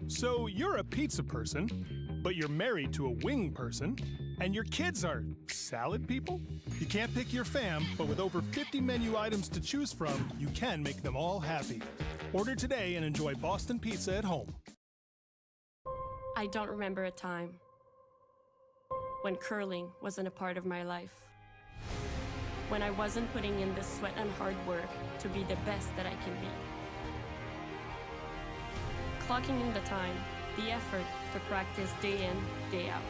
So you're a pizza person, but you're married to a wing person, and your kids are salad people? You can't pick your fam, but with over 50 menu items to choose from, you can make them all happy. Order today and enjoy Boston Pizza at home. I don't remember a time when curling wasn't a part of my life. When I wasn't putting in the sweat and hard work to be the best that I can be. Clocking in the time, the effort to practice day in, day out.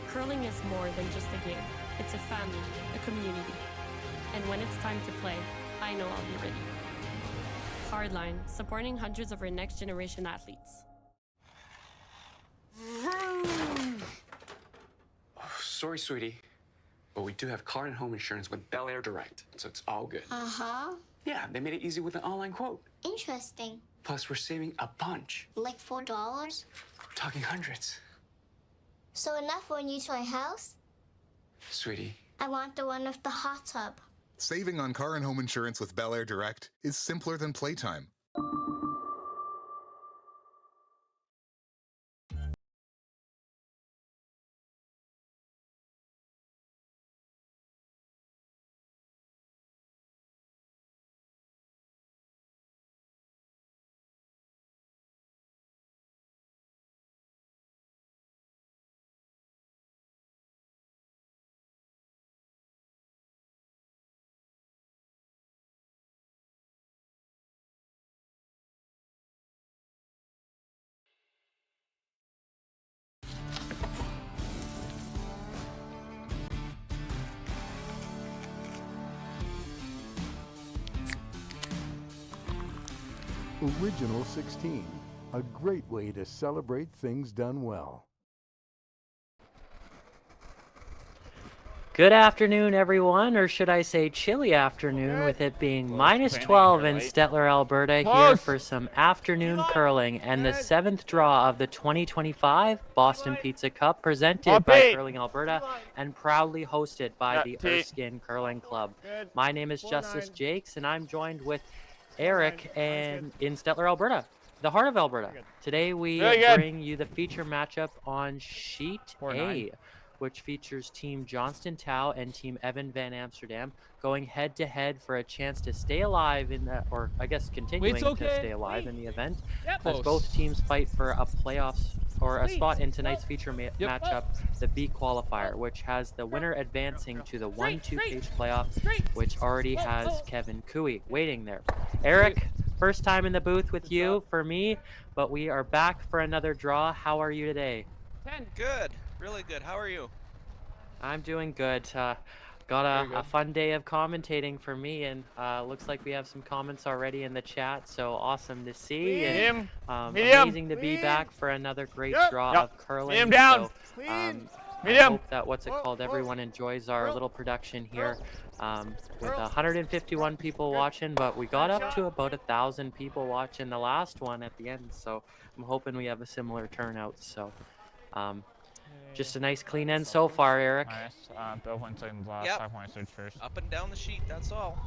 Curling is more than just a game. It's a family, a community. And when it's time to play, I know I'll be ready. Hardline, supporting hundreds of our next generation athletes. Oh, sorry, sweetie, but we do have car and home insurance with Bel Air Direct, so it's all good. Uh-huh. Yeah, they made it easy with an online quote. Interesting. Plus, we're saving a bunch. Like $4? We're talking hundreds. So enough for a new toy house? Sweetie. I want the one with the hot tub. Saving on car and home insurance with Bel Air Direct is simpler than playtime. Original 16, a great way to celebrate things done well. Good afternoon, everyone, or should I say chilly afternoon, with it being minus 12 in Stettler, Alberta, here for some afternoon curling and the 7th draw of the 2025 Boston Pizza Cup, presented by Curling Alberta and proudly hosted by the Erskine Curling Club. My name is Justice Jakes, and I'm joined with Eric and in Stettler, Alberta, the heart of Alberta. Today we bring you the feature matchup on Sheet A, which features Team Johnston Tau and Team Evan Van Amsterdam going head-to-head for a chance to stay alive in the, or I guess continuing to stay alive in the event, as both teams fight for a playoffs or a spot in tonight's feature matchup, the B qualifier, which has the winner advancing to the 1-2 page playoff, which already has Kevin Cooey waiting there. Eric, first time in the booth with you for me, but we are back for another draw. How are you today? Good. Really good. How are you? I'm doing good. Got a fun day of commentating for me, and looks like we have some comments already in the chat, so awesome to see. And, amazing to be back for another great draw of curling. So, I hope that everyone enjoys our little production here. With 151 people watching, but we got up to about 1,000 people watching the last one at the end, so I'm hoping we have a similar turnout. So just a nice clean end so far, Eric. Bill went second last, 5 points first. Up and down the sheet, that's all.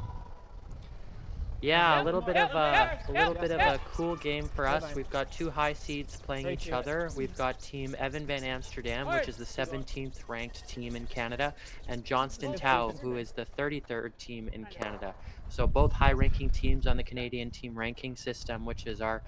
Yeah, a little bit of a cool game for us. We've got two high seeds playing each other. We've got Team Evan Van Amsterdam, which is the 17th ranked team in Canada, and Johnston Tau, who is the 33rd team in Canada. So both high-ranking teams on the Canadian team ranking system, which is our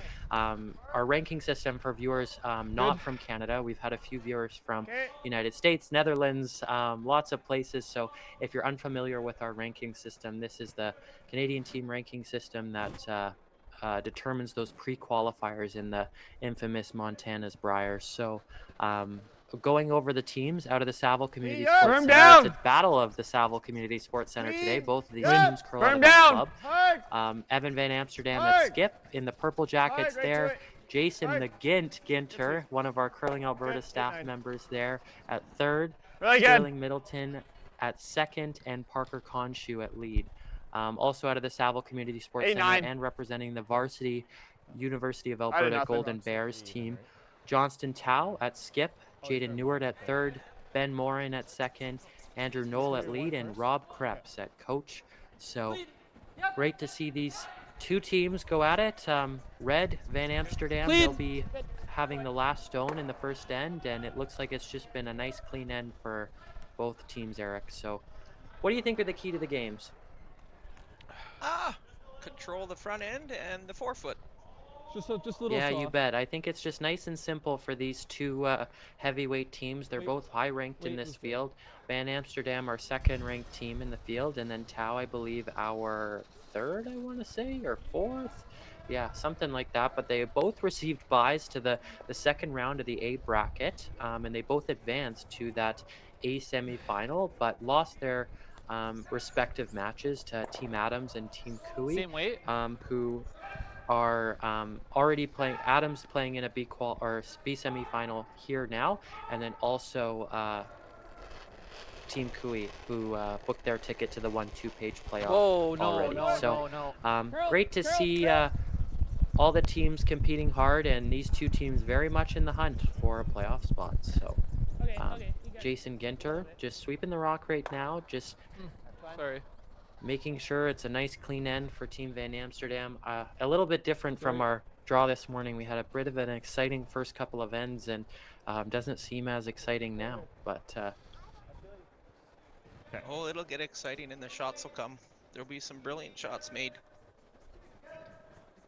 ranking system for viewers not from Canada. We've had a few viewers from United States, Netherlands, lots of places. So if you're unfamiliar with our ranking system, this is the Canadian team ranking system that determines those pre-qualifiers in the infamous Montana's Brier. So going over the teams out of the Saville Community Sports Center. It's a battle of the Saville Community Sports Center today. Both of these teams curl out of the club. Evan Van Amsterdam at skip in the purple jackets there. Jason the Ginter, one of our Curling Alberta staff members there at third. Sterling Middleton at second, and Parker Conshoe at lead. Also out of the Saville Community Sports Center and representing the varsity University of Alberta Golden Bears team, Johnston Tau at skip, Jaden Newart at third, Ben Morin at second, Andrew Knoll at lead, and Rob Krebs at coach. So great to see these two teams go at it. Red, Van Amsterdam, they'll be having the last stone in the first end, and it looks like it's just been a nice clean end for both teams, Eric. So what do you think are the key to the games? Control the front end and the forefoot. Just little Yeah, soft. you bet. I think it's just nice and simple for these two heavyweight teams. They're both high-ranked in this field. Van Amsterdam, our second-ranked team in the field, and then Tau, I believe, our third, I want to say, or fourth. Yeah, something like that. But they both received buys to the second round of the A bracket, and they both advanced to that A semifinal, but lost their respective matches to Team Adams and Team Cooey. Same weight. Who are already playing. Adams playing in a B semifinal here now, and then also Team Cooey, who booked their ticket to the 1-2 page playoff already. Great to see all the teams competing hard, and these two teams very much in the hunt for a playoff spot. So Jason Ginter just sweeping the rock right now, just making sure it's a nice clean end for Team Van Amsterdam. A little bit different from our draw this morning. We had a bit of an exciting first couple of ends, and doesn't seem as exciting now. But Oh, it'll get exciting and the shots will come. There'll be some brilliant shots made.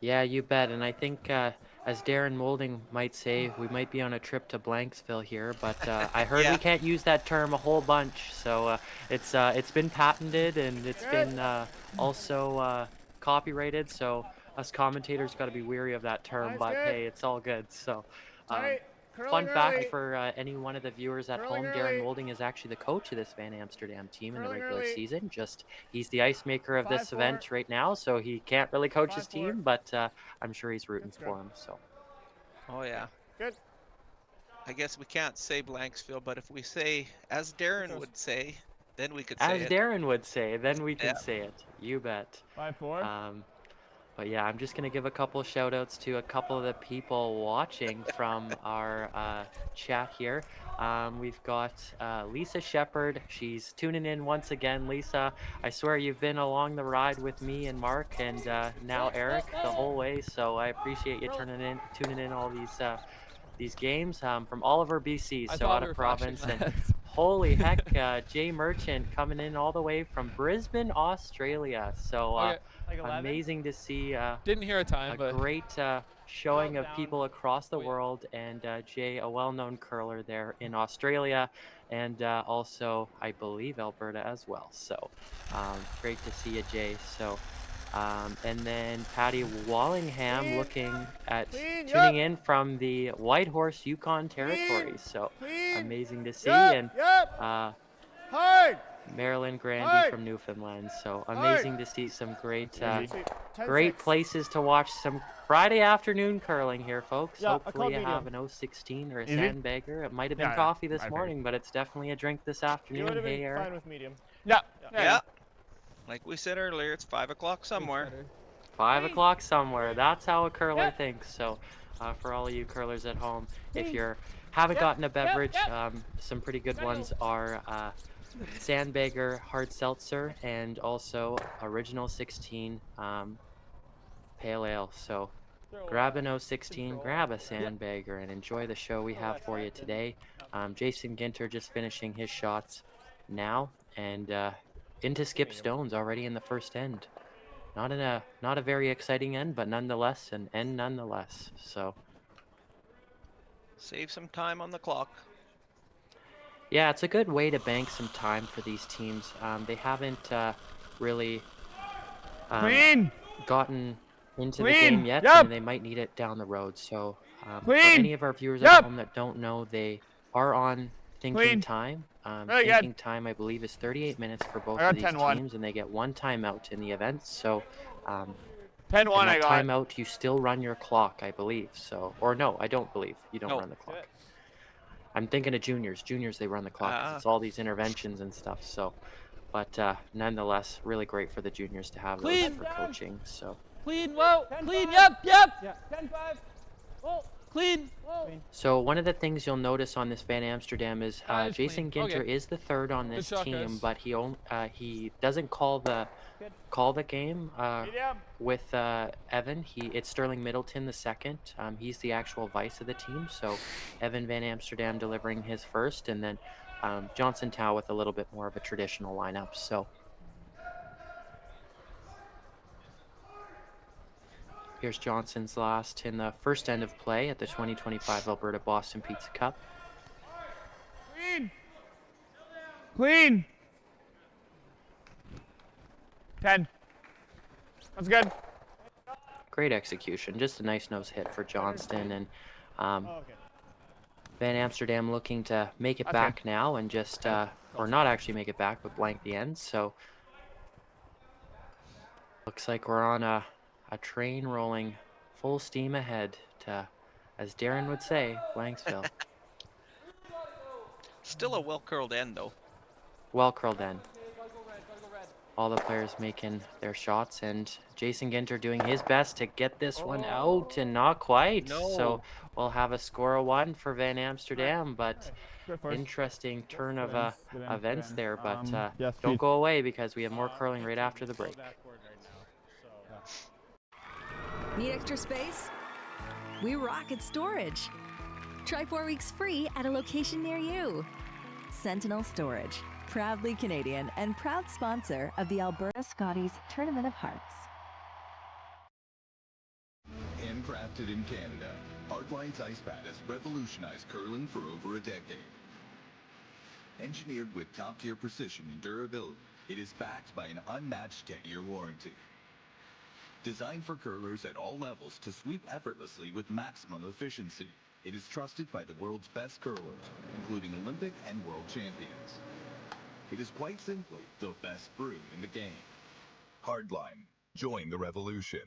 yeah, you bet. And I think, as Darren Moulding might say, we might be on a trip to Blanksville here. But I heard we can't use that term a whole bunch. So it's been patented, and it's been also copyrighted. So us commentators got to be weary of that term. But hey, it's all good. So fun fact for any one of the viewers at home, Darren Moulding is actually the coach of this Van Amsterdam team in the regular season. He's the ice maker of this event right now, so he can't really coach his team, but I'm sure he's rooting for him. So. Oh yeah. Good. I guess we can't say Blanksville, but if we say, as Darren would say, then we could say it. As Darren would say, then we can say it. You bet. 5-4. But yeah, I'm just going to give a couple shout outs to a couple of the people watching from our chat here. We've got Lisa Shepard. She's tuning in once again. Lisa, I swear you've been along the ride with me and Mark and now Eric the whole way. So I appreciate you tuning in all these games from Oliver, BC, so out of province. And holy heck, Jay Merchant coming in all the way from Brisbane, Australia. So amazing to see Didn't hear a time, but great showing of people across the world, and Jay, a well-known curler there in Australia, and also I believe Alberta as well. So great to see you, Jay. So and then Patty Wallingham tuning in from the Whitehorse Yukon territory. So amazing to see. And Marilyn Grandy from Newfoundland. So amazing to see some great places to watch some Friday afternoon curling here, folks. Hopefully you have an 016 or a sandbagger. It might have been coffee this morning, but it's definitely a drink this afternoon. Hey, Eric. fine with medium. Yeah. Like we said earlier, it's 5 o'clock somewhere. 5 o'clock somewhere. That's how a curler thinks. So for all of you curlers at home, if you haven't gotten a beverage, some pretty good ones are Sandbagger Hard Seltzer and also Original 16 Pale Ale. So grab an 016, grab a Sandbagger, and enjoy the show we have for you today. Jason Ginter just finishing his shots now, and into Skip Stones already in the first end. Not a very exciting end, but nonetheless an end nonetheless. So Save some time on the clock. yeah, it's a good way to bank some time for these teams. They haven't really gotten into the game yet, and they might need it down the road. So for any of our viewers at home that don't know, they are on thinking time. Thinking time, I believe, is 38 minutes for both of these teams, and they get one timeout in the event. So 10-1 I got. Timeout, you still run your clock, I believe. So, or no, I don't believe you don't run the clock. I'm thinking of juniors. Juniors, they run the clock. 'Cause it's all these interventions and stuff. So, but nonetheless, really great for the juniors to have those for coaching. So. Clean, whoa, clean, yep. 10-5. Clean. So one of the things you'll notice on this Van Amsterdam is It's Jason clean. Ginter Okay. is the third on this shot, team, guys. but he doesn't call the game with Evan. It's Sterling Middleton the second. He's the actual vice of the team. So Evan Van Amsterdam delivering his first, and then Johnson Tao with a little bit more of a traditional lineup. So here's Johnson's last in the first end of play at the 2025 Alberta Boston Pizza Cup. Clean. Clean. 10. That's good. Great execution, just a nice nose hit for Johnston, and Van Amsterdam looking to make it back now and just, or not actually make it back, but blank the ends. So looks like we're on a train rolling full steam ahead to, as Darren would say, Blanksville. Still a well-curled end, though. Well curled end. All the players making their shots, and Jason Ginter doing his best to get this one out, and not quite. No. So we'll have a score of 1 for Van Amsterdam, but interesting turn of events there. But don't go away, because we have more curling right after the break. Need extra space? We rock at Storage. Try 4 weeks free at a location near you. Sentinel Storage, proudly Canadian and proud sponsor of the Alberta Scotties Tournament of Hearts. Handcrafted in Canada, Hardline's Ice Pad has revolutionized curling for over a decade. Engineered with top-tier precision and durability, it is backed by an unmatched 10-year warranty. Designed for curlers at all levels to sweep effortlessly with maximum efficiency, it is trusted by the world's best curlers, including Olympic and world champions. It is quite simply the best brew in the game. Hardline. Join the revolution.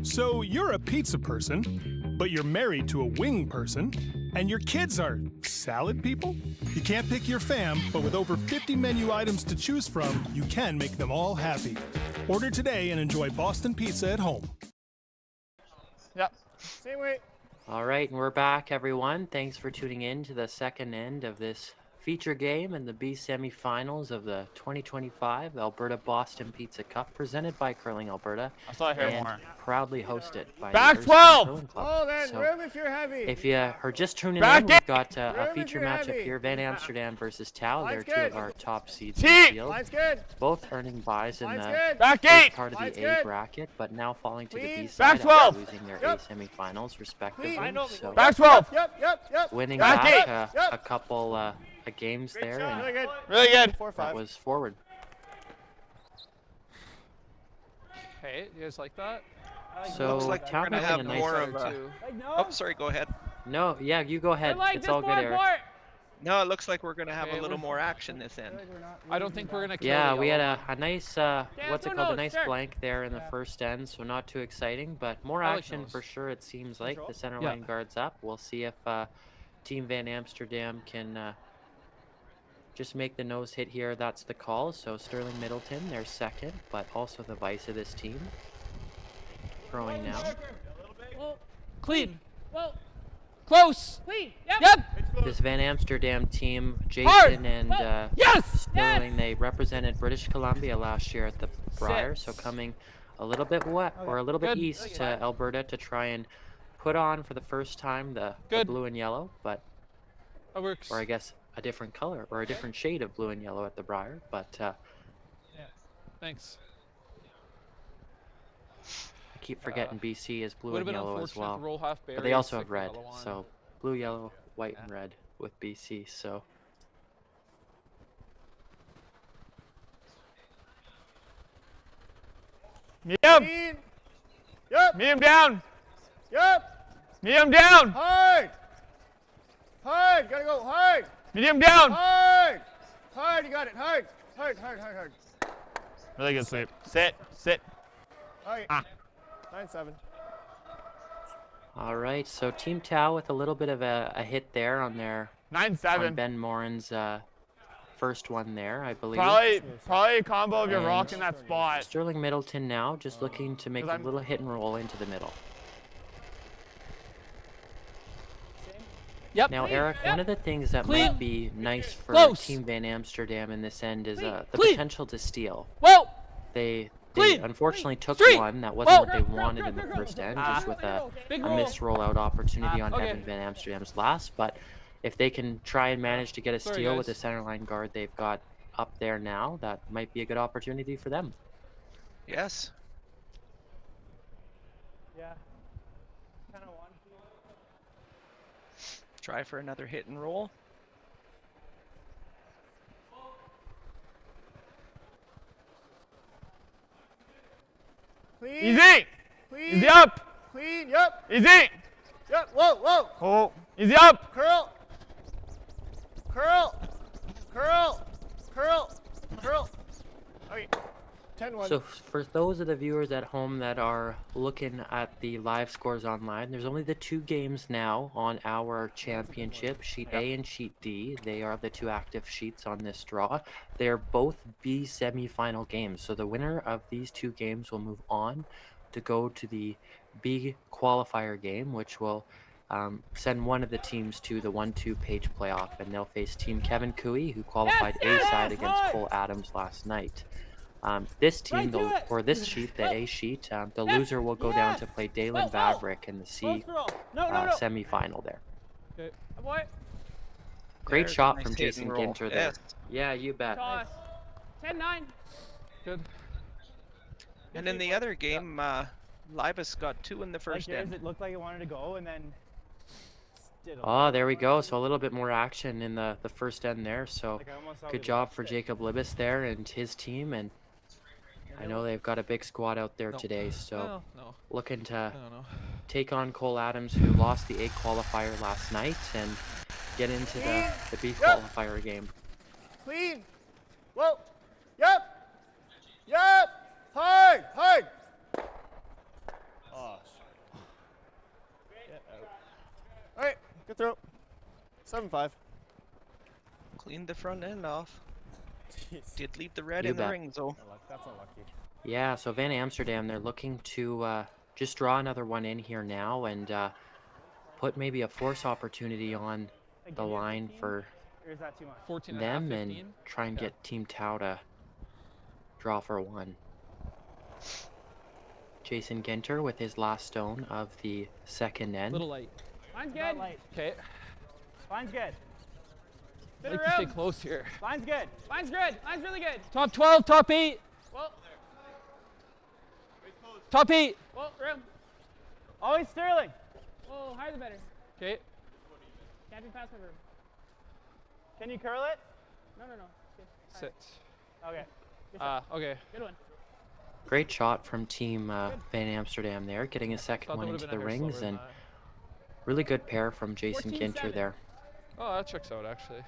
So you're a pizza person, but you're married to a wing person, and your kids are salad people? You can't pick your fam, but with over 50 menu items to choose from, you can make them all happy. Order today and enjoy Boston Pizza at home. Yep. Same way. All right, and we're back, everyone. Thanks for tuning in to the second end of this feature game in the B semifinals of the 2025 Alberta Boston Pizza Cup, presented by Curling Alberta, I thought I heard and more. proudly hosted by Back the 12! Curling Club. Oh, then So room if you're heavy. if you are just tuning Back in, we've in! got a Room if feature you're matchup heavy. here: Van Amsterdam versus Tao. They're Line's two good. of our top seeds in the Team! field, Line's good. both earning buys in Line's the good. Back first eight! part of Line's the good. A bracket, but now falling to the Clean. B side Back 12. after losing their Yep. A semifinals respectively. Clean. So Back 12. Yep. winning Back back eight. Yep. a couple games there, and Really good. Really good. that was forward. Hey, you guys like that? So Looks like Tao we're gonna making have a nice more of a. Too. Oh, sorry. Go ahead. No, yeah, you go ahead. It's all good, Eric. No, it looks like we're gonna have Okay, a little we're- more action this end. I don't think we're gonna kill Yeah, the we had yellow a nice, what's it called, a nice blank there in the first end, so not too exciting, but more I like action those. for sure, it seems like. The center Yeah. line guards up. We'll see if Team Van Amsterdam can just make the nose hit here. That's the call. So Sterling Middleton, they're second, but also the vice of this team. Throwing now. Clean. Close. Clean. Yep. This Van Amsterdam team, Jason and Sterling, they represented British Columbia last year at the Brier, so coming a little bit wet or a little bit east to Alberta to try and put on for the first time the blue and yellow, but that works. Or I guess a different color or a different shade of blue and yellow at the Brier, but Thanks. I keep forgetting BC is blue and yellow as well. Roll half But they also have red, so blue, yellow, white, and red with BC. So medium. Yep. Medium down. Yep. Medium down. Hard. Hard. Gotta go hard. Medium down. Hard. Hard. You got it. Hard. Hard. Hard. Hard. Hard. Really good sweep. Sit. Sit. Okay. 9-7. all right, so Team Tau with a little bit of a hit there on their 9-7. on Ben Morin's first one there, I believe. Probably a combo of your rock in that spot. Sterling Middleton now just looking to make a little hit and roll into the middle. Yep. Now, Eric, one of the things that might be nice for Team Van Amsterdam in this end is the potential to steal. They unfortunately took one. That wasn't what they wanted in the first end, just with a missed rollout opportunity on Evan Van Amsterdam's last. But if they can try and manage to get a steal with the centerline guard they've got up there now, that might be a good opportunity for them. Yes. Yeah. Try for another hit and roll. Clean. Easy. Clean. Easy up. Clean. Yep. Easy. Yep. Whoa. Whoa. Oh. Easy up. Curl. Curl. Curl. Curl. Curl. Okay. 10-1. So for those of the viewers at home that are looking at the live scores online, there's only the 2 games now on our championship, Sheet A and Sheet D. They are the 2 active sheets on this draw. They're both B semifinal games. So the winner of these 2 games will move on to go to the B qualifier game, which will send one of the teams to the 1-2 page playoff, and they'll face Team Kevin Cooey, who qualified A side against Cole Adams last night. This team, this sheet, the A sheet, the loser will go down to play Dalen Vavrick in the C semifinal there. Okay. Great shot from Jason Ginter there. Yeah, you bet. 10-9. Good. And in the other game, Libas got 2 in the first end. It looked like it wanted to go, and then. Oh, there we go. So a little bit more action in the first end there. So good job for Jacob Libas there and his team. And I know they've got a big squad out there today. So looking to take on Cole Adams, who lost the A qualifier last night, and get into the B qualifier game. Clean. Whoa. Yep. Yep. Hard. Hard. Oh. All right. Good throw. 7-5. Cleaned the front end off. Jeez. Did leave the red in the ring, though. That's unlucky. Yeah, so Van Amsterdam, they're looking to just draw another one in here now and put maybe a force opportunity on the line for them and try and get Team Tau to draw for 1. Jason Ginter with his last stone of the second end. Little light. Line's good. Okay. Line's good. I'd like to stay close here. Line's good. Line's good. Line's really good. Top 12, top 8. Well. Top 8. Well, room. Always Sterling. Oh, higher the better. Okay. Can't be past my room. Can you curl it? No. Sit. Okay. Okay. Good one. Great shot from Team Van Amsterdam there, getting a second one into the rings, and really good pair from Jason Ginter there. Oh, that checks out, actually.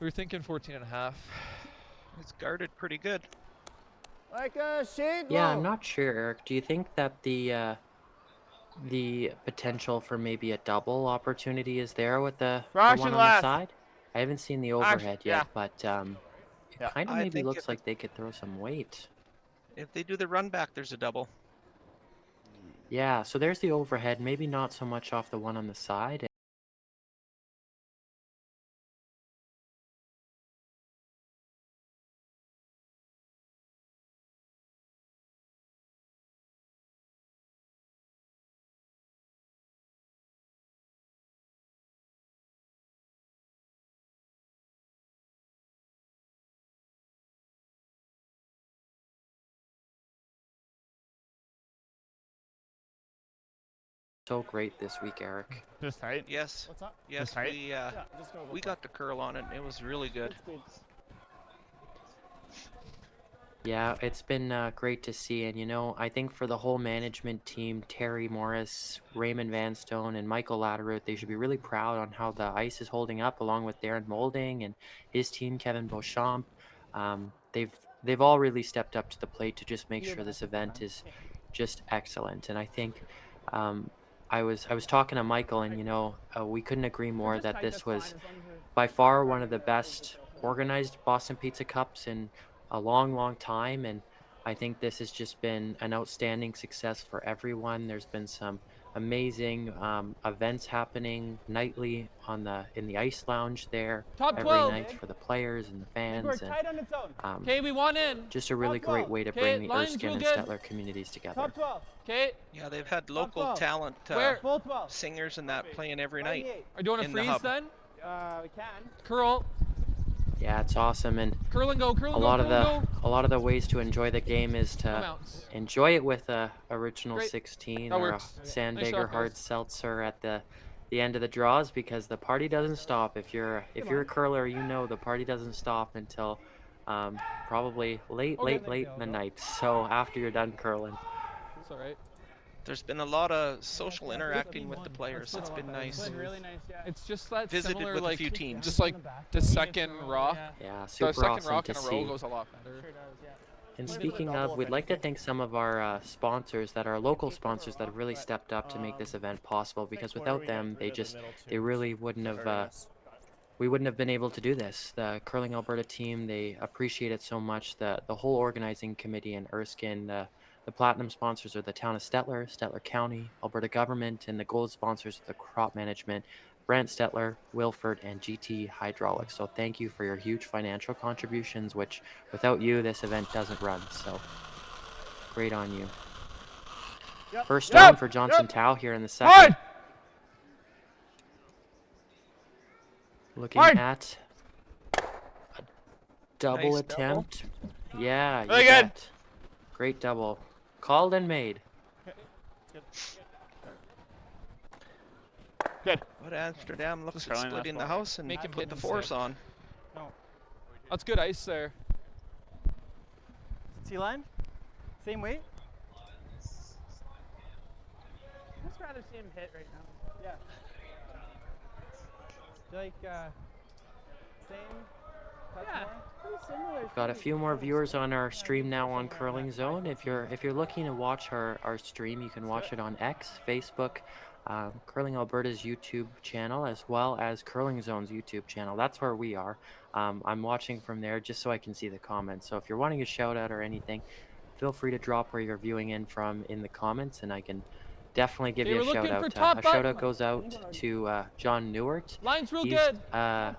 We were thinking 14.5. It's guarded pretty good. Like a shade. Yeah, I'm not sure, Eric. Do you think that the the potential for maybe a double opportunity is there with the Rush one and on the left. side. I haven't seen the overhead yeah. yet, but it Yeah. kind of I maybe think looks if like they could throw some weight. If they do the run back, there's a double. Yeah, so there's the overhead, maybe not so much off the one on the side. So great this week, Eric. Just tight. Yes. What's up? Yes, Just tight. we got the curl on it. And it was really good. Yeah, it's been great to see. And, you know, I think for the whole management team, Terry Morris, Raymond Vanstone, and Michael Latteroot, they should be really proud on how the ice is holding up, along with Darren Molding and his team, Kevin Beauchamp. They've all really stepped up to the plate to just make sure this event is just excellent. And I think I was talking to Michael, and, you know, we couldn't agree more that this was by far one of the best organized Boston Pizza Cups in a long time, and I think this has just been an outstanding success for everyone. There's been some amazing events happening nightly in the ice lounge there Top every 12. night for the players and the We're fans, tight on its own. and Okay, we want in. just a really Top great 12. way to Okay, bring the lines Erskine real and good. Stettler communities together. Top 12. Okay. Yeah, they've had local 12. talent Where? Full 12. singers and that playing every night. Are you doing a in the freeze hub. then? We can. Curl. Yeah, it's awesome, and Curl and go. Curl a and lot go. of Curl the and go. a lot of the ways to enjoy the game is to Amounts. enjoy it with a original Great. 16 That or works. a Sandbagger Nice shot, hard guys. seltzer at the end of the draws, because the party doesn't stop. If you're a curler, you know the party doesn't stop until probably late in the night. So after you're done curling. It's all right. There's been a lot of social interacting with the players. It's been nice. It's been really nice. Yeah. It's just that Visited similar, with a like few teams. just like the second rock. Yeah, The super second awesome rock to in a row see. goes a lot better. Sure does. Yeah. And speaking of, we'd like to thank some of our sponsors that are local sponsors that have really stepped up to make this event possible, because without them, they really wouldn't have, we wouldn't have been able to do this. The Curling Alberta team, they appreciate it so much. The whole organizing committee in Erskine, the platinum sponsors are the town of Stettler, Stettler County, Alberta government, and the gold sponsors are the crop management, Brant Stettler, Wilford, and GT Hydraulics. So thank you for your huge financial contributions, which without you, this event doesn't run. So great on you. First down for Johnson Tao here in the second. Looking at a double Nice attempt. Yeah, you Really good. bet. Great double. Called and made. Good. But Amsterdam looks Just at curling splitting the last house and Make him put hit the instead. force on. That's good ice there. T-line? Same weight? I'd just rather see him hit right now. Yeah. Like, same? Yeah, pretty similar. Got a few more viewers on our stream now on Curling Zone. If you're looking to watch our stream, you can watch it on X, Facebook, Curling Alberta's YouTube channel, as well as Curling Zone's YouTube channel. That's where we are. I'm watching from there just so I can see the comments. So if you're wanting a shout out or anything, feel free to drop where you're viewing in from in the comments, and I can definitely give you a shout out. A shout out goes out to John Newart. Line's real He's, good. I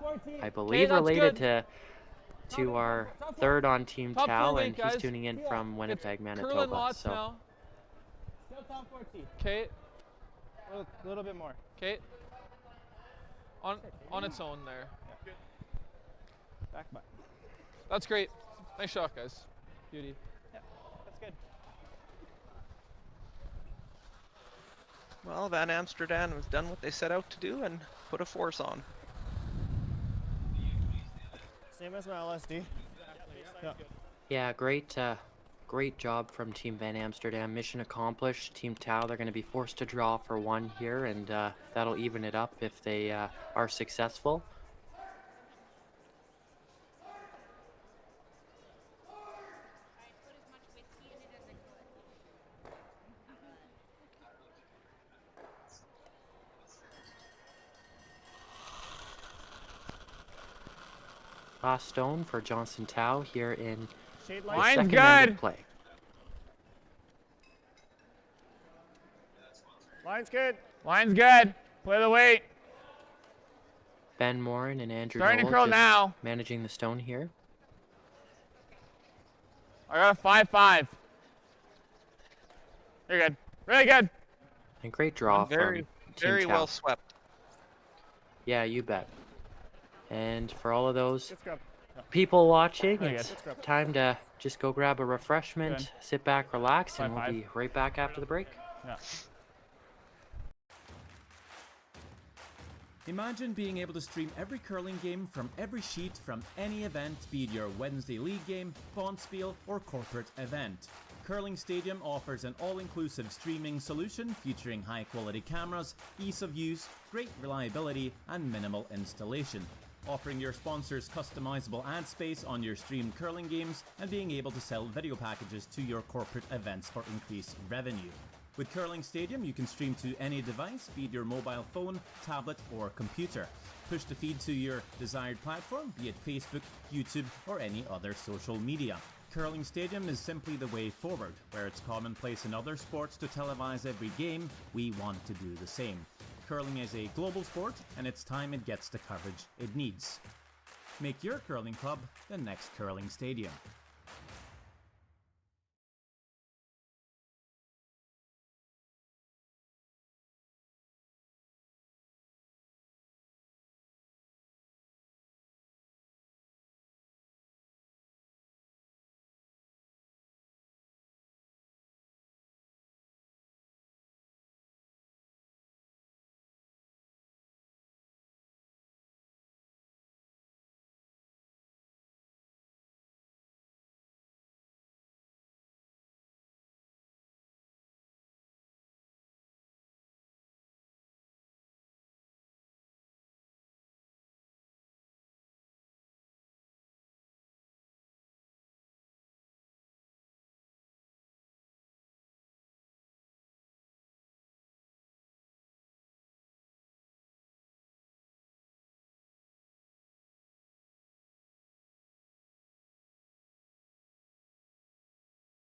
believe that's related good. to our third on Team Top Tao, four and weight, he's guys. tuning in from Winnipeg, Curling Manitoba. lots So now. Okay. A little bit more. Okay. On its own there. Back by. That's great. Nice shot, guys. Beauty. Yeah, that's good. Well, Van Amsterdam has done what they set out to do and put a force on. Same as my LSD. Yeah. yeah, great job from Team Van Amsterdam. Mission accomplished. Team Tao, they're going to be forced to draw for one here, and that'll even it up if they are successful. Last stone for Johnston Tao here in the Line's second end good. of play. Line's good. Line's good. Play the weight. Ben Morin and Andrew Starting to Noel curl just now. managing the stone here. I got a 5-5. You're good. Really good. And great draw Very, from Team very Tao. well swept. Yeah, you bet. And for all of those Let's go. people watching, Very it's good. time to just go grab a refreshment, Good. sit back, relax, and we'll 5-5. be right back after the break. Yeah. Imagine being able to stream every curling game from every sheet from any event, be it your Wednesday league game, bonspiel, or corporate event. Curling Stadium offers an all-inclusive streaming solution featuring high-quality cameras, ease of use, great reliability, and minimal installation. Offering your sponsors customizable ad space on your streamed curling games and being able to sell video packages to your corporate events for increased revenue. With Curling Stadium, you can stream to any device, be it your mobile phone, tablet, or computer. Push the feed to your desired platform, be it Facebook, YouTube, or any other social media. Curling Stadium is simply the way forward. Where it's commonplace in other sports to televise every game, we want to do the same. Curling is a global sport, and it's time it gets the coverage it needs. Make your curling club the next Curling Stadium.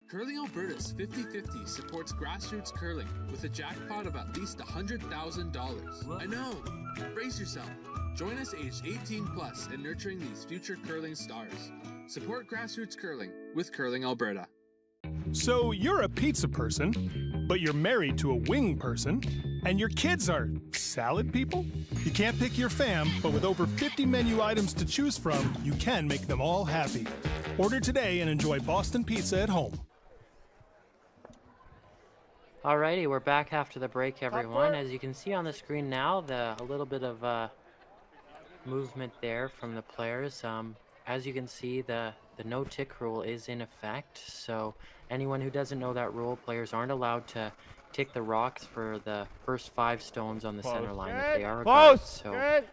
Curling Alberta's 50/50 supports grassroots curling with a jackpot of at least $100,000. I know! Brace yourself. Join us aged 18 plus in nurturing these future curling stars. Support grassroots curling with Curling Alberta. So you're a pizza person, but you're married to a wing person, and your kids are salad people? You can't pick your fam, but with over 50 menu items to choose from, you can make them all happy. Order today and enjoy Boston pizza at home. Alrighty, we're back after the break, everyone. As you can see on the screen now, a little bit of movement there from the players. As you can see, the no-tick rule is in effect. So anyone who doesn't know that rule, players aren't allowed to tick the rocks for the first 5 stones on the center line if they are a guard. So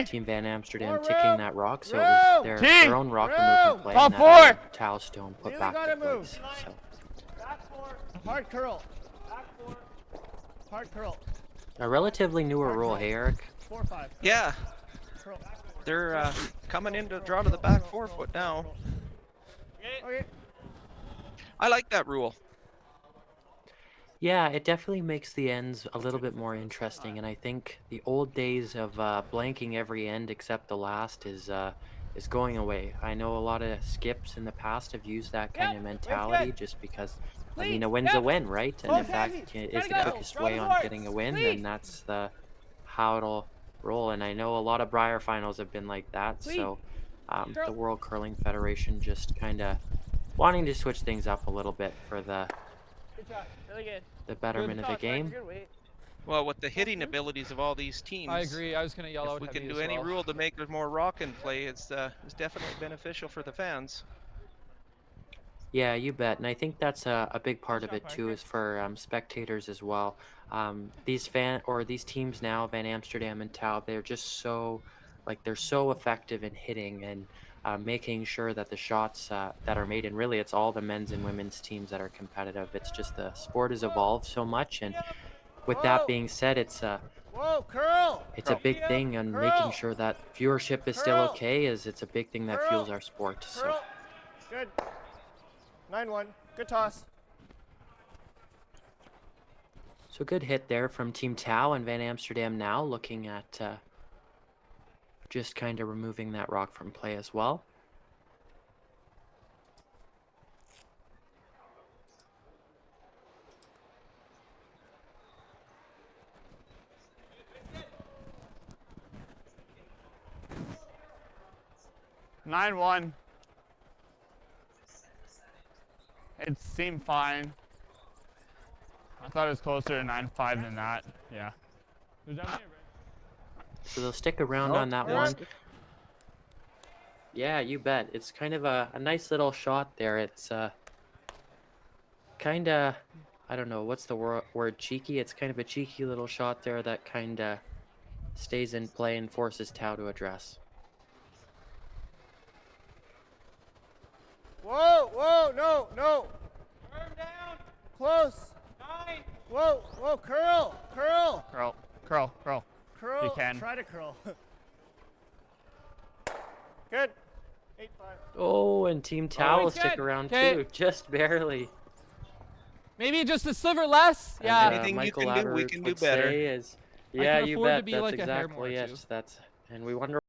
Team Van Amsterdam ticking that rock, so it was their own rock removed from play, and that Tao stone put back to place. So. Hard curl. Hard curl. A relatively newer rule, hey, Eric? 4-5. Yeah. Curl. They're coming in to draw to the back 4 foot now. Okay. I like that rule. Yeah, it definitely makes the ends a little bit more interesting, and I think the old days of blanking every end except the last is going away. I know a lot of skips in the past have used that kind of mentality just because, I mean, a win's a win, right? And if that is the quickest way on getting a win, then that's how it'll roll. And I know a lot of Briar finals have been like that, so the World Curling Federation just kind of wanting to switch things up a little bit for the betterment of the game. Well, with the hitting abilities of all these teams, I agree. I was going to yell out if we heavy can as do any well. rule to make there's more rock in play, it's definitely beneficial for the fans. Yeah, you bet. And I think that's a big part of it too, is for spectators as well. These teams now, Van Amsterdam and Tau, they're just so effective in hitting and making sure that the shots that are made, and really it's all the men's and women's teams that are competitive. It's just the sport has evolved so much, and with that being said, it's Whoa, curl! It's a big thing, and making sure that viewership is still okay it's a big thing that fuels our sport. So. Curl. Good. 9-1. Good toss. So good hit there from Team Tau, and Van Amsterdam now looking at just kind of removing that rock from play as well. Nine one. It seemed fine. I thought it was closer to 9-5 than that. Yeah. So they'll stick around on that one. Yeah, you bet. It's kind of a nice little shot there. It's kind of, I don't know, what's the word, cheeky? It's kind of a cheeky little shot there that kind of stays in play and forces Tau to address. Whoa, whoa, no. Firm down. Close. 9. Whoa, curl. Curl. You can. Try to curl. Good. 8-5. Oh, and Team Tau will stick around too, just barely. Maybe just a sliver less. Yeah. Anything Michael you can do, we Louder can do would better. say is, yeah, you bet. Be That's like exactly it. And we wonder.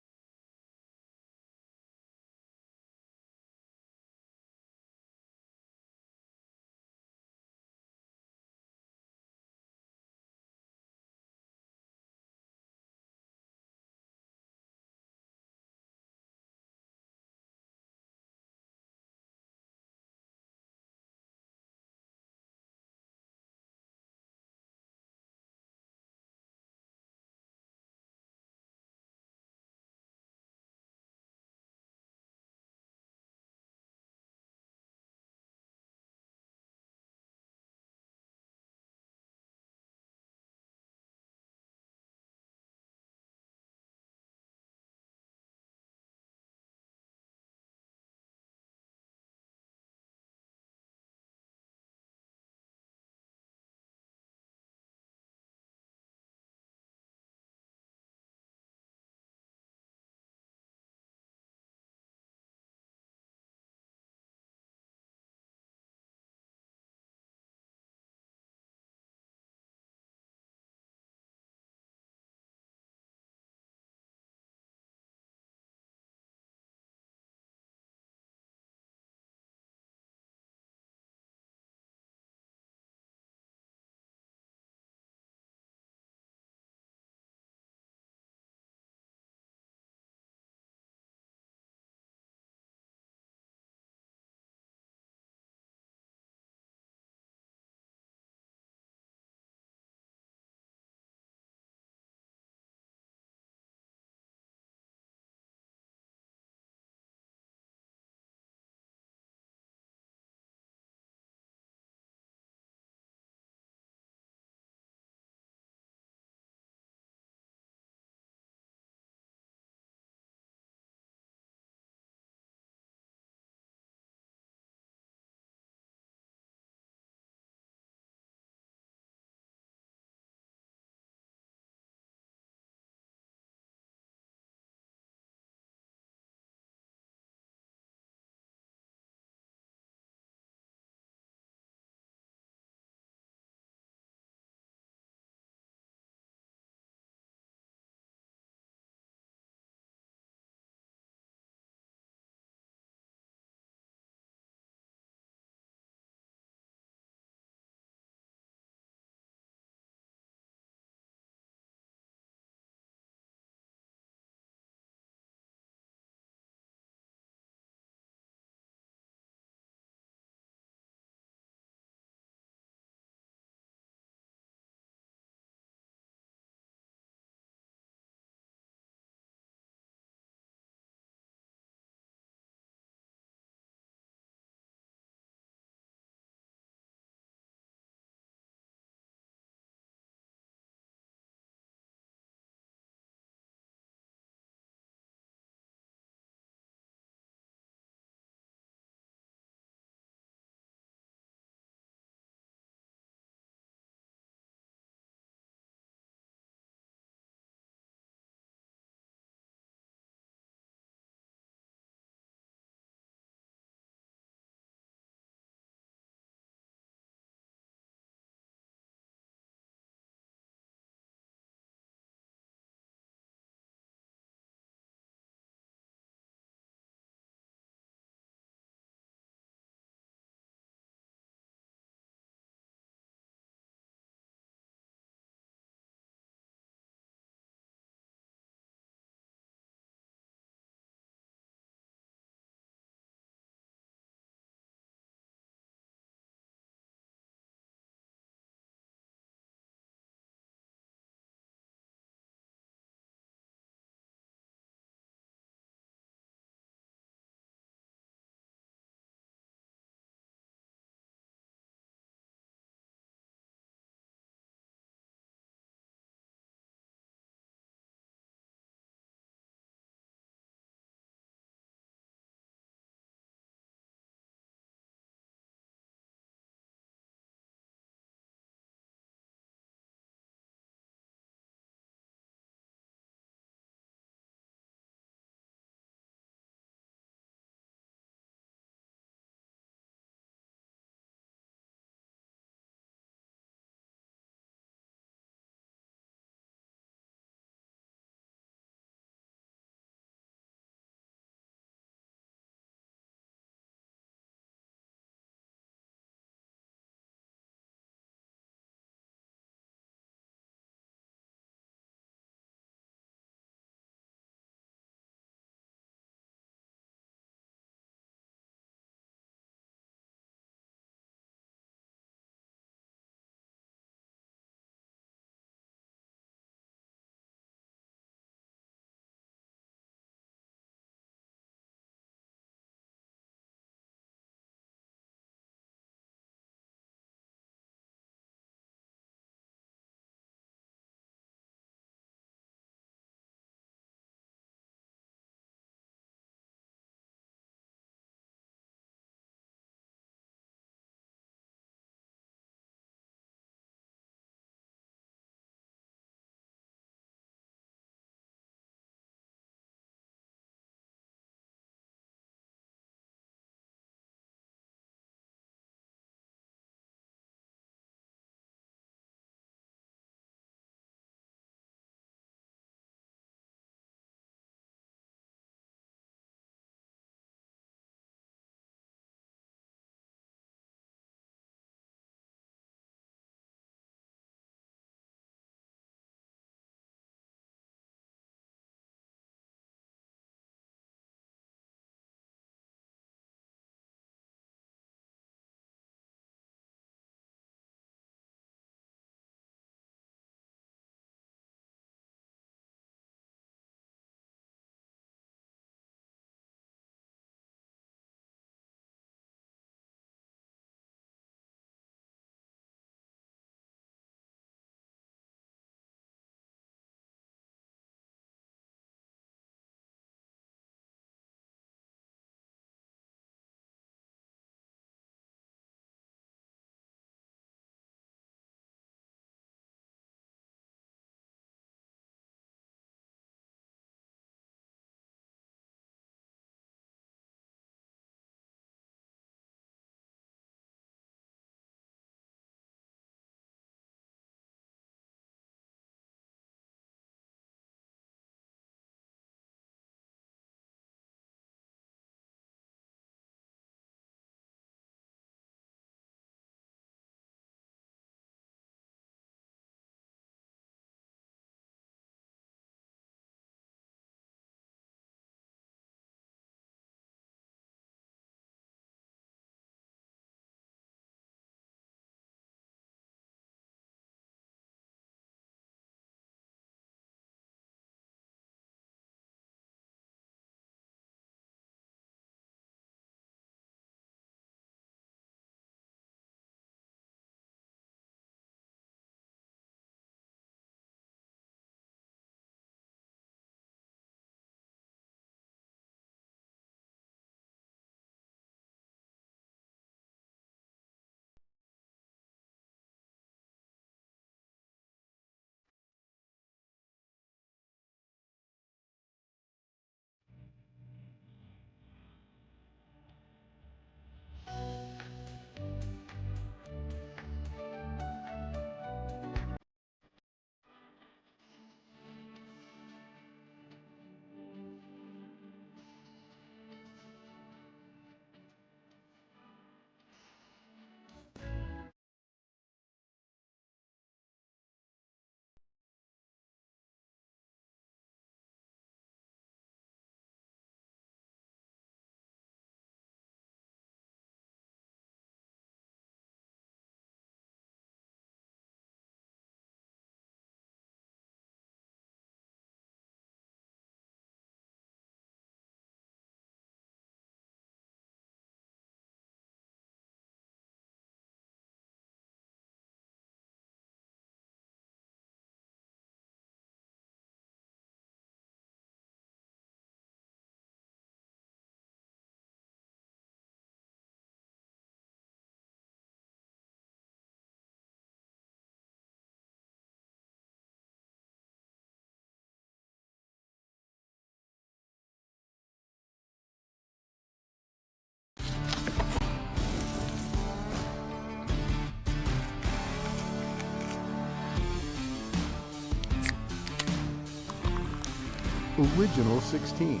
Original 16,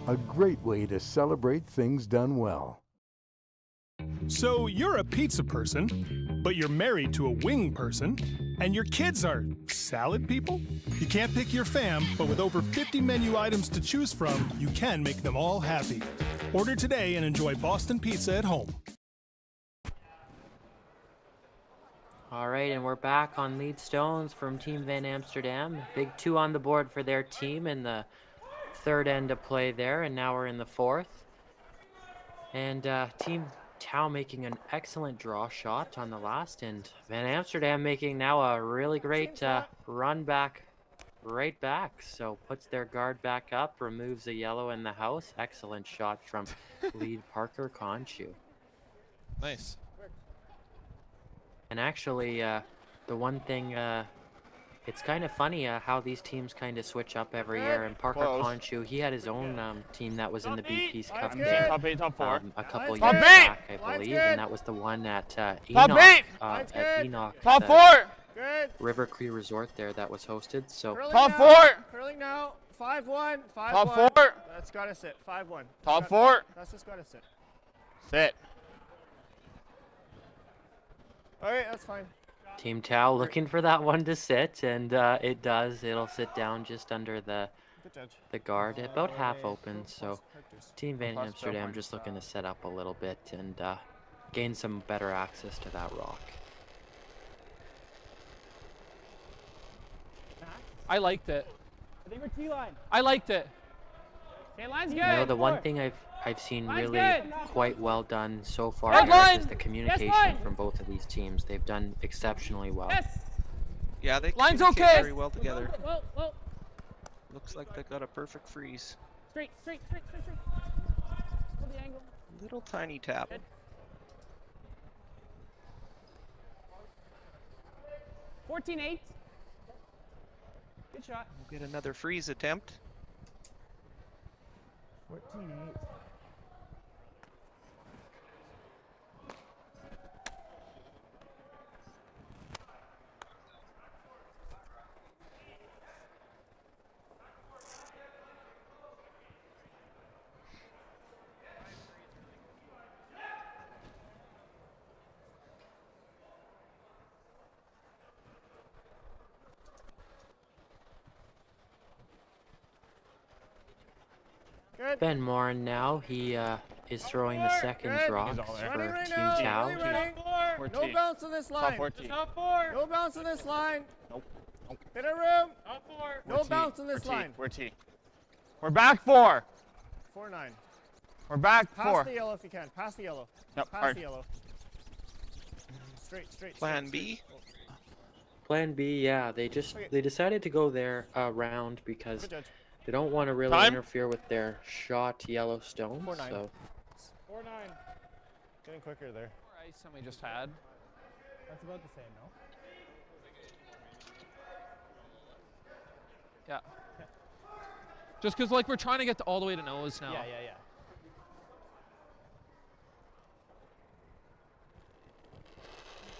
a great way to celebrate things done well. So you're a pizza person, but you're married to a wing person, and your kids are salad people? You can't pick your fam, but with over 50 menu items to choose from, you can make them all happy. Order today and enjoy Boston Pizza at home. All right, and we're back on lead stones from Team Van Amsterdam. Big 2 on the board for their team in the third end of play there, and now we're in the fourth. And Team Tau making an excellent draw shot on the last, and Van Amsterdam making now a really great run back, right back. So puts their guard back up, removes a yellow in the house. Excellent shot from lead Parker Conchu. Nice. And actually, the one thing, it's kind of funny how these teams kind of switch up every year. And Parker Conchu, he had his own team that was in the BP's Cup there a couple years back, I believe, and that was the one at Enoch, Top 4. River Cree Resort there that was hosted. So Top 4. Curling now. 5-1. 5-1. Top 4. That's gotta sit. 5-1. Top 4. That's just gotta sit. Sit. All right, that's fine. Team Tau looking for that one to sit, and it does. It'll sit down just under the guard, about half open. So Team Van Amsterdam just looking to set up a little bit and gain some better access to that rock. I liked it. I think we're T-line. I liked it. Okay, line's good. You know, the one thing I've seen really quite well done so far is the communication from both of these teams. They've done exceptionally well. Yeah, they line's communicate okay. very well together. Whoa. Looks like they got a perfect freeze. Straight. Hold the angle. Little tiny tap. Good. 14-8. Good shot. We'll get another freeze attempt. 14-8. Ben Morin now, he is throwing the second rocks for Team Tau. No bounce on this line. Top 4. No bounce on this line. Nope. Bit of room. Top 4. No bounce on this line. We're T. We're back 4. 4-9. We're back 4. Pass the yellow if you can. Pass the yellow. Yep, Pass hard. the yellow. Straight. Plan B. Plan B, yeah, they decided to go there round because they don't want to really Time. interfere with their shot yellow stones. 4-9. So 4-9. Getting quicker there. More ice than we just had. That's about the same, no? Yeah. Just because, like, we're trying to get all the way to nose now. Yeah.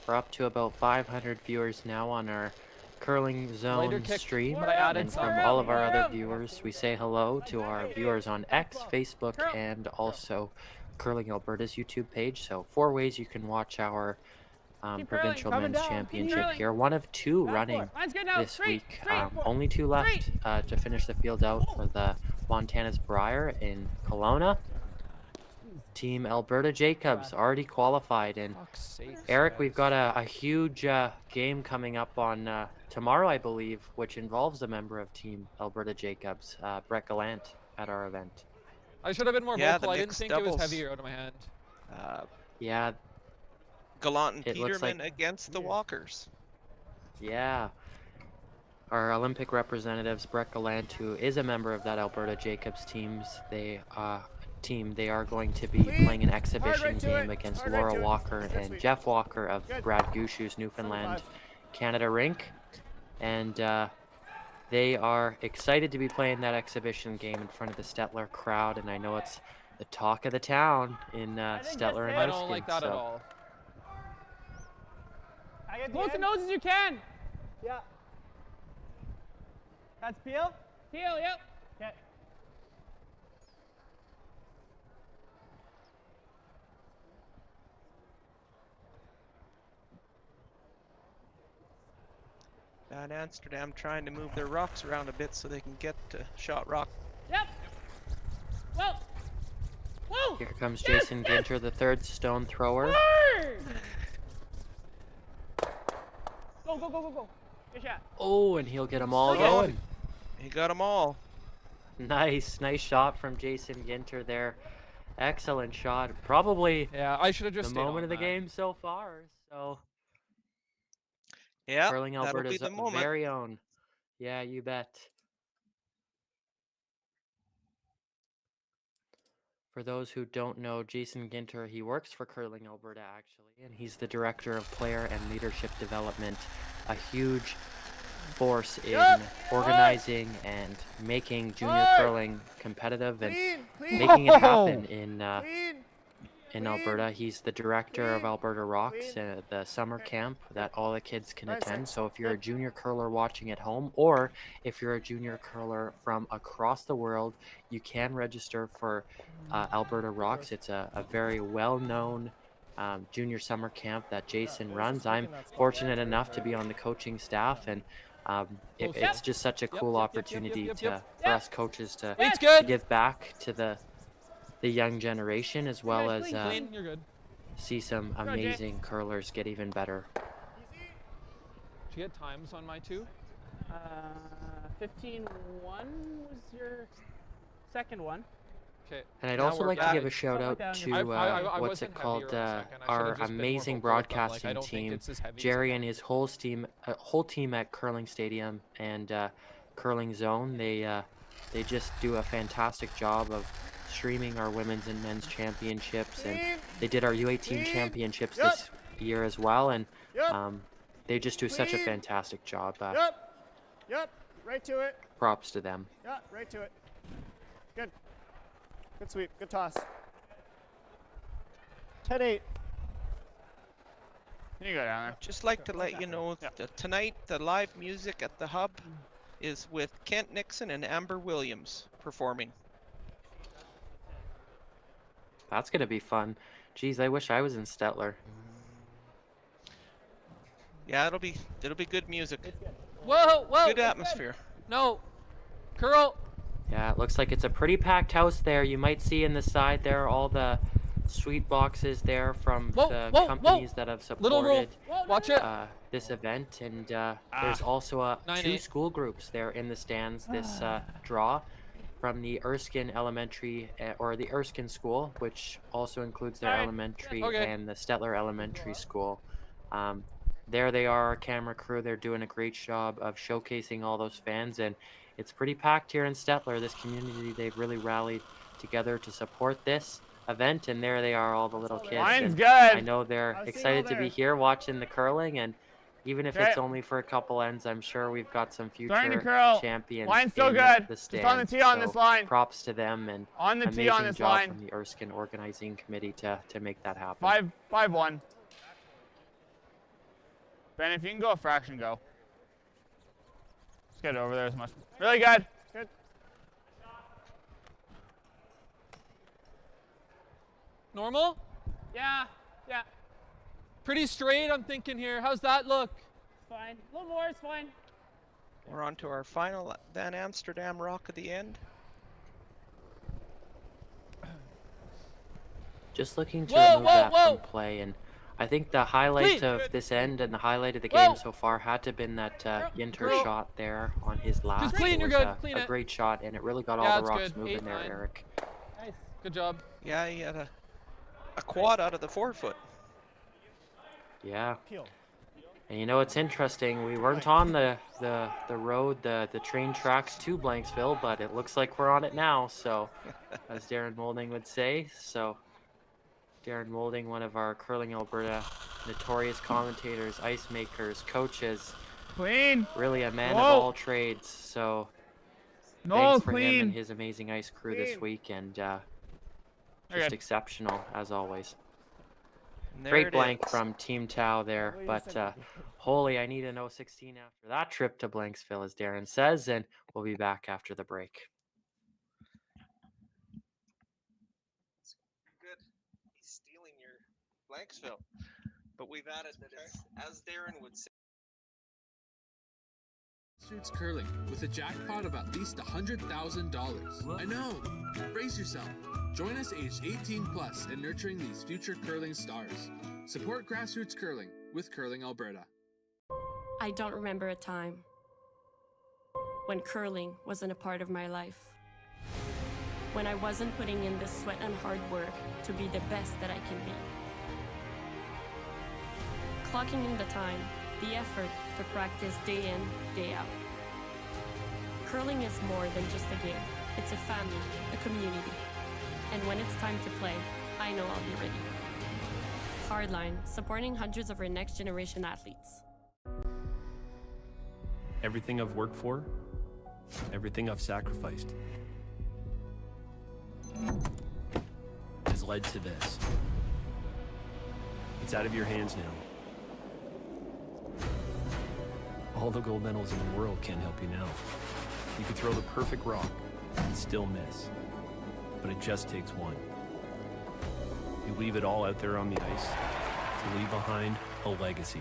we're up to about 500 viewers now on our Curling Zone stream, but I added and some. from all of our other viewers, we say hello to our viewers on X, Facebook, and also Curling Alberta's YouTube page. So 4 ways you can watch our provincial men's championship here. One of 2 running this week. Only 2 left to finish the field out for the Montana's Briar in Kelowna. Team Alberta Jacobs already qualified, and Eric, we've got a huge game coming up on tomorrow, I believe, which involves a member of Team Alberta Jacobs, Brett Gallant, at our event. I should have been more vocal. I didn't think it was heavier out of my hand. Yeah. Gallant and It looks Peterman like- against the Walkers. Yeah. Our Olympic representatives, Brett Gallant, who is a member of that Alberta Jacobs team, they are going to be playing an exhibition game against Laura Walker and Jeff Walker of Brad Gushu's Newfoundland Canada rink. And they are excited to be playing that exhibition game in front of the Stettler crowd, and I know it's the talk of the town in Stettler and I don't like that at all. Close the nose as you can. Yeah. That's Peel? Peel, yep. Okay. And Amsterdam trying to move their rocks around a bit so they can get to shot rock. Yep. Whoa. Whoa. Here comes Jason Ginter, the third stone thrower. Go, go, go, go, go. Good shot. Oh, and he'll get them all Go, go. going. He got them all. Nice shot from Jason Ginter there. Excellent shot. Probably I should have just the stayed moment on of the that. game so far. So yeah, Curling that'll Alberta's be the moment. very own. Yeah, you bet. For those who don't know, Jason Ginter, he works for Curling Alberta actually, and he's the Director of Player and Leadership Development, a huge force in organizing and making junior curling competitive and making it happen in Alberta. He's the director of Alberta Rocks, the summer camp that all the kids can attend. So if you're a junior curler watching at home, or if you're a junior curler from across the world, you can register for Alberta Rocks. It's a very well-known junior summer camp that Jason runs. I'm fortunate enough to be on the coaching staff, and it's just such a cool opportunity for us coaches to give back to the young generation, as well as see some amazing curlers get even better. Did you get times on my two? 15-1 was your second one. Okay. And I'd also like to give a shout out to what's it called, our amazing broadcasting team, Jerry and his whole team at Curling Stadium and Curling Zone. They just do a fantastic job of streaming our women's and men's championships, and they did our U18 championships this year as well, and they just do such a fantastic job. Yep. Right to it. Props to them. Yeah, right to it. Good. Good sweep. Good toss. 10-8. You go down there. Just like to let you know that tonight the live music at the hub is with Kent Nixon and Amber Williams performing. That's gonna be fun. Geez, I wish I was in Stettler. Yeah, it'll be good music. Whoa! Good atmosphere. No, curl. Yeah, it looks like it's a pretty packed house there. You might see in the side there all the sweet boxes there from the companies that have supported Watch it. This event, and there's also two school groups there in the stands this draw, from the Erskine Elementary or the Erskine School, which also includes their elementary, and the Stettler Elementary School. There they are, our camera crew. They're doing a great job of showcasing all those fans, and it's pretty packed here in Stettler. This community, they've really rallied together to support this event, and there they are, all the little kids. Line's and good. I know they're excited to be here watching the curling, and even if it's only for a couple ends, I'm sure we've got some future champions Line's still in good. the stands. Just on the tee on this line. Props to them, and on the tee amazing on this job line. from the Erskine organizing committee to make that happen. 5-1. Ben, if you can go a fraction, go. Let's get it over there as much. Really good. Good. Normal? Yeah. Pretty straight, I'm thinking here. How's that look? It's fine. A little more, it's fine. We're on to our final Van Amsterdam rock at the end. Just looking to remove that from play, and I think the highlight of this end and the highlight of the game so far had to have been that Ginter shot there on his last. Just clean, it was you're good. a great shot, and it really got all the rocks moving there, Eric. Nice. Good job. Yeah, he had a quad out of the 4-foot. Yeah. And you know, it's interesting. We weren't on the road, the train tracks to Blanksville, but it looks like we're on it now. So, as Darren Moulding would say. So, Darren Moulding, one of our Curling Alberta notorious commentators, ice makers, coaches. Clean. Really a man of all trades. So, thanks for him and his amazing ice crew this week, and just exceptional as always. Great blank from Team Tau there, but holy, I need an 016 after that trip to Blanksville, as Darren says, and we'll be back after the break. Good. He's stealing your Blanksville, but we've added that it's, as Darren would say. Grassroots Curling with a jackpot of at least $100,000. I know! Brace yourself. Join us aged 18 plus in nurturing these future curling stars. Support Grassroots Curling with Curling Alberta. I don't remember a time when curling wasn't a part of my life. When I wasn't putting in the sweat and hard work to be the best that I can be. Clocking in the time, the effort to practice day in, day out. Curling is more than just a game. It's a family, a community. And when it's time to play, I know I'll be ready. Hardline, supporting hundreds of our next generation athletes. Everything I've worked for, everything I've sacrificed, has led to this. It's out of your hands now. All the gold medals in the world can't help you now. You could throw the perfect rock and still miss, but it just takes one. You leave it all out there on the ice to leave behind a legacy.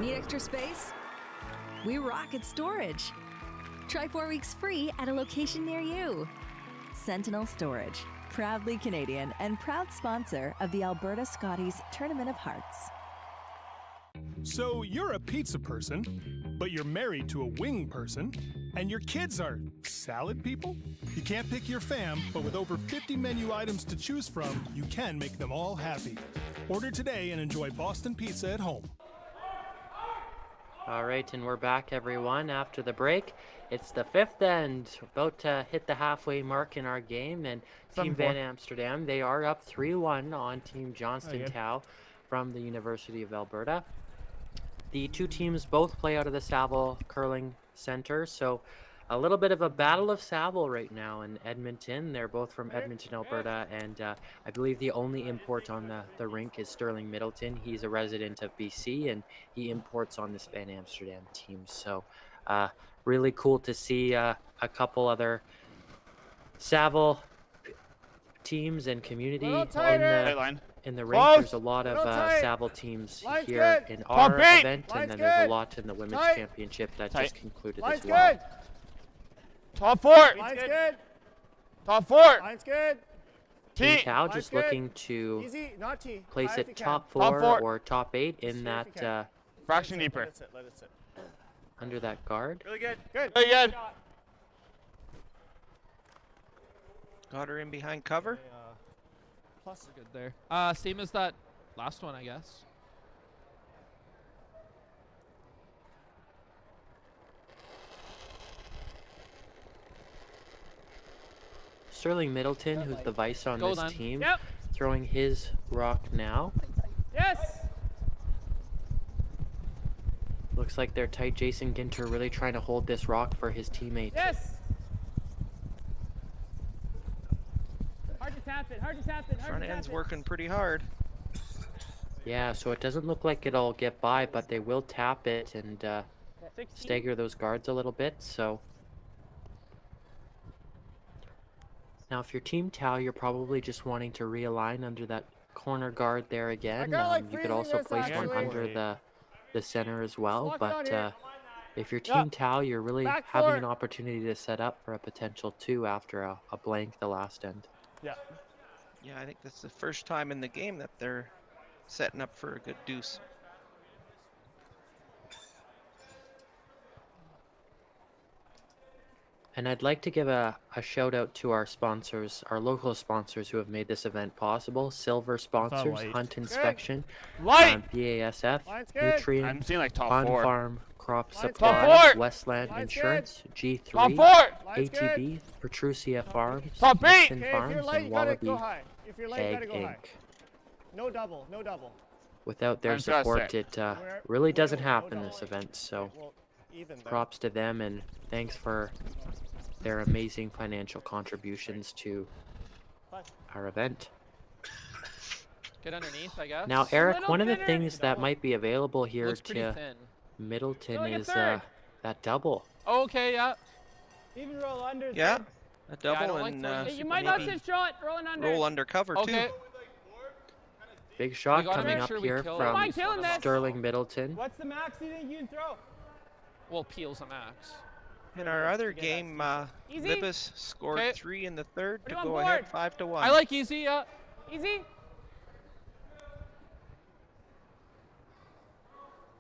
Need extra space? We rock at Storage. Try 4 weeks free at a location near you. Sentinel Storage, proudly Canadian and proud sponsor of the Alberta Scotties Tournament of Hearts. So you're a pizza person, but you're married to a wing person, and your kids are salad people? You can't pick your fam, but with over 50 menu items to choose from, you can make them all happy. Order today and enjoy Boston pizza at home. All right, and we're back, everyone, after the break. It's the fifth end, about to hit the halfway mark in our game, and Team Van Amsterdam, they are up 3-1 on Team Johnstown from the University of Alberta. The two teams both play out of the Saville Curling Center, so a little bit of a battle of Saville right now in Edmonton. They're both from Edmonton, Alberta, and I believe the only import on the rink is Sterling Middleton. He's a resident of BC, and he imports on this Van Amsterdam team. So really cool to see a couple other Saville teams and community in the rink. There's a lot of Saville teams here in our event, and then there's a lot in the Women's Championship that just concluded as well. Top four. Line's good. Top four. Line's good. Team Cal just looking to place it top four or top 8 in that fraction deeper. Let it sit. Under that guard. Really good. Good. Really good. Got her in behind cover. Plus good there. Same as that last one, I guess. Sterling Middleton, who's the vice on this team, throwing his rock now. Yes. Looks like they're tight. Jason Ginter really trying to hold this rock for his teammate. Yes. Hard to tap it. Hard to tap it. Front end's working pretty hard. Yeah, so it doesn't look like it'll get by, but they will tap it and stagger those guards a little bit. So. Now, if you're Team Tau, you're probably just wanting to realign under that corner guard there again. You could also place one under the center as well. But if you're Team Tau, you're really having an opportunity to set up for a potential 2 after a blank the last end. Yeah, I think that's the first time in the game that they're setting up for a good deuce. And I'd like to give a shout out to our sponsors, our local sponsors who have made this event possible. Silver sponsors, Hunt Inspection, BASF, Nutrient, I'm seeing like top On 4. Farm Crop Supply, Westland Insurance, G3, ATB, Petrucia Farms, Nixon Farms, and Wallaby Ag Inc. No double, no double. Without their support, it really doesn't happen this event. So even there. props to them, and thanks for their amazing financial contributions to our event. Get underneath, I guess. Now, Eric, Little one of the thinner. things that might be available here Looks pretty to thin. Middleton Like a is third. that double. Okay, yeah. Even roll under. Yeah, good. a double don't like and throwing Hey, the you might not maybe sit shot. Rolling under. roll under cover too. Okay. Big shot gotta coming make up sure we here kill from Mike, killing this. Sterling Middleton. What's the max you think you can throw? Well, Peel's a max. In our other game, Easy. Libas scored Okay. 3 in the third What to do you go want, ahead board? 5-1. I like easy, yeah. Easy.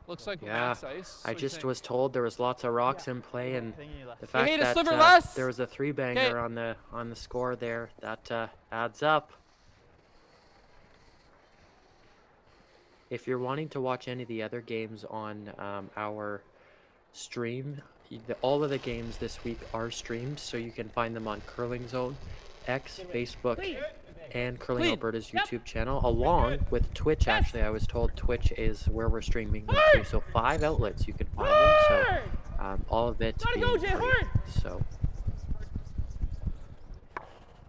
Looks like Yeah, max ice. I What do you just think? was told there was lots of rocks in play, and the Hey, fact hey, the that sliver less. there was a three-banger on the score there, that adds up. If you're wanting to watch any of the other games on our stream, all of the games this week are streamed, so you can find them on Curling Zone, X, Facebook, and Curling Clean. Alberta's YouTube channel, along with Twitch. Actually, I was told Twitch is where we're streaming them to. So 5 outlets you can find them. So all of it Gotta being go, Jay, free. hard. So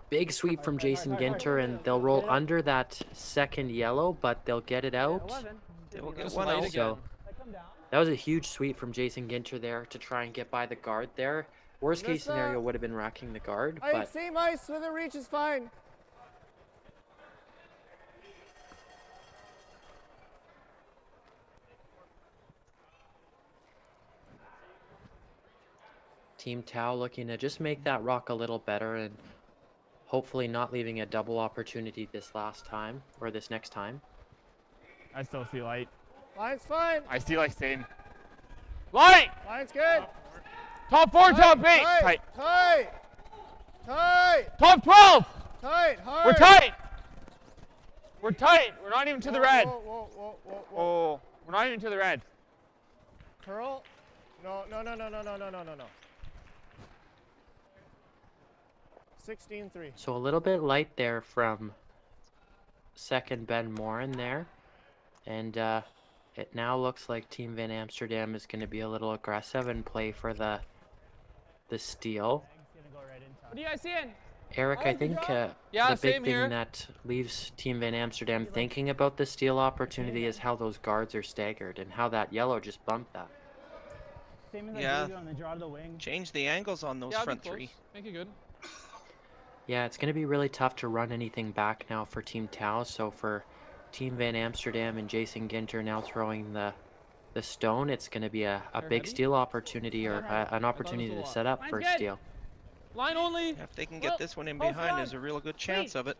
big sweep from Jason Ginter, and they'll roll under that second yellow, but they'll get it out. They will get Just one light out. again. So that was a huge sweep from Jason Ginter there to try and get by the guard there. Worst case scenario would have been racking the guard, I but same ice with a reach is fine. Team Tau looking to just make that rock a little better and hopefully not leaving a double opportunity this last time or this next time. I still see light. Line's fine. I see like same. Light! Line's good. Top 4, top 8. Tight. Tight. Tight. Tight. Top 12. Tight. Hard. We're tight. We're tight. We're not even to the red. Whoa, whoa, whoa, whoa, whoa. Oh, we're not even to the red. Curl. No. 16-3. So a little bit light there from second Ben Morin there. And it now looks like Team Van Amsterdam is going to be a little aggressive and play for the steal. What do you guys seeing? Eric, I think Yeah, the big same thing here. that leaves Team Van Amsterdam thinking about the steal opportunity is how those guards are staggered and how that yellow just bumped that. Same as Yeah. I do on the draw to the wing. Change the angles on those Yeah, front be close. 3. Make it good. Yeah, it's going to be really tough to run anything back now for Team Tau. So for Team Van Amsterdam and Jason Ginter now throwing the stone, it's going to be a big steal opportunity or an opportunity to set up for a steal. Line only. If they can get this one in behind, there's a real good chance of it.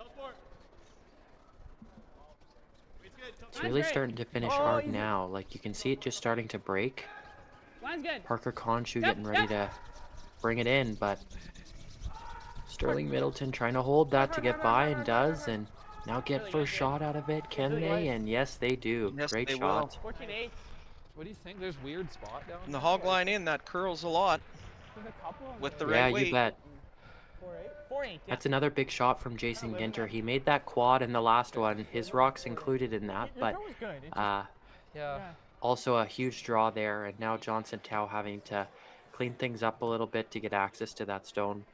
It's really starting to finish hard now. Like you can see it just starting to break. Line's good. Parker Conshu getting ready to bring it in, but Sterling Middleton trying to hold that to get by and does, and now get first shot out of it, can they? And yes, they do. Yes, Great they shot. 14-8. What do you think? There's weird spot down And the hog line in, that curls a lot There's a couple. with the Yeah, red you weight. bet. 4-8. Yeah. That's another big shot from Jason Ginter. He made that quad in the last one. His rock's included in that, but Yeah. also a huge draw there. And now Johnson Tau having to clean things up a little bit to get access to that stone.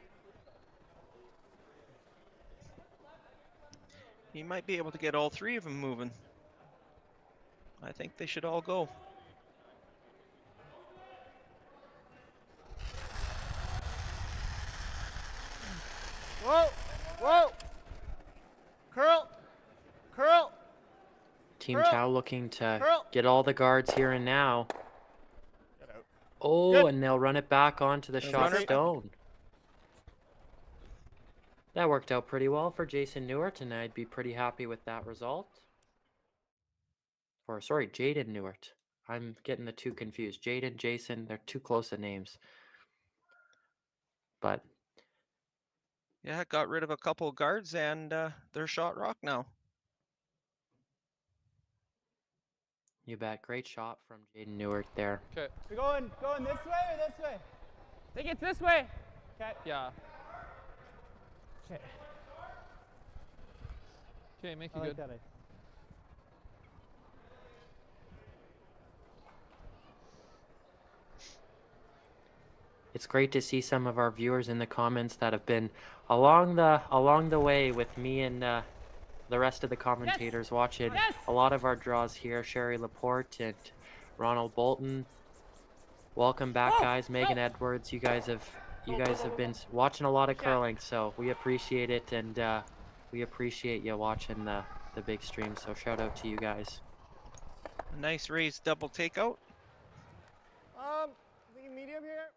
He might be able to get all 3 of them moving. I think they should all go. Whoa. Whoa. Curl. Curl. Team Curl. Tau looking to Curl. get all the guards here and now. Oh, Good. and they'll run it back onto the shot runner. stone. That worked out pretty well for Jason Newart, and I'd be pretty happy with that result. Or, sorry, Jaden Newart. I'm getting the two confused. Jaden, Jason, they're too close of names. But Yeah, got rid of a couple guards and they're shot rock now. you bet. Great shot from Jaden Newart there. Okay. We going this way or this way? I think it's this way. Okay. Yeah. Okay. Okay, make I it like good. that ice. it's great to see some of our viewers in the comments that have been along the way with me and the rest of the commentators watching a lot of our draws here. Sherry Laporte and Ronald Bolton. Welcome back, guys. Megan Edwards, you guys have been watching a lot of curling, so we appreciate it, and we appreciate you watching the big stream. So shout out to you guys. A nice raised double takeout. The medium here.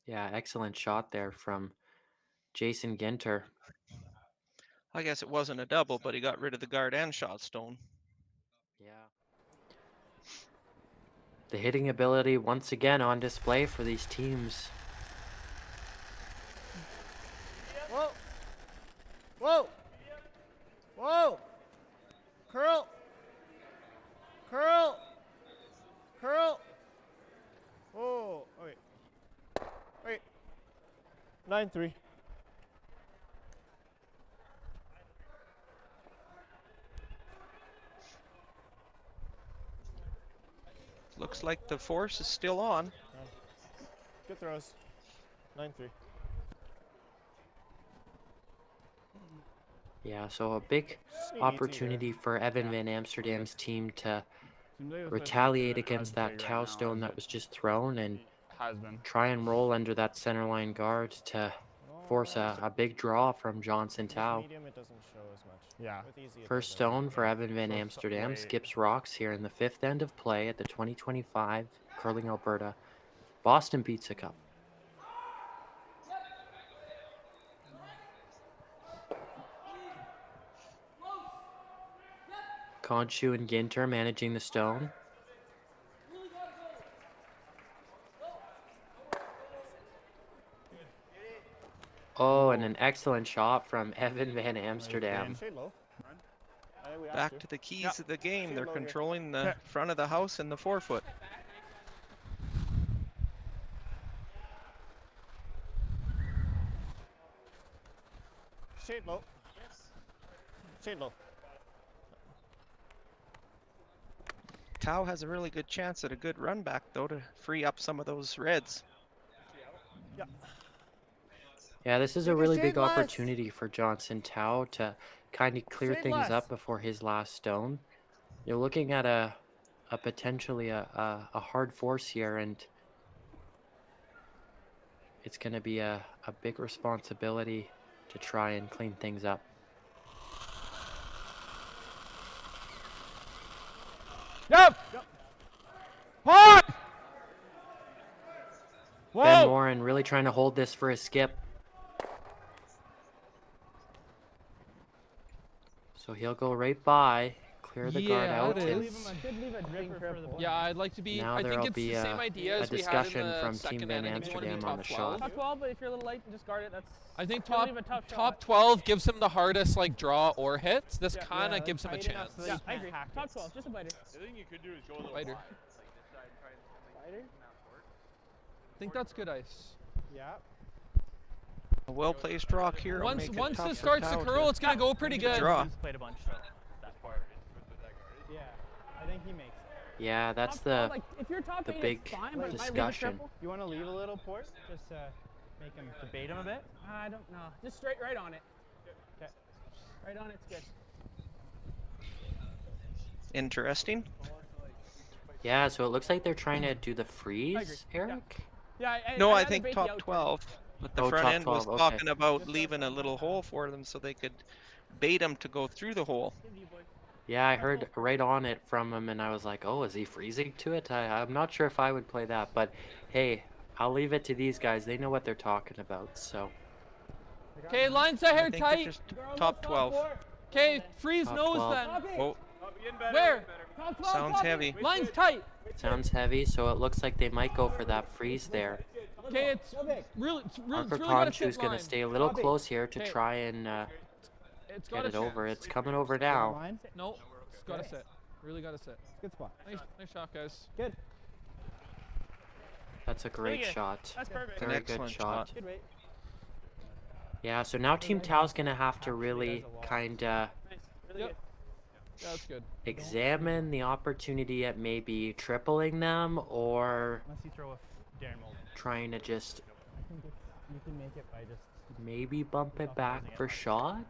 Yeah, excellent shot there from Jason Ginter. I guess it wasn't a double, but he got rid of the guard and shot stone. Yeah. The hitting ability once again on display for these teams. Whoa. Whoa. Whoa. Curl. Curl. Curl. Oh, wait. Wait. 9-3. Looks like the force is still on. Good throws. 9-3. Yeah, so a big opportunity for Evan Van Amsterdam's team to retaliate against that Tau stone that was just thrown and try and roll under that center line guard to force a big draw from Johnson Tau. Yeah. First stone for Evan Van Amsterdam skips rocks here in the 5th end of play at the 2025 Curling Alberta Boston Pizza Cup. Conchu and Ginter managing the stone. Oh, and an excellent shot from Evan Van Amsterdam. Back to the keys of the game. They're controlling the front of the house and the forefoot. Shade low. Shade low. Tau has a really good chance at a good run back, though, to free up some of those reds. Yeah, this is a really big opportunity for Johnson Tau to kind of clear things up before his last stone. You're looking at a potentially a hard force here, and it's going to be a big responsibility to try and clean things up. Yep. Hard. Ben Morin really trying to hold this for a skip. So he'll go right by, clear the guard out. Yeah, I'd like to be. Now I think there'll it's be the same idea a as we had in discussion the from second Team Van end. I think you want to be Amsterdam on the top 12. shot. Top 12, but if you're a little light, just guard it. That's. I think gonna leave a tough top shot. 12 gives him the hardest like draw or hits. This kind of gives him a chance. Yeah, I agree. Top 12, just a biter. The thing you could do is go a little Biter. Biter? I think that's good ice. Yeah. A well-placed rock here. Once this starts to curl, it's gonna go pretty good. Draw. Played a bunch though. That part. Yeah, I think he makes it. Yeah, that's Top 12, the like, if you're top 8, big it's fine, but discussion. you want to leave a little port? Just make him debate him a bit? I don't know. Just straight right on it. Okay. Right on it's good. Interesting. Yeah, so it looks like they're trying to do the freeze, Eric? Yeah, No, I gotta think debate top the outcome. 12. But the Oh, front top end was 12, talking okay. about leaving a little hole for them so they could bait them to go through the hole. Yeah, I heard right on it from him, and I was like, oh, is he freezing to it? I'm not sure if I would play that, but hey, I'll leave it to these guys. They know what they're talking about, so. Okay, lines are I here think they're tight. just top 12. Okay, freeze Top nose 12. then. Whoa, Where? sounds heavy. Line's tight. Sounds heavy, so it looks like they might go for that freeze there. Okay, it's really Parker gotta Conchu's sit going line. to stay a little close here to Okay. try and It's get got it over. It's coming over now. No, it's gotta sit. Really gotta sit. Good spot. Nice shot, guys. Good. That's a great shot. That's perfect. An Very good excellent shot. shot. Good weight. Yeah, so now Team Tau's going to have to really kind of Really good. That's good. examine the opportunity at maybe tripling them or Unless you throw a Darren mold. trying to just I think you can make it by just maybe bump it back for shot.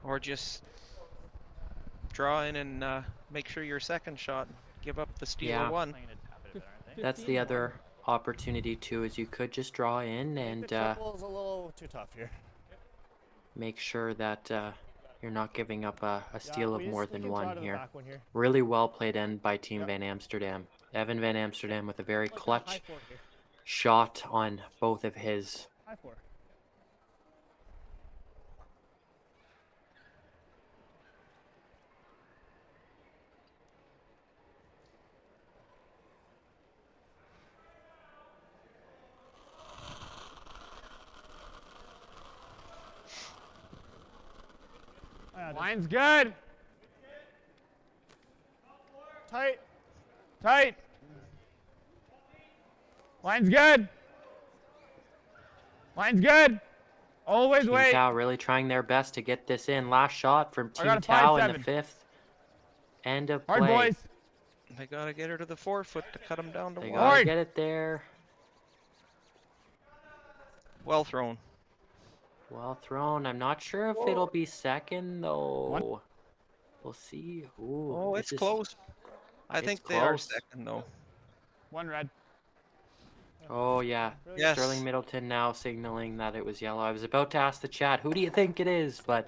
Or just draw in and make sure your second shot, give up the steal Yeah. of one. That's the other opportunity too, is you could just draw in and The triple is a little too tough here. make sure that you're not giving up a steal of more than can try one to the here. back one here. Really well played in by Team Van Amsterdam. Evan Van Amsterdam with a very clutch high four here. shot on both of his. High four. Line's good. Tight. Tight. Line's good. Line's good. Always Team wait. Tao really trying their best to get this in. Last shot from I Team got a Tao in the 5-7. fifth. End of Hard, play. boys. They gotta get her to the 4 foot to cut him down to They one. gotta get it there. Well thrown. Well thrown. I'm not sure if it'll be second though. We'll see. Ooh, Oh, this it's is- close. I it's think they are close. second though. One red. Oh yeah. Yes. Sterling Middleton now signaling that it was yellow. I was about to ask the chat, who do you think it is? But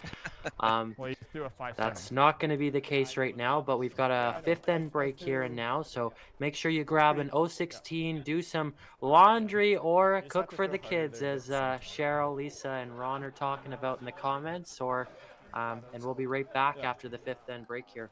Well, you do a 5-7. that's not going to be the case right now. But we've got a fifth end break here and now, so make sure you grab an 016, do some laundry or cook for the kids, as Cheryl, Lisa, and Ron are talking about in the comments. Or and we'll be right back after the fifth end break here.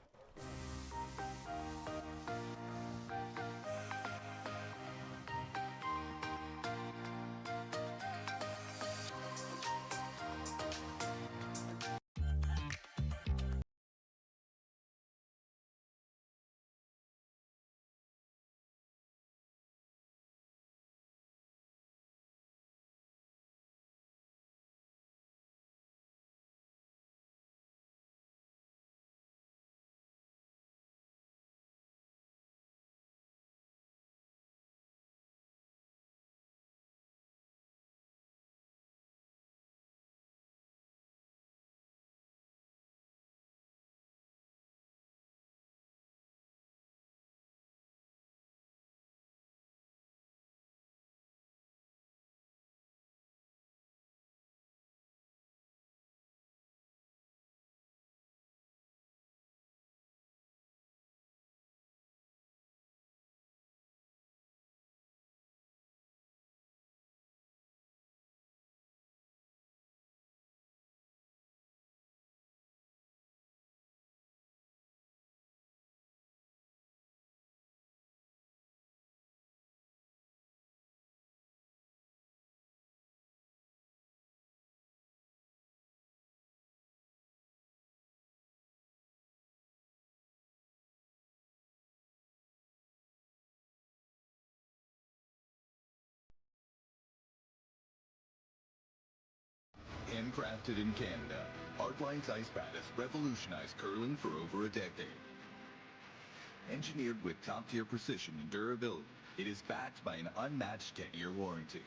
Handcrafted in Canada, Artline's ice bat has revolutionized curling for over a decade. Engineered with top-tier precision and durability, it is backed by an unmatched 10-year warranty.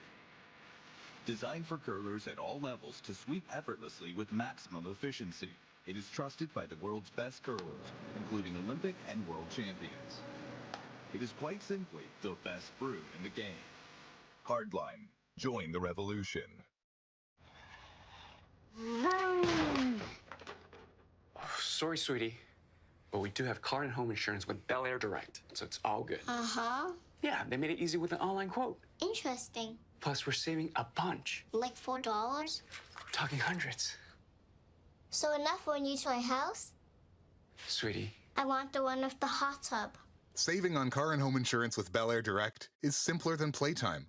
Designed for curlers at all levels to sweep effortlessly with maximum efficiency, it is trusted by the world's best curlers, including Olympic and world champions. It is quite simply the best brew in the game. Hardline. Join the revolution. Sorry, sweetie, but we do have car and home insurance with Bel Air Direct, so it's all good. Uh-huh. Yeah, they made it easy with an online quote. Interesting. Plus, we're saving a bunch. Like $4? We're talking hundreds. So enough when you to my house? Sweetie. I want the one with the hot tub. Saving on car and home insurance with Bel Air Direct is simpler than playtime.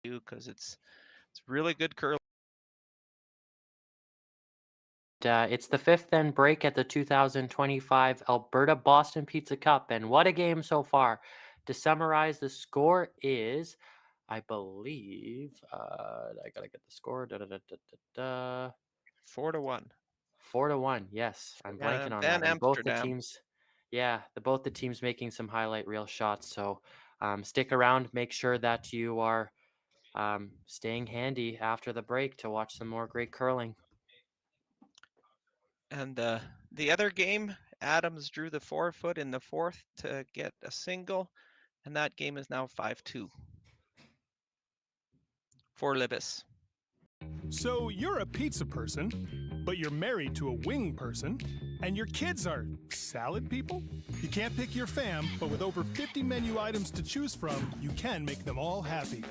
Because it's really good curling. It's the fifth end break at the 2025 Alberta Boston Pizza Cup, and what a game so far. To summarize, the score is, I believe, I gotta get the score. 4-1. 4-1. Yes, I'm blanking on Van that. And both the Amsterdam. teams, yeah, both the teams making some highlight reel shots. So stick around. Make sure that you are staying handy after the break to watch some more great curling. And the other game, Adams drew the 4-foot in the fourth to get a single, and that game is now 5-2 for Libis. So you're a pizza person, but you're married to a wing person, and your kids are salad people? You can't pick your fam, but with over 50 menu items to choose from, you can make them all happy.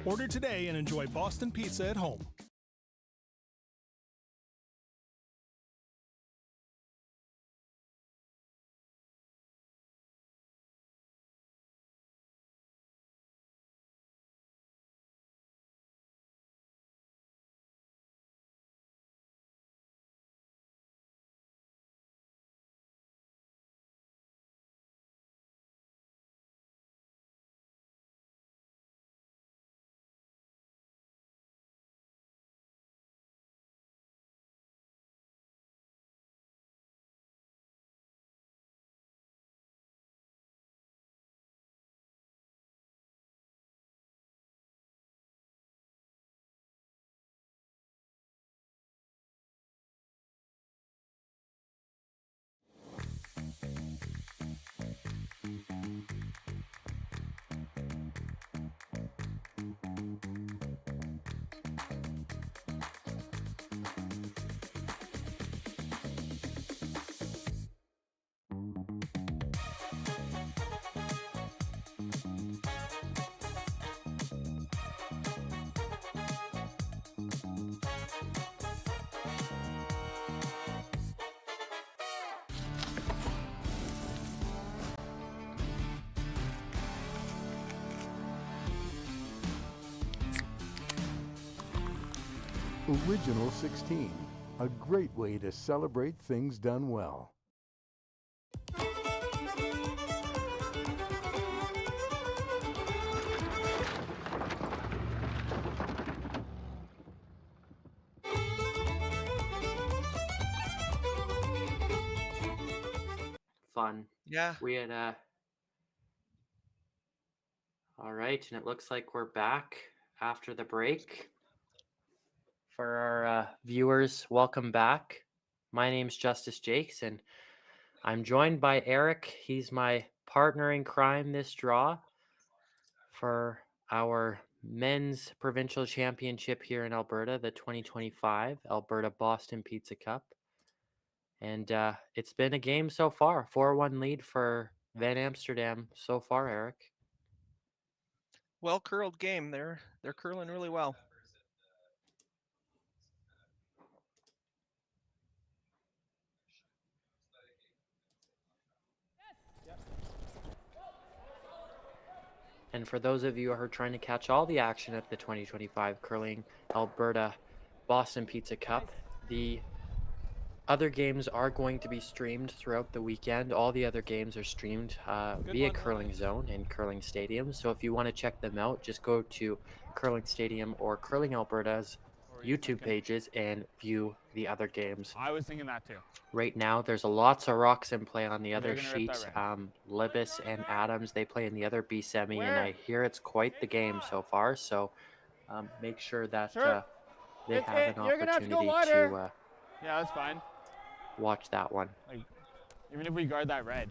Order today and enjoy Boston Pizza at home. Original 16, a great way to celebrate things done well. Fun. Yeah. We had all right, and it looks like we're back after the break. For our viewers, welcome back. My name's Justice Jakes, and I'm joined by Eric. He's my partner in crime this draw for our men's provincial championship here in Alberta, the 2025 Alberta Boston Pizza Cup. And it's been a game so far, 4-1 lead for Van Amsterdam so far, Eric. Well curled game. They're curling really well. And for those of you who are trying to catch all the action at the 2025 Curling Alberta Boston Pizza Cup, the other games are going to be streamed throughout the weekend. All the other games are streamed via Curling Zone and Curling Stadium. So if you want to check them out, just go to Curling Stadium or Curling Alberta's YouTube pages and view the other games. I was thinking that too. Right now, there's lots of rocks in play on the other sheet. Libis and Adams, they play in the other B semi, and I hear it's quite the game so far. So make sure that they have an opportunity to yeah, that's fine. Watch that one. Like, even if we guard that red.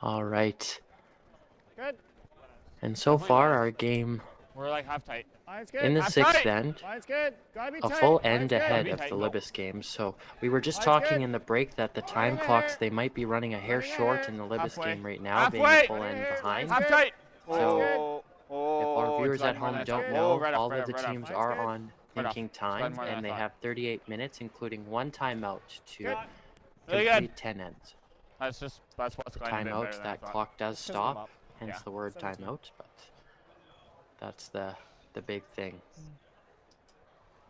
All right. Good. And so far, our game We're like half tight. in the sixth end, Good. Gotta be a tight. full end ahead Be of tight. the Libis game. So we were just talking in the break that the time clocks, they might be running a hair short in the Libis game right now, being a full end behind. Half tight. So if our viewers at home don't know, all of the teams are on thinking time, and they have 38 minutes, including one timeout to complete 10 ends. That's what's The going to be better timeout, than I that thought. clock does System stop, up. hence Yeah. the word 17. timeout, but that's the big thing.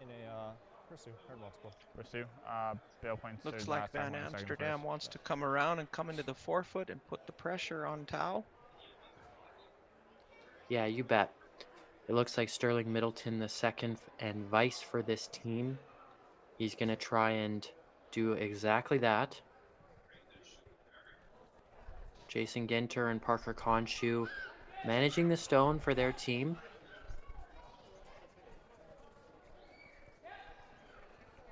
In a pursue, or multiple. Pursue. Bail points. Looks third like last time, Van 1 second Amsterdam first. wants to come around and come into the forefoot and put the pressure on Tao. Yeah, you bet. It looks like Sterling Middleton, the second and vice for this team. He's going to try and do exactly that. Jason Ginter and Parker Conshu managing the stone for their team.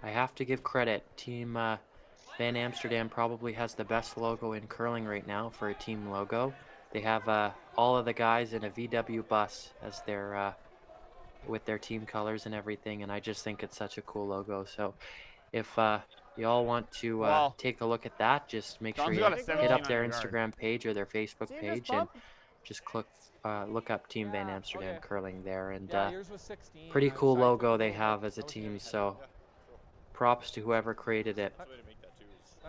I have to give credit. Team Van Amsterdam probably has the best logo in curling right now for a team logo. They have all of the guys in a VW bus as their with their team colors and everything, and I just think it's such a cool logo. So if you all want to Well, take a look at that, just make sure John's you got a hit 17 up on their your guard. Instagram page or their Facebook Team page just and bump. just look up Team Van Amsterdam okay. Curling there. And Yeah, yours was 16. pretty I was cool trying to logo think they of have it. as a team, so props to whoever created it. That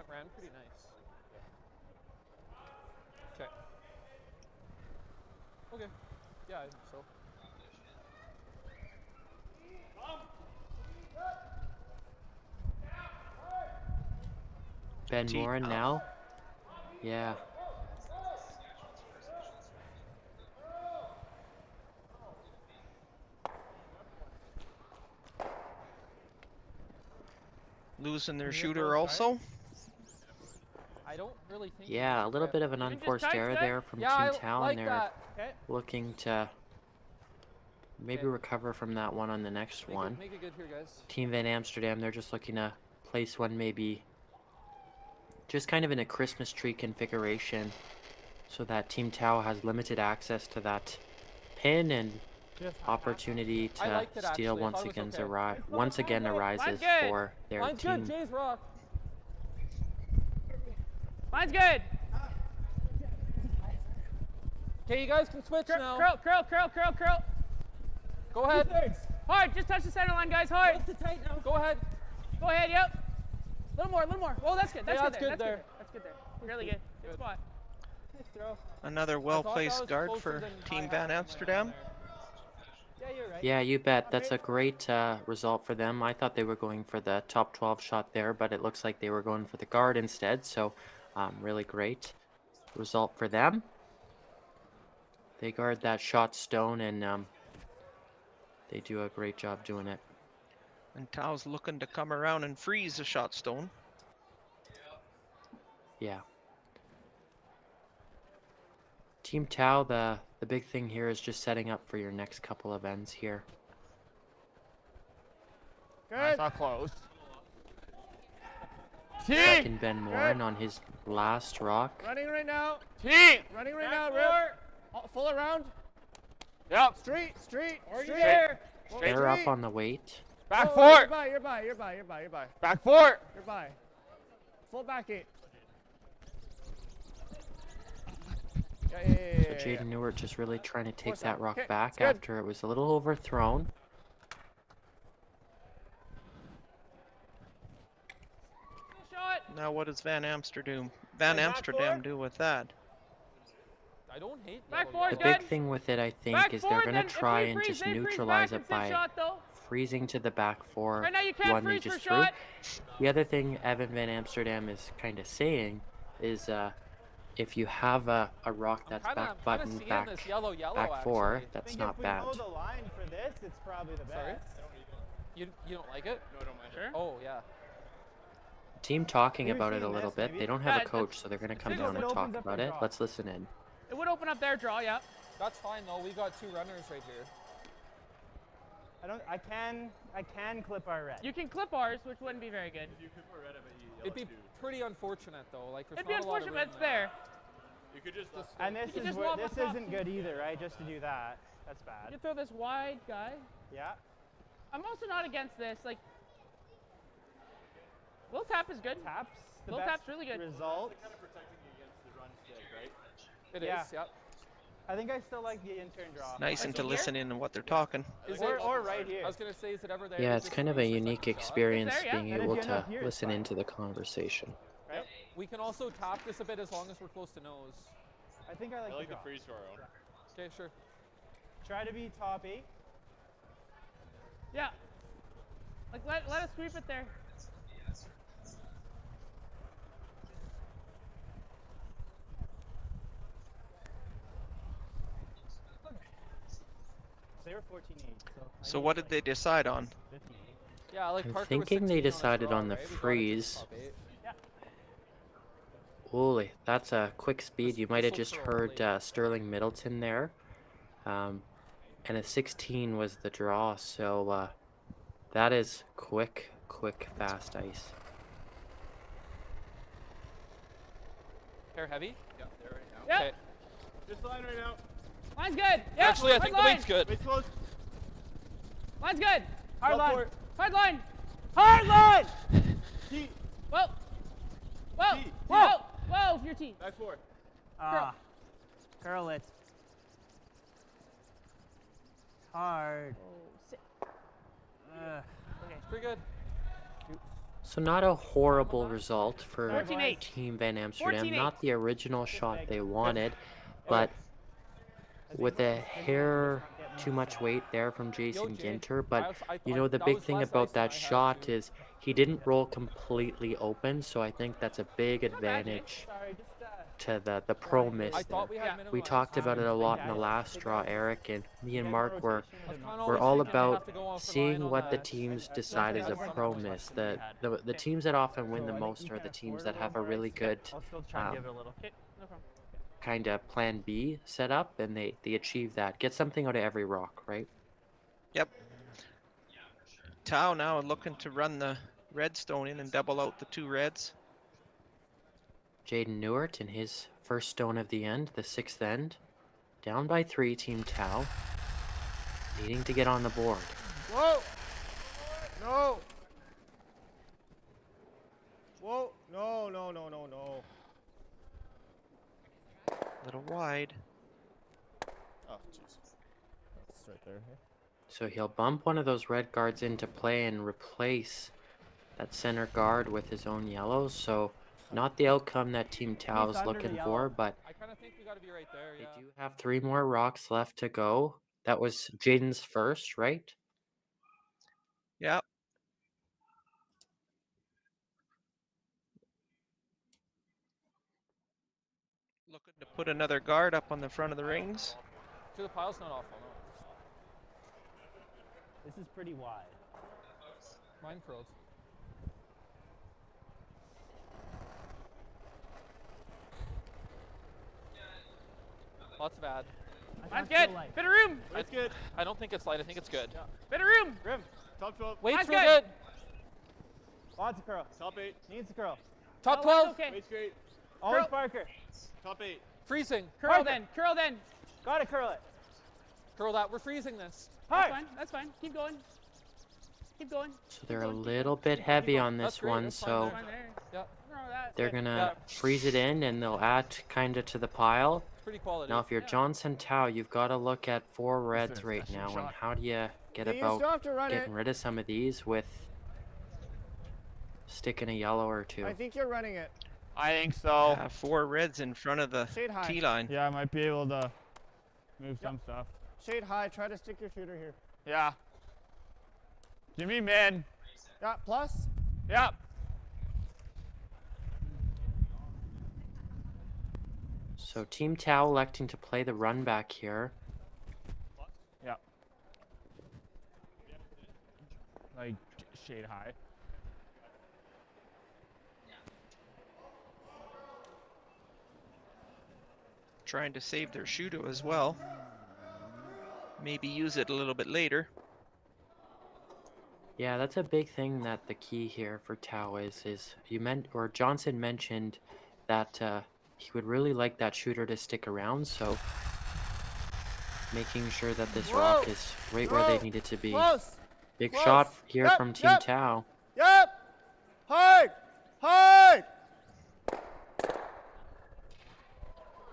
ran pretty nice. Okay. Okay. Yeah, I think so. Ben Team Morin out. now. Yeah. Losing their shooter also. I don't really think. Yeah, a little bit of an Even just unforced tight error set? there from Yeah, I Team Tao, like and they're that. Okay. looking to maybe recover from that one on the next one. Make it good here, guys. Team Van Amsterdam, they're just looking to place one maybe just kind of in a Christmas tree configuration so that Team Tao has limited access to that pin and opportunity I to liked it, steal actually. I thought it was okay. once again arises Mine's good. for their Mine's team. good, Jay's rock. Mine's good. Okay, you guys can switch now. Curl. Go ahead. Hard, just touch the center line, guys. Hard. Go ahead. Go ahead, yep. A little more. Oh, that's good. That's Yeah, good that's there. good there. That's good there. Really good. Good spot. Another well-placed guard for Team Van Amsterdam. Yeah, you're right. Yeah, you bet. That's a great result for them. I thought they were going for the top 12 shot there, but it looks like they were going for the guard instead. So really great result for them. They guard that shot stone, and they do a great job doing it. And Tao's looking to come around and freeze a shot stone. Yeah. Team Tao, the big thing here is just setting up for your next couple of ends here. That's not close. Second Ben Morin on his last rock. Running right now. Team. Running right now. Rip. Full around. Yep. Street. There. They're up on the weight. Back Oh, four. You're by. Back four. You're by. Full back 8. Yeah. So Jaden Newart just really trying to take Force that out. rock Okay, back it's good. after it was a little overthrown. Shot. Now what does Van Amsterdam do with that? I don't hate Back yellow four, The good. big thing with it, I think, Back is four, they're going to then if try we and freeze, just they freeze neutralize back it and sit by shot, though. freezing to the back four Right now you can't one they freeze for just threw. shot. The other thing Evan Van Amsterdam is kind of saying is if you have a rock that's back button, back four, actually. that's not bad. the line for this, it's probably the Sorry? You don't like it? No, I don't mind. Sure. Oh, yeah. Team talking We've about it a seen little this, bit. maybe. They don't have Yeah, a coach, so they're going to come Signals down it and talk opens up about the it. draw. Let's listen in. It would open up their draw, yeah. That's fine, though. We got 2 runners right here. I can clip our red. You can clip ours, which wouldn't be very good. It'd be pretty unfortunate, though. Like, there's It'd be not a lot of unfortunate, room but it's there. You could just And this You is just where, lob this a top isn't two. good either, right? Just to do that. That's You bad. can throw this wide guy. Yeah. I'm also not against this. Like, little tap is good. Taps. The Little best tap's really good. result. It Yeah. is, yep. I think I still like the intern draw. Nice Like into here? listening to what they're talking. Or right here. I was going to say, is it ever there? Yeah, to it's just kind of a release the unique second shot? experience There, yeah. being And if able you end to up here, it's listen fine. into the conversation. Right? We can also tap this a bit as long as we're close to nose. I think I like the draw. freeze throw. Okay, sure. Try to be top 8. Yeah. Like let us sweep it there. They were 14-8. So what did they decide on? Yeah, like I'm Parker was thinking they 16 decided draw, on the right? We got it to freeze. top 8. Holy, that's a quick speed. You might have just heard Sterling Middleton there. And a 16 was the draw, so that is quick, fast ice. Hair heavy? Yeah, they're right now. Yep. Okay. This line right now. Line's good. Yep. Actually, I think the weight's good. Weight's close. Line's good. Hard Go line. for it. Hard line. Hard line. T. Whoa. Whoa. T. Whoa. Whoa. With your team. Back 4. Curl it. Hard. Okay. It's pretty good. So not a horrible result for 14-8. Team Van Amsterdam. 14-8. Not the original shot they wanted, but with a hair too much weight there from Jason Ginter. But you know, the big thing about that shot is he didn't roll completely open, so I think that's a big advantage to the pro miss there. We talked about it a lot in the last draw, Eric, and me and Mark were all about seeing what the teams decide as a pro miss. The teams that often win the most are the teams that have a really good kind of plan B set up, and they achieve that. Get something out of every rock, right? Yep. Tao now looking to run the redstone in and double out the 2 reds. Jaden Newart in his first stone of the end, the 6th end. Down by 3, Team Tau. Needing to get on the board. Whoa. No. Whoa. No. Little wide. Oh, jeez. That's right there. So he'll bump one of those red guards into play and replace that center guard with his own yellows. So not the outcome that Team Tau is looking for, but I kind of think we got to be right there. they Yeah. do have 3 more rocks left to go. That was Jaden's first, right? Yep. Looking to put another guard up on the front of the rings. To the pile's not awful, no. This is pretty wide. Mine curled. Lots of ad. Mine's good. Bit of room. It's good. I don't think it's light. I think it's good. Bit of room. Grim. Top 12. Weight's Mine's real good. good. Lots of curl. Top 8. Needs to curl. Top Oh, 12. okay. Weight's great. Always Curl. Parker. Top 8. Freezing. Curl then. Curl then. Gotta curl it. Curl that. We're freezing this. That's fine. That's fine. Keep going. Keep going. So they're a little bit heavy on That's this great, one, that's fine so there. Fine there. Yeah. Throw that. they're gonna freeze it in and they'll add kind of to the pile. Pretty quality. Now if you're Johnson Tau, you've got to look at 4 reds right now, and how do you get You still have about to run getting it. rid of some of these with sticking a yellow or 2? I think you're running it. I think so. 4 reds in front of the Shade high. T line. Yeah, I might be able to move some stuff. Shade high. Try to stick your shooter here. Yeah. Give me mid. Yeah. Plus. Yep. So Team Tau electing to play the run back here. Yep. Like shade high. Trying to save their shooter as well. Maybe use it a little bit later. Yeah, that's a big thing that the key here for Tau is Johnson mentioned that he would really like that shooter to stick around, so making sure that this rock is right where they need it to be. Close. Big Close. shot here Yep, from Team yep. Tau. Yep. Hard. Hard.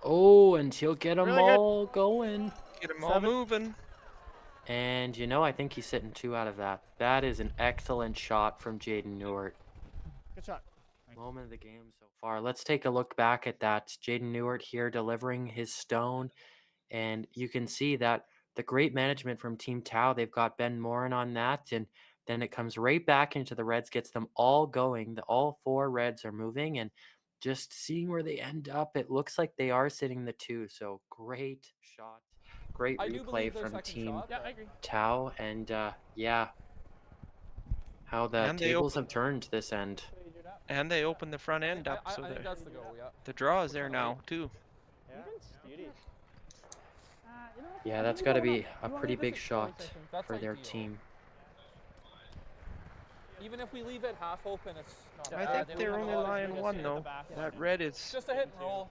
Oh, and he'll get them Really good. all going. Get them all moving. And you know, I think he's sitting 2 out of that. That is an excellent shot from Jaden Newart. Good shot. Moment of the game so far. Let's take a look back at that. Jaden Newart here delivering his stone. And you can see that the great management from Team Tau, they've got Ben Morin on that. And then it comes right back into the Reds, gets them all going. All 4 Reds are moving. And just seeing where they end up, it looks like they are sitting the 2. So great shot. Great replay from Team Tau. And yeah, how the tables have turned this end. And they opened the front end up, so the draw is there now, too. Yeah, that's got to be a pretty big shot for their team. Even if we leave it half open, it's not I think they're only lying 1, though. That red is... It's just a hit and roll.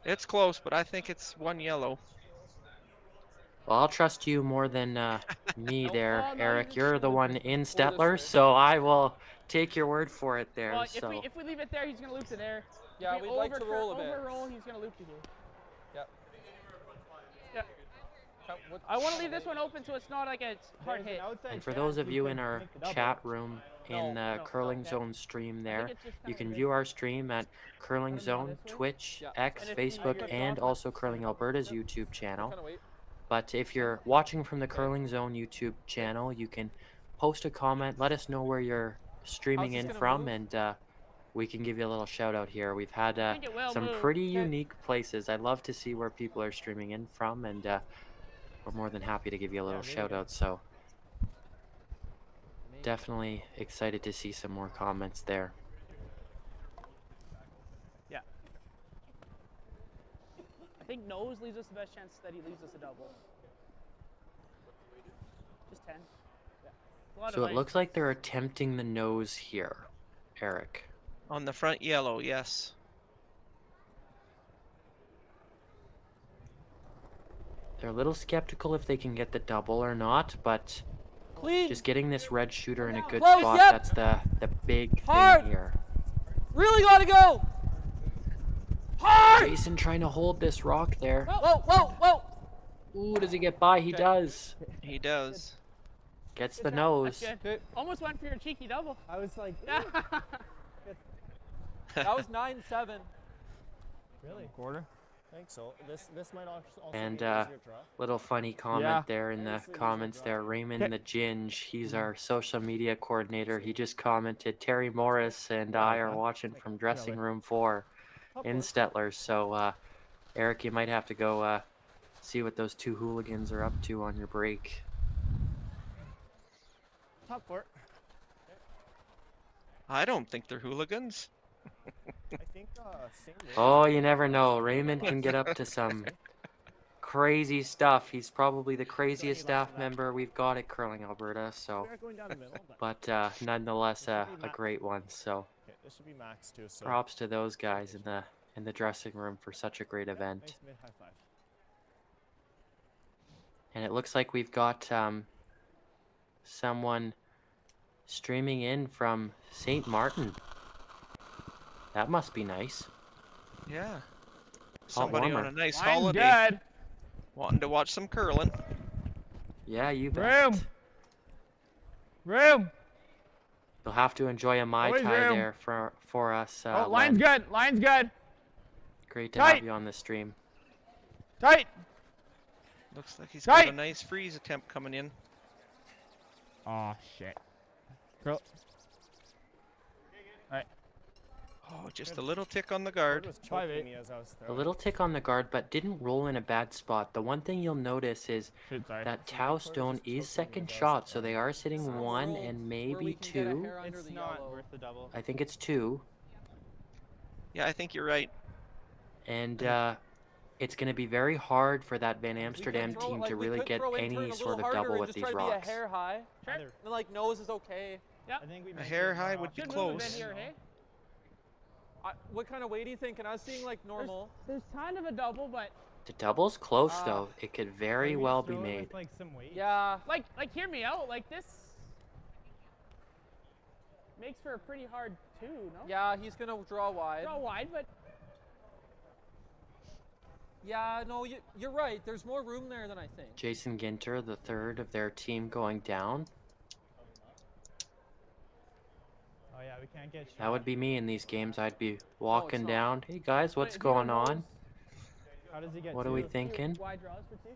It's close, but I think it's 1 yellow. Well, I'll trust you more than me there, Eric. You're the one in Stettler, so I will take your word for it there. Well, so. if we leave it there, he's going to loop to there. Yeah, we'd like to roll a bit. Overroll, he's going to loop to here. Yep. Yep. I want to leave this one open so it's not like a hard hit. And for those of you in our chat room in the Curling Zone stream there, you can view our stream at Curling Zone, Twitch, X, Facebook, and also Curling Alberta's YouTube channel. But if you're watching from the Curling Zone YouTube channel, you can post a comment, let us know where you're streaming in from, and we can give you a little shout out here. We've had some pretty unique places. I'd love to see where people are streaming in from, and we're more than happy to give you a little shout out. So definitely excited to see some more comments there. Yeah. I think nose leaves us the best chance that he leaves us a double. Just 10. Yeah. So it looks like they're attempting the nose here, Eric. On the front yellow, yes. They're a little skeptical if they can get the double or not, but just getting this red shooter in a good spot, that's the big thing here. Really gotta go! Hard! Jason trying to hold this rock there. Whoa, whoa, whoa! Ooh, does he get by? He does. He does. Gets the nose. Almost went for your cheeky double. I was like, that was 9-7. Really? Quarter? I think so. This might also And be an easier draw. little funny comment there in the comments there. Raymond the Ginge, he's our social media coordinator. He just commented, Terry Morris and I are watching from dressing room 4 in Stettler. So, Eric, you might have to go see what those 2 hooligans are up to on your break. Top 4. I don't think they're hooligans. I think Oh, you never know. Raymond can get up to some crazy stuff. He's probably the craziest staff member we've got at Curling Alberta. So, but nonetheless, a great one. So, this should be max too. So props to those guys in the dressing room for such a great event. And it looks like we've got someone streaming in from St. Martin. That must be nice. Yeah. Somebody on a nice holiday. Dead. Wanting to watch some curling. Yeah, you bet. Room. You'll have to enjoy a Mai Tai there for us. Line's Len. good. Line's good. Great to have you on the stream. Tight. Looks like he's got a nice freeze attempt coming in. Oh shit. Girl. Alright. Oh, just a little tick on the guard. A little tick on the guard, but didn't roll in a bad spot. The one thing you'll notice is that Tau Stone is second shot, so they are sitting 1 and maybe 2. It's not worth the double. I think it's 2. Yeah, I think you're right. And it's going to be very hard for that Van Amsterdam team to really get any sort of double with these rocks. A hair high. Sure. And like nose is okay. Yeah. A hair high would be close. Here, hey? What kind of weight do you think? And I was seeing like normal. There's kind of a double, but The double's close though. It could very well be made. With, like, some weight? Yeah. Like hear me out. Like this makes for a pretty hard 2, no? Yeah, he's gonna draw wide. Draw wide, but yeah, no, you're right. There's more room there than I think. Jason Ginter, the third of their team, going down. Oh yeah, we can't get. That would be me in these games. I'd be walking down. Hey guys, what's going on? How does he get? What are we thinking? Wide draws for 2?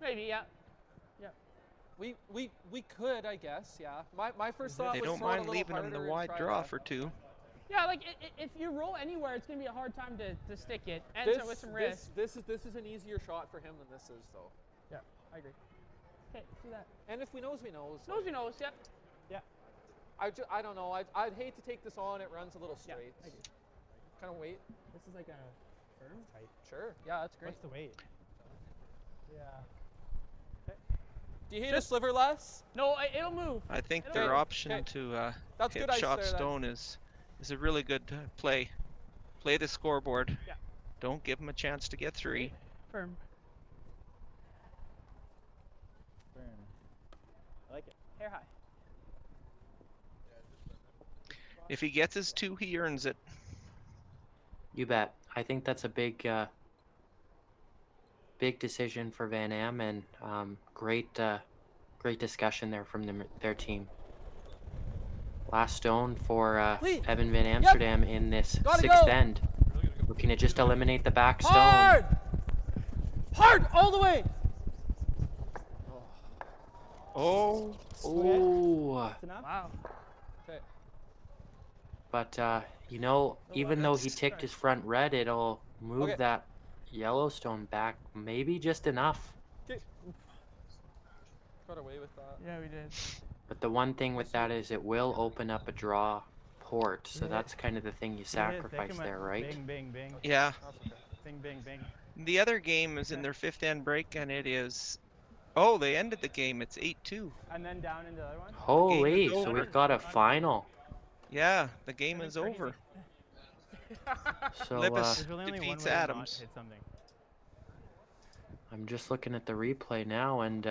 Maybe, yeah. Yeah. We could, I guess, yeah. My first thought They was don't throw it a mind little leaving him the harder and wide try draw to- for 2. Yeah, like if you roll anywhere, it's gonna be a hard time to stick it, and so with some risk. This is an easier shot for him than this is, though. Yeah, I agree. Okay, let's do that. And if we knows, we knows. Knows we knows. Yep. Yeah. I don't know. I'd hate to take this on. It runs a little straight. I agree. Kind of wait. This is like a firm type. Sure. Yeah, that's great. What's the weight? Yeah. Do you hate a sliver less? No, it'll move. I think It'll their move. option to That's hit good ice shot there, then. stone is a really good play. Play the scoreboard. Yeah. Don't give him a chance to get 3. Firm. Firm. I like it. Hair high. If he gets his 2, he earns it. You bet. I think that's a big decision for Van Am, and great discussion there from their team. Last stone for Evan Van Amsterdam in this 6th end. Looking to just eliminate the back stone. Hard! Hard all the way. Oh. Oh. That's enough. Wow. Okay. But you know, even though he ticked his front red, it'll move that Yellowstone back maybe just enough. Okay. Got away with that. Yeah, we did. But the one thing with that is it will open up a draw port, so that's kind of the thing you sacrifice there, right? Bing, bing, bing. Yeah. Bing, bing, bing. The other game is in their 5th end break, and it is. Oh, they ended the game. It's 8-2. And then down into the other one. Holy, so over. we've got a final. Yeah, the game is over. So Lippis There's really only one defeats way to not Adams. hit something. I'm just looking at the replay now, and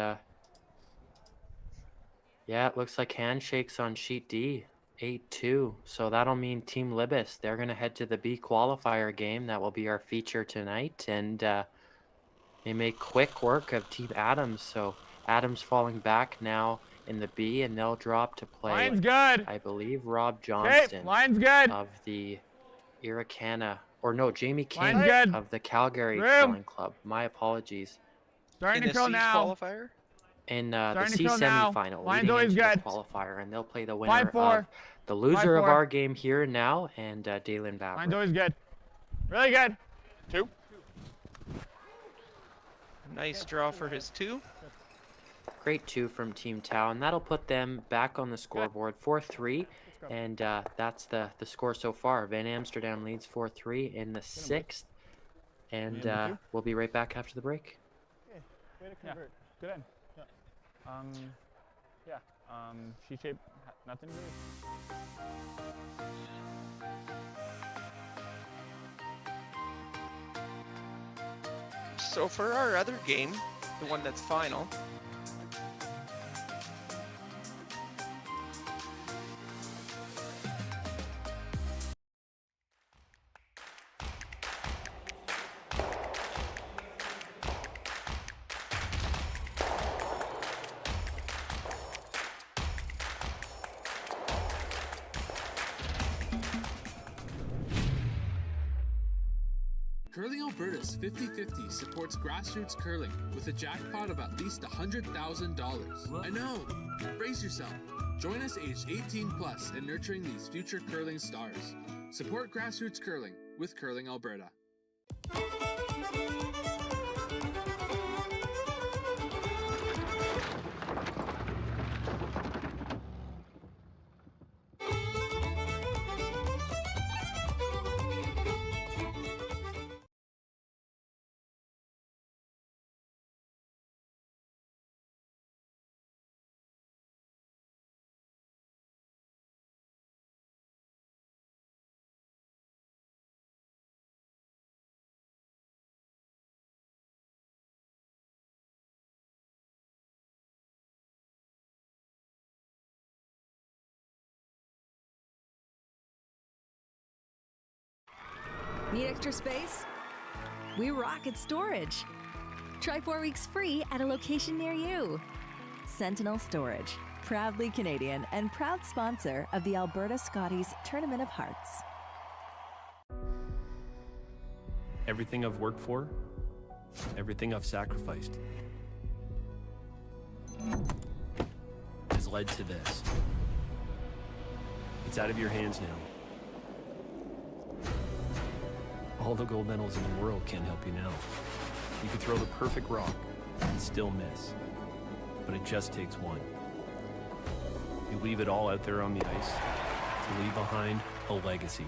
yeah, it looks like handshakes on sheet D, 8-2. So that'll mean Team Libis, they're going to head to the B qualifier game. That will be our feature tonight, and they make quick work of Team Adams. So Adams falling back now in the B, and they'll drop to play, Line's good. I believe, Rob Johnston line's good. of the Irricana, or no, Jamie Line's King good. of the Calgary Room. Curling Club. My apologies. Starting In to the curl C now. qualifier? In the Starting to C curl now. semifinal, Line's leading always into the good. qualifier, and they'll play the winner 5-4. of the loser of 5-4. our game here now, and Dalen Babber. Line's always good. Really good. 2. Nice draw for his 2. Great 2 from Team Tau, and that'll put them back on the scoreboard 4-3, and that's the score so far. Van Amsterdam leads 4-3 in the 6th, and we'll be right back after the break. Okay, way to convert. Good end. Yeah. Sheet shape, nothing to So for our other game, the one that's final, Curling Alberta's 50/50 supports grassroots curling with a jackpot of at least $100,000. I know! Brace yourself. Join us aged 18 plus in nurturing these future curling stars. Support grassroots curling with Curling Alberta. Need extra space? We rock at storage. Try 4 weeks free at a location near you. Sentinel Storage. Proudly Canadian and proud sponsor of the Alberta Scotties Tournament of Hearts. Everything I've worked for, everything I've sacrificed, has led to this. It's out of your hands now. All the gold medals in the world can't help you now. You could throw the perfect rock and still miss, but it just takes one. You leave it all out there on the ice to leave behind a legacy.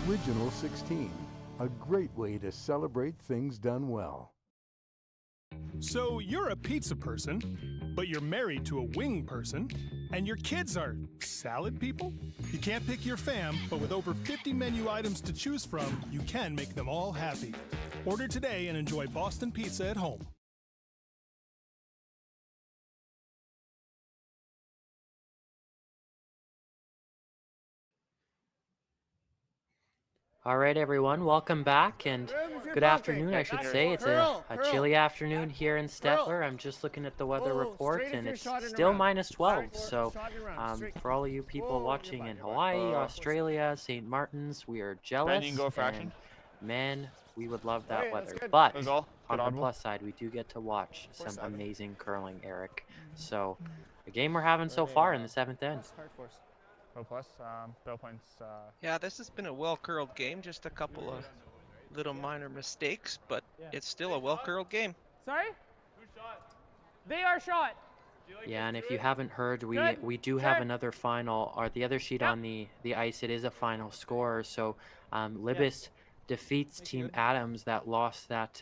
Original 16, a great way to celebrate things done well. So you're a pizza person, but you're married to a wing person, and your kids are salad people? You can't pick your fam, but with over 50 menu items to choose from, you can make them all happy. Order today and enjoy Boston Pizza at home. All right, everyone, welcome back, and good afternoon, I should say. It's a chilly afternoon here in Stettler. I'm just looking at the weather report, and it's still minus 12. So for all of you people watching in Hawaii, Australia, St. Martin's, we are jealous. And man, we would love that weather. But on the plus side, we do get to watch some amazing curling, Eric. So the game we're having so far in the 7th end. Bill points. Yeah, this has been a well-curled game. Just a couple of little minor mistakes, but it's still a well-curled game. Sorry? They are shot. Yeah, and if you haven't heard, we do have another final, or the other sheet on the ice. It is a final score. So Libis defeats Team Adams that lost that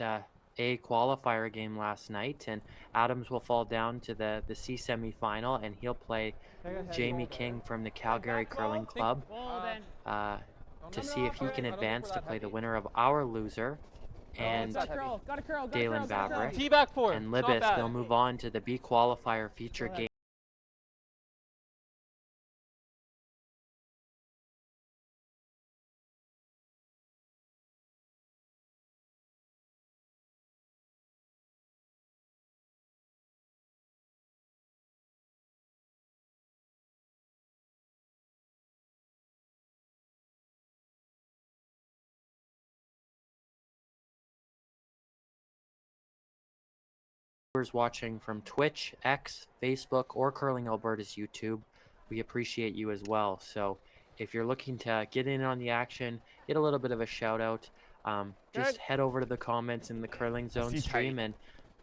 A qualifier game last night, and Adams will fall down to the C semifinal, and he'll play Jamie King from the Calgary Curling Club to see if he can advance to play the winner of our loser and Dalen Vavrick. And Libis, they'll move on to the B qualifier feature game. Watching from Twitch, X, Facebook, or Curling Alberta's YouTube, we appreciate you as well. So if you're looking to get in on the action, get a little bit of a shout out, just head over to the comments in the Curling Zone stream and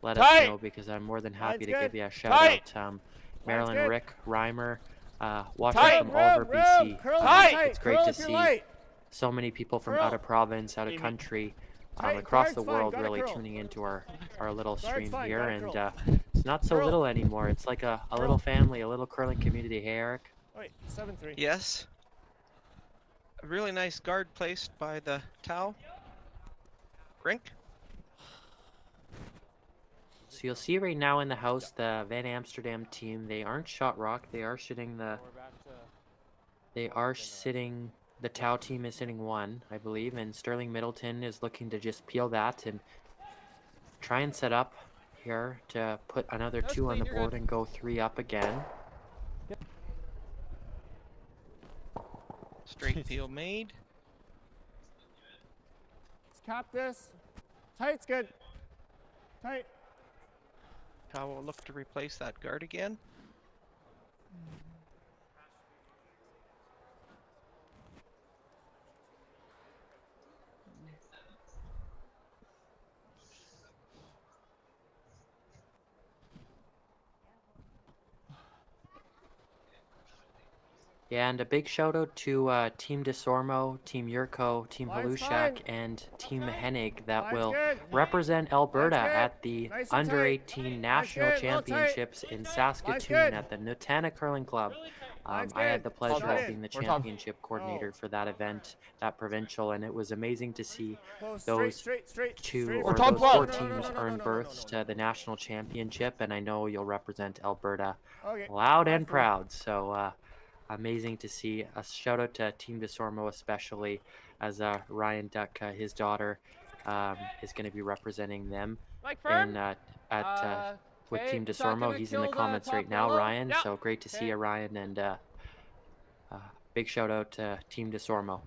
let us know, because I'm more than happy to give you a shout out. Marilyn, Rick, Reimer, watching from all over BC. It's great to see so many people from out of province, out of country, across the world really tuning into our little stream here, and it's not so little anymore. It's like a little family, a little curling community. Hey, Eric? Yes. A really nice guard placed by the Tau. Rink. So you'll see right now in the house the Van Amsterdam team. They aren't shot rock. They are sitting the Tau team is sitting 1, I believe, and Sterling Middleton is looking to just peel that and try and set up here to put another 2 on the board and go 3 up again. Straight peel made. Let's cap this. Tight's good. Tight. Tau will look to replace that guard again. Yeah, and a big shout out to Team Desormo, Team Yurko, Team Halushak, and Team Hennig that will represent Alberta at the Under-18 National Championships in Saskatoon at the Nutana Curling Club. I had the pleasure of being the championship coordinator for that event, that provincial, and it was amazing to see those those 4 teams earn berths to the national championship, and I know you'll represent Alberta loud and proud. So amazing to see. A shout out to Team DeSormo especially, as Ryan Duck, his daughter, is going to be representing them in with Team DeSormo. He's in the comments right now, Ryan. Yep. So great to see you, Ryan, and big shout out to Team DeSormo.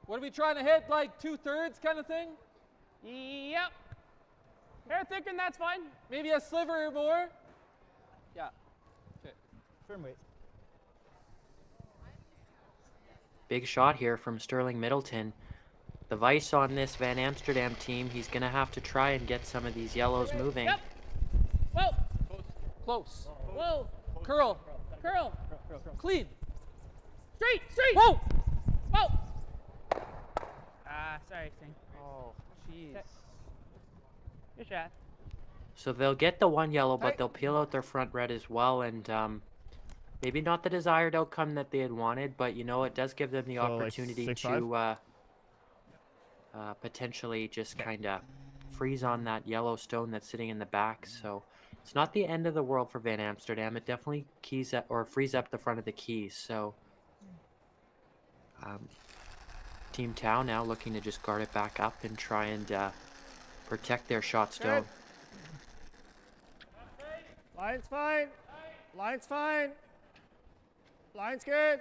What are we trying to hit? Like 2/3 kind of thing? Yep. Hair thicker, that's fine. Maybe a sliver more? Yeah. Okay. Firm weight. Big shot here from Sterling Middleton. The vice on this Van Amsterdam team, he's going to have to try and get some of these yellows moving. Yep. Whoa. Close. Whoa. Curl. Curl. Clean. Straight. Straight. Whoa. Whoa. Sorry, Sting. Oh, jeez. Good shot. So they'll get the one yellow, but they'll peel out their front red as well, and maybe not the desired outcome that they had wanted, but you know, it does give them the opportunity to potentially just kind of freeze on that yellow stone that's sitting in the back. So it's not the end of the world for Van Amsterdam. It definitely keys up or frees up the front of the keys. So Team Tau now looking to just guard it back up and try and protect their shot stone. Line's fine. Line's fine. Line's good.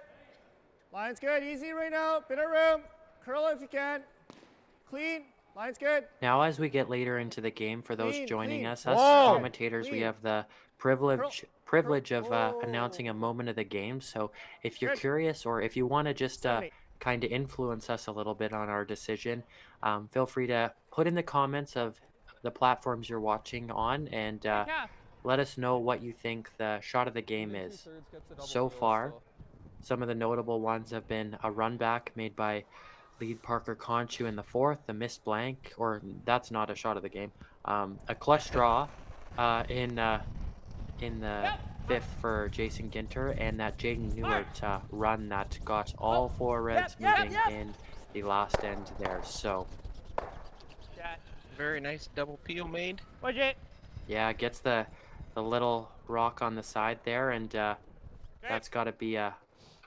Line's good. Easy right now. Bit of room. Curl if you can. Clean. Line's good. Now, as we get later into the game, for those joining us, as Whoa. commentators, we have the privilege of announcing a moment of the game. So if you're curious, or if you want to just kind of influence us a little bit on our decision, feel free to put in the comments of the platforms you're watching on, and let us know what you think the shot of the game is. So far, some of the notable ones have been a run back made by lead Parker Conchu in the fourth, the missed blank, or that's not a shot of the game, a clutch draw in the fifth for Jason Ginter, and that Jaden Newart run that got all four reds moving in the last end there. So Very nice double peel made. yeah, gets the little rock on the side there, and that's got to be a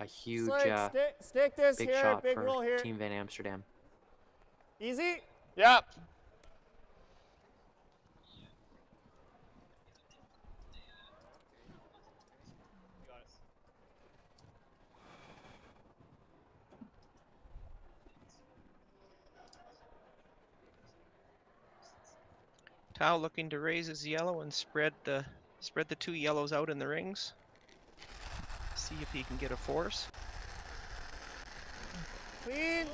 huge stick this big here, shot big for roll here. Team Van Amsterdam. Easy. Yep. Tau looking to raise his yellow and spread the two yellows out in the rings. See if he can get a force. Clean.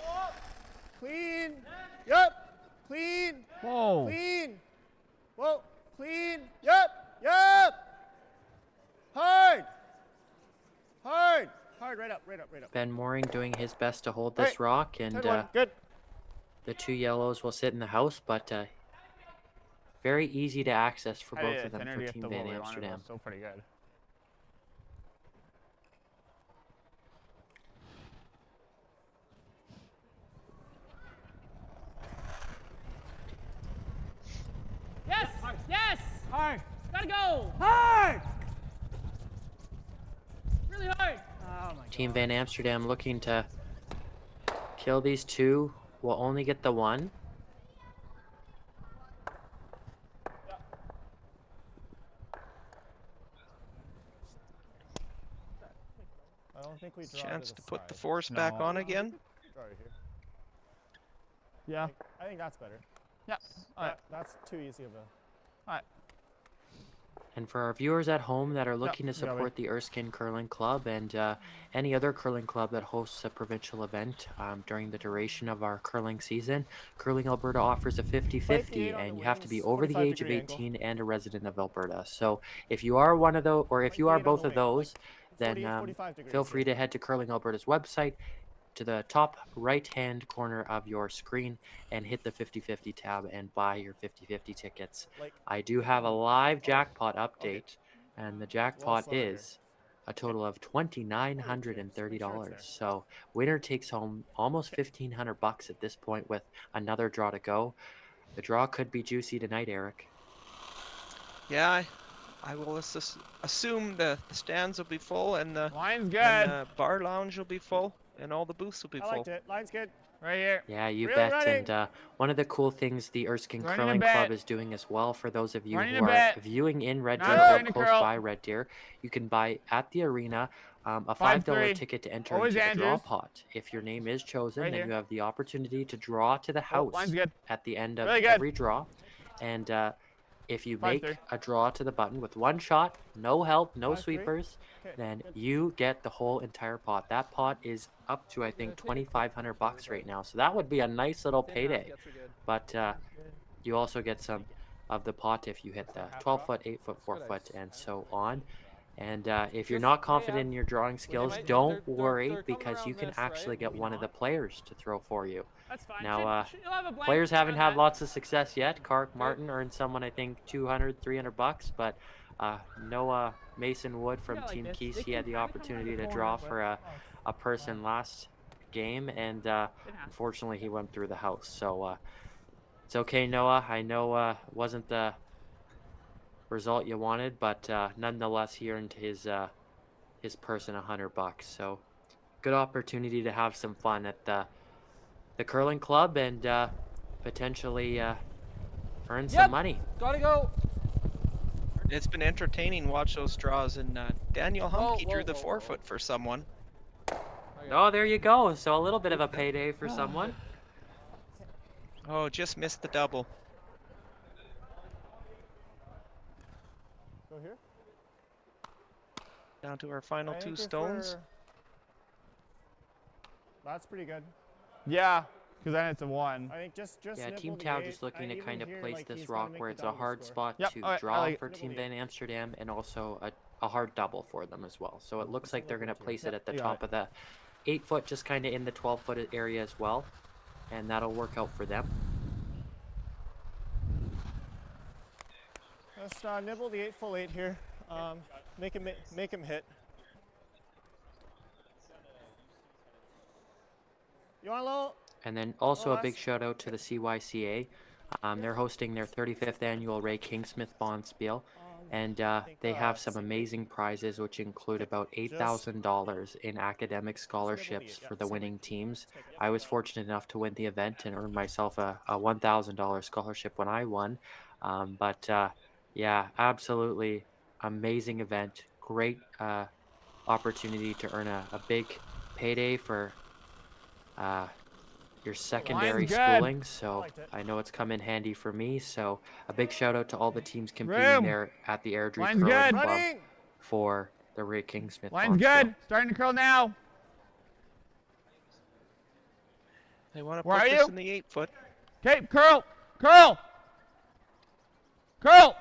Clean. Yep. Clean. Whoa. Clean. Whoa. Clean. Yep. Yep. Hard. Hard. Hard. Right up. Right up. Right up. Ben Mooring doing his best to hold this rock, and good. The two yellows will sit in the house, but very easy to access for both of them for Team Van Amsterdam. Still pretty good. Yes! Yes! Hard. Gotta go! Hard! Really hard! Oh my Team Van Amsterdam looking to kill these two. Will only get the one. I don't think we draw Chance to put side. the force back on again. Draw right here. Yeah. I think that's better. Yeah. All right. That's too easy of a. All right. And for our viewers at home that are looking to support the Erskine Curling Club and any other curling club that hosts a provincial event during the duration of our curling season, Curling Alberta offers a 50-50, and you have to be over the age of 18 and a resident of Alberta. So if you are one of those, or if you are both of those, then feel free to head to Curling Alberta's website, to the top right-hand corner of your screen, and hit the 50-50 tab and buy your 50-50 tickets. I do have a live jackpot update, and the jackpot is a total of $2,930. So winner takes home almost $1,500 at this point with another draw to go. The draw could be juicy tonight, Eric. Yeah, I will assume the stands will be full and the Line's good. and the bar lounge will be full and all the booths will be I full. liked it. Line's good. Right here. Yeah, you Really bet. running. And one of the cool things the Erskine Running a Curling bet. Club is doing as well, for those of you Running who a are bet. viewing in Red Not Deer or starting to close curl. by Red Deer, you can buy at the arena a $5 5-3. ticket to enter Always into the draw Andrews. pot. If your name is chosen, Right then here. you have the opportunity to draw to the house line's good. at the end of Really good. every draw. And if you make 5-3. a draw to the button with one shot, no help, no 5-3. sweepers, Okay, then good. you get the whole entire pot. That pot is up to, I think, $2,500 right now. So that would be a nice little payday. But you also get some of the pot if you hit the 12-foot, 8-foot, 4-foot, and so on. And if you're not confident in your drawing skills, don't worry, because you can actually get one of the players to throw for you. That's fine. Now, You'll have a blank players haven't on had that. lots of success yet. Kark Martin earned someone, I think, $200, $300, but Noah Mason Wood from like Team this. Keys, They he had can the kinda come opportunity around to the draw corner, for but- a person last game, and unfortunately he went through the house. So it's okay, Noah. I know it wasn't the result you wanted, but nonetheless he earned his person $100. So good opportunity to have some fun at the curling club and potentially earn some money. Gotta go. It's been entertaining watch those draws, and Daniel Humke whoa, drew the whoa, 4-foot for someone. Oh, there you go. So a little bit of a payday for someone. Oh, just missed the double. Go here. Down to our final I two think if stones. we're- That's pretty good. Yeah, because then it's a 1. I think just Yeah, nibble Team the Tau 8. just looking I to kind of even hear, place like, this he's gonna rock make where the it's a double hard score. spot Yep, to alright, I draw like for it. Team Nibble the Van 8. Amsterdam, and also a hard double for them as well. So it looks like they're going to place it at the you got top of the 8-foot, just kind of in the 12-foot area as well, and that'll work out for them. Let's nibble the 8 full 8 here. Make him hit. You want a little? And then also a big shout out to the CYCA. They're hosting their 35th annual Ray Kingsmith Bonspiel, and they have some amazing prizes, which include about $8,000 in academic scholarships for the winning teams. I was fortunate enough to win the event and earn myself a $1,000 scholarship when I won. Yeah, absolutely amazing event. Great opportunity to earn a big payday for your secondary Line's good. schooling, so liked it. I know it's come in handy for me. So a big shout out to all the teams competing Room. there at the Airdrie Line's Curling good. Club Running. for the Ray Kingsmith Line's Bonspiel. good. Starting to curl now. They want to Where put are this you? in the 8-foot. Okay, curl. Curl. Curl.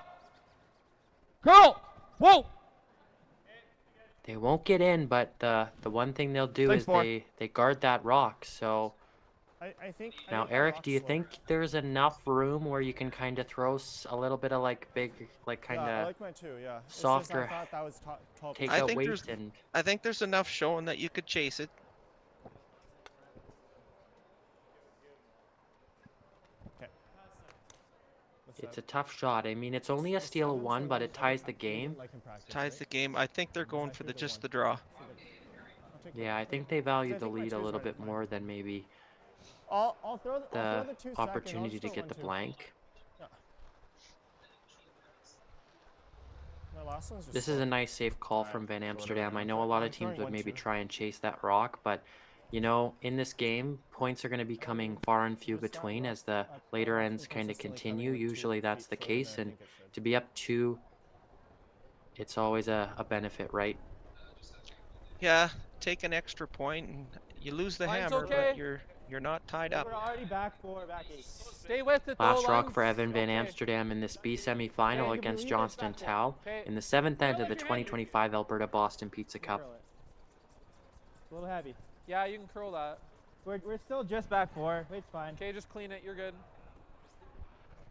Curl. Whoa. They won't get in, but the one thing they'll do is 6-4. they guard that rock. So I think. now, Eric, do you think there's enough room where you can kind of throw a little bit of like big, like kind Yeah, I of like mine too. Yeah. It's just softer I thought that was top. take I out think weight there's and I think there's enough showing that you could chase it. Okay. it's a tough shot. I mean, it's only a steal of 1, but it ties the game. Ties the game. I think they're going for just the draw. Yeah, I think they value the lead a little bit more than maybe I'll throw the the 2 second. opportunity I'll to just get the throw 1 blank. too. Yeah. My last one's just This is a nice safe call from Van Amsterdam. I know a lot of teams would maybe try and chase that rock, but you know, in this game, points are going to be coming far and few between as the later ends kind of continue. Usually that's the case, and to be up 2, it's always a benefit, right? Yeah, take an extra point and you lose the Line's hammer, okay. but you're not tied up. We're already back 4, back 8. Stay with it. Last though, rock Lines. for Evan Van Okay. Amsterdam in this B semi-final Okay, against believe it, Johnston back Tau Okay. in the 7th end of the 2025 Alberta Boston Pizza Cup. Curl it. It's a little heavy. Yeah, you can curl that. We're still just back 4. It's fine. Okay, just clean it. You're good.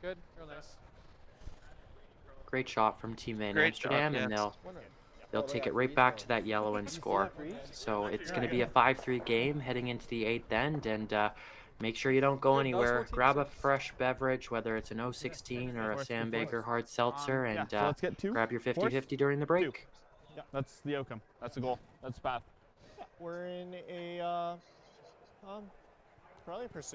Good. Real nice. Great shot from Team Van Great job, Amsterdam, and yes. they'll take it right back to that yellow and score. So it's going to be a 5-3 game heading into the 8th end, and Make sure you don't go anywhere. Grab a fresh beverage, whether it's an 016 or a Sam Baker hard seltzer, and so let's get 2. grab your 50-50 Force. during the break. 2. Yeah, that's the outcome. That's the goal. That's the path. Yeah, we're in a probably pursuit.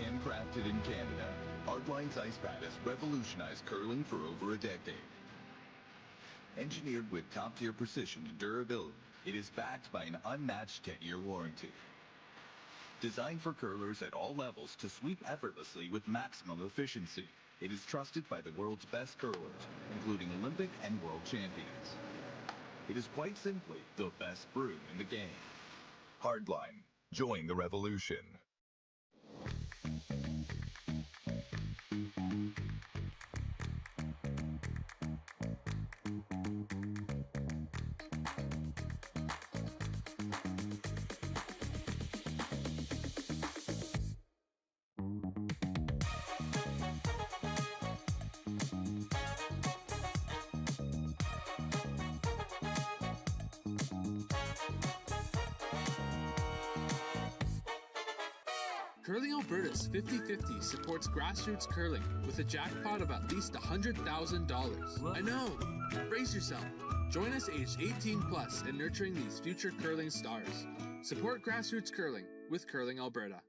Handcrafted in Canada, Hardline's ice pad has revolutionized curling for over a decade. Engineered with top-tier precision and durability, it is backed by an unmatched 10-year warranty. Designed for curlers at all levels to sweep effortlessly with maximum efficiency, it is trusted by the world's best curlers, including Olympic and world champions. It is quite simply the best brew in the game. Hardline. Join the revolution. Curling Alberta's 50-50 supports grassroots curling with a jackpot of at least $100,000. I know! Brace yourself. Join us aged 18 plus in nurturing these future curling stars. Support grassroots curling with Curling Alberta.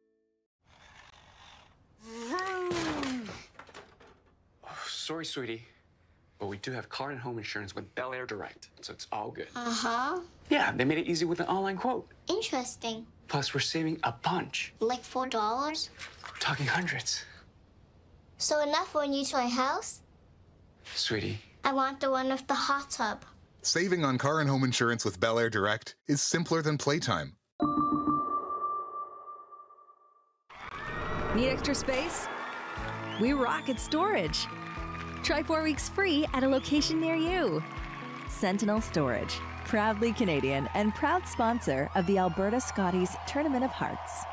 Oh, sorry, sweetie, but we do have car and home insurance with Bel Air Direct, so it's all good. Uh-huh. Yeah, they made it easy with an online quote. Interesting. Plus, we're saving a bunch. Like $4? We're talking hundreds. So enough when you to my house? Sweetie. I want the one with the hot tub. Saving on car and home insurance with Bel Air Direct is simpler than playtime. Need extra space? We rocket storage. Try 4 weeks free at a location near you. Sentinel Storage, proudly Canadian and proud sponsor of the Alberta Scotties Tournament of Hearts.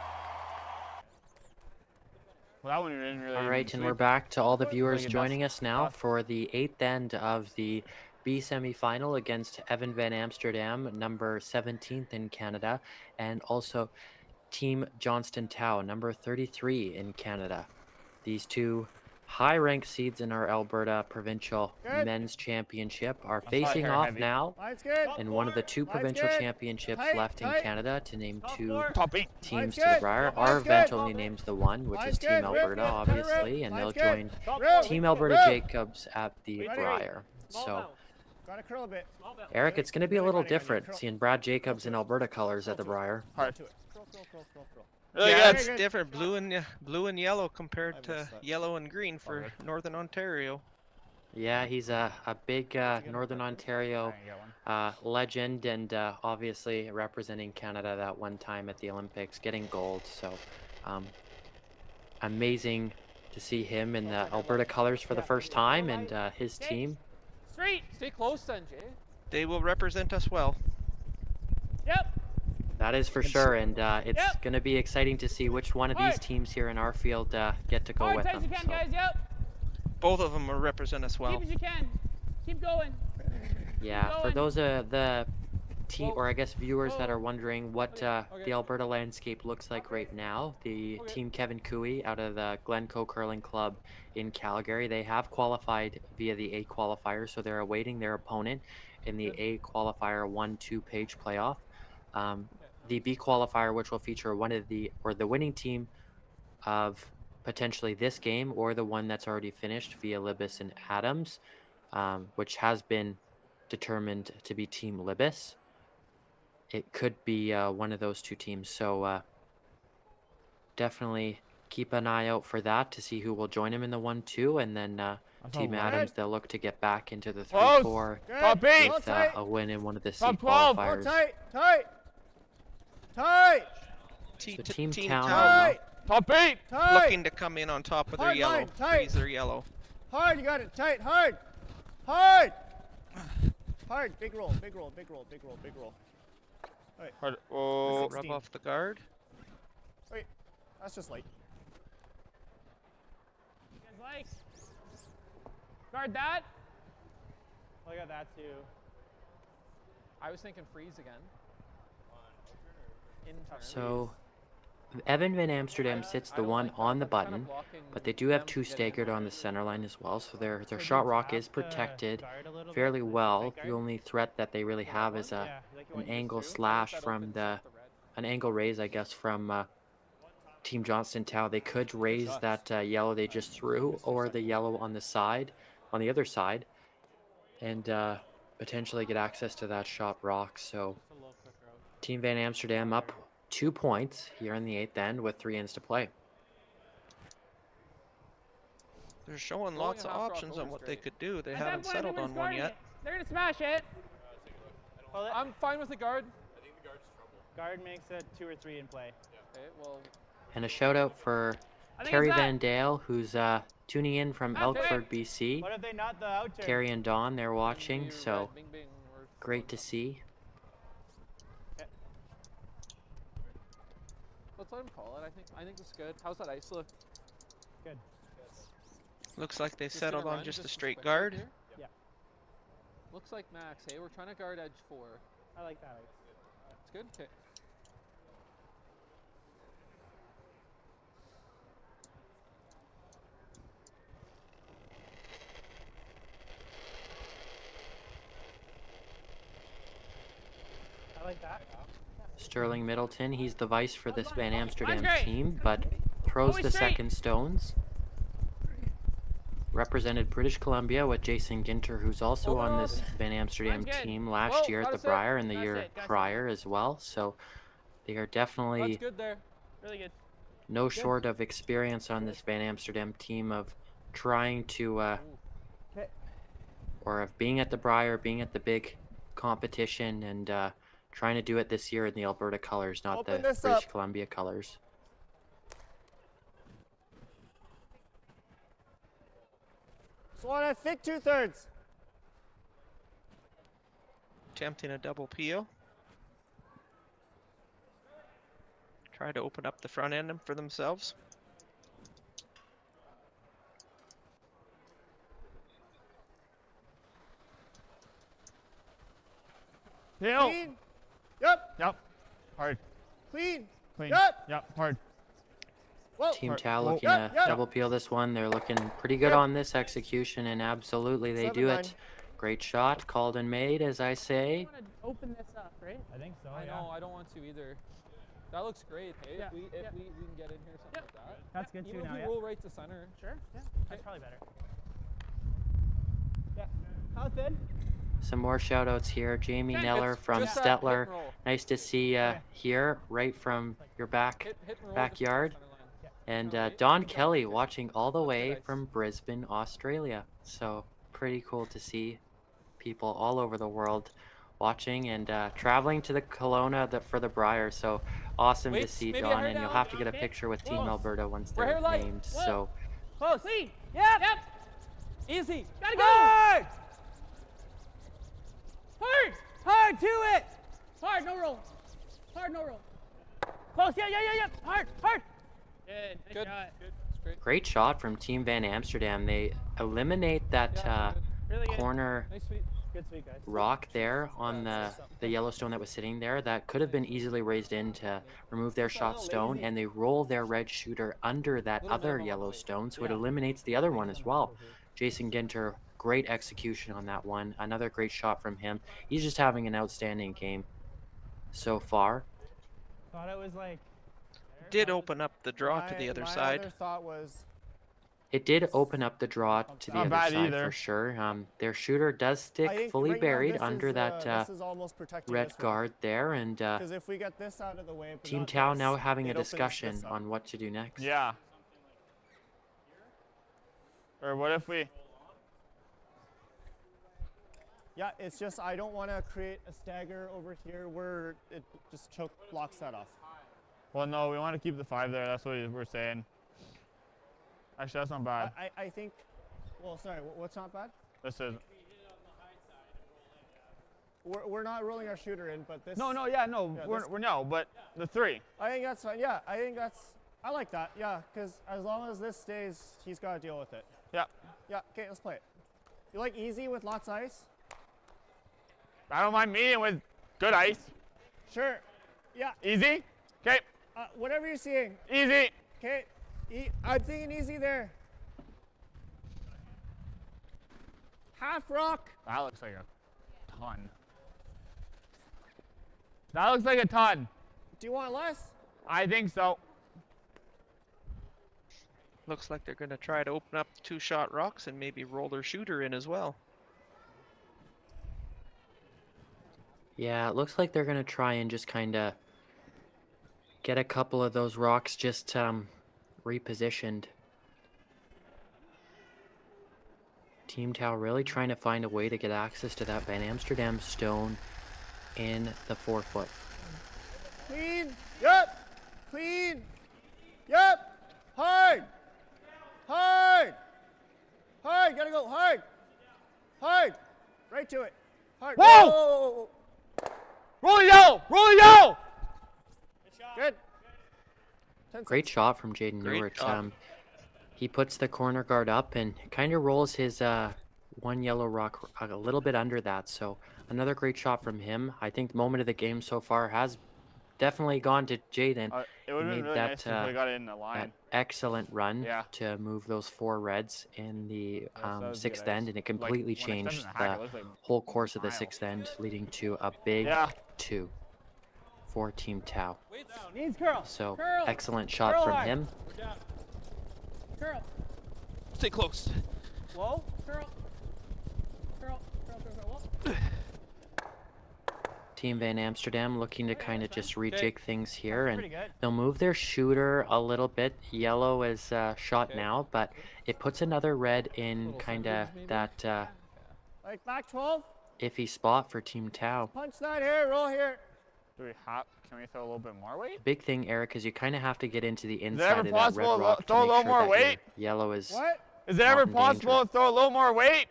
Well, that one didn't really. All right, and we're back to all the viewers joining us now for the 8th end of the B semifinal against Evan Van Amsterdam, number 17th in Canada, and also Team Johnston Tao, number 33 in Canada. These two high-ranked seeds in our Alberta Provincial Men's Championship are facing off now in one of the 2 provincial championships left in Canada to name 2 teams to the Briar. Our event only names the one, which is Team Alberta, obviously, and they'll join Team Alberta Jacobs at the Briar. So, Eric, it's going to be a little different seeing Brad Jacobs in Alberta colors at the Briar. Yeah, it's different. Blue and yellow compared to yellow and green for Northern Ontario. Yeah, he's a big Northern Ontario legend, and obviously representing Canada that one time at the Olympics, getting gold. So amazing to see him in the Alberta colors for the first time, and his team. Stay close then, Jay. They will represent us well. Yep. That is for sure, and it's going to be exciting to see which one of these teams here in our field get to go with them. As you can, guys. Yep. Both of them will represent us well. Keep as you can. Keep going. Yeah, for those the team, or I guess viewers that are wondering what the Alberta landscape looks like right now, the team Kevin Cooey out of the Glencoe Curling Club in Calgary, they have qualified via the A qualifier, so they're awaiting their opponent in the A qualifier 1-2 page playoff. The B qualifier, which will feature one of the winning team of potentially this game or the one that's already finished via Libis and Adams, which has been determined to be Team Libis. It could be one of those 2 teams, so definitely keep an eye out for that to see who will join him in the 1-2, and then Team Adams, they'll look to get back into the 3-4 with a win in one of the C qualifiers. Tight! So Team Team Town. Town Top 8. looking to come in on top of their Hard yellow. line, tight. Freeze their yellow. Hard, you got it. Tight, hard. Hard. Hard. Big roll, big roll, big roll, big roll, big roll. All right. Hard. Oh. Rub off the guard. Wait, that's just light. You guys like? Guard that. Oh, I got that too. I was thinking freeze again. So Evan Van Amsterdam sits the one on the button, but they do have two staggered on the center line as well, so their shot rock is protected fairly well. The only threat that they really have is an angle slash from an angle raise, I guess, from Team Johnston Tow. They could raise that yellow they just threw, or the yellow on the side, on the other side, and potentially get access to that shot rock. So Team Van Amsterdam up 2 points here in the 8th end with 3 ends to play. They're showing lots of options on what they could do. They haven't settled on one yet. They're gonna smash it. I'm fine with the guard. I think the guard's trouble. Guard makes it 2 or 3 in play. Okay, well. And a shout out for Terry Van Dale, who's tuning in from Elkford, BC. What if they not the out turn? Terry and Dawn, they're watching, so great to see. Let's let him call it. I think it's good. How's that ice look? Good. Looks like they Just settled gonna on run, just a just straight suspend guard. here? Yeah. Looks like max. Hey, we're trying to guard edge 4. I like that. It's good. Okay. I like that. Sterling Middleton, he's the vice for this Van Amsterdam great. team, but throws Always the straight. second stones. Represented British Columbia with Jason Ginter, who's also on this Van Amsterdam Mine's good. team last year at gotta the sit. Briar and the Gotta year sit, gotta sit. prior as well. So they are That's definitely good there. Really good. no short of experience on this Van Amsterdam team of trying to, or of being at the Briar, being at the big competition, and trying to do it this year in the Alberta colors, not Open the this British up. Columbia colors. Swan at thick 2/3. Attempting a double peel. Try to open up the front end for themselves. Peel. Clean. Yep. Yep. Hard. Clean. Clean. Yep. Yep. Hard. Whoa. Team Hard. Tao Whoa. looking Yep, to yep. double peel this one. They're looking pretty good on this execution, and absolutely they do 7-9. it. Great shot, called and made, as I say. I want to open this up, right? I think so. I know. I don't want to either. That looks great. Hey, Yeah, if we yeah. we can get in here something like that. That's good Even too if now. we Yeah. roll right to center. Sure. Yeah. That's probably better. Yeah. How's good? Some more shout outs here. Jamie Yeah, Neller it's from just that hit Stettler. and roll. Nice to see here, right from your Hit and roll just to the backyard. center line. And Right? Don Kelly watching all the way from Brisbane, Australia. So pretty cool to see people all over the world watching and traveling to the Kelowna for the Briar. So awesome to Wait, see maybe a Don, hair and you'll down. have to get a Okay. picture with Team Close. Alberta once We're they're here light. named. Whoa. So Close. Clean. Yep. Yep. Easy. Gotta go. Hard. Hard. Hard to it. Hard. No roll. Hard. No roll. Close. Yeah. Yeah. Yeah. Yeah. Hard. Hard. Good. Nice Good. shot. Good. It's great. great shot from Team Van Amsterdam. They eliminate that Yeah, good. Really good. corner Nice sweep. Good sweep, guys. rock there on the Yellowstone that was sitting there that could have been easily raised in to remove their shot stone, and they roll their red shooter under that other Yellowstone, so it eliminates the other one as well. Jason Ginter, great execution on that one. Another great shot from him. He's just having an outstanding game so far. Thought it was like. Did open up the draw to the other my side. other thought was It did open up the draw to the Not other bad side either. for sure. Their shooter does I stick think fully right now buried this under is, that this is almost protecting red this one. guard there, and Because if we get this out of the way, but Team not Tao this, now having a it opens discussion this up. on what to do next. Yeah. Or what if we? Yeah, it's just I don't want to create a stagger over here where it just choke blocks that off. Well, no, we want to keep the 5 there. That's what we're saying. Actually, that's not bad. I think. Well, sorry. What's not bad? This is. We're not rolling our shooter in, but this. No, we're no, but the 3. I think that's fine. Yeah, I think that's. I like that. Yeah, because as long as this stays, he's got to deal with it. Yeah. Yeah. Okay, let's play it. You like easy with lots of ice? I don't mind medium with good ice. Sure. Yeah. Easy. Okay. Whatever you're seeing. Easy. Okay. I'm thinking easy there. Half rock. That looks like a ton. That looks like a ton. Do you want less? I think so. Looks like they're going to try to open up the 2-shot rocks and maybe roll their shooter in as well. Yeah, it looks like they're going to try and just kind of get a couple of those rocks just repositioned. Team Tau really trying to find a way to get access to that Van Amsterdam stone in the 4-foot. Clean. Yep. Clean. Yep. Hard. Hard. Hard. Gotta go hard. Hard. Right to it. Hard. Whoa! Whoa. Roll it out! Roll it out! Good. Great shot from Jaden Newart. He puts the corner guard up and kind of rolls his one yellow rock a little bit under that. So another great shot from him. I think the moment of the game so far has definitely gone to Jaden. It would have been really nice if we got it in the line. That excellent run to move those 4 reds in the 6th end, and it completely changed the whole course of the 6th end, leading to a big 2 for Team Tau. Needs curl. So curl. Excellent shot curl from hard. him. Curl. Stay close. Whoa. Curl. Curl. Curl. Curl. Curl. Team Van Amsterdam looking to kind of just rejig things here, and pretty good. they'll move their shooter a little bit. Yellow is shot now, but it puts another red in kind of that Like back 12. iffy spot for Team Tau. Punch that here. Roll here. Can we throw a little bit more weight? The big thing, Eric, is you kind of have to get into the Is it inside ever of that possible red rock to to throw a make little sure more that weight? your yellow is What? Is it ever not in possible danger. to throw a little more weight?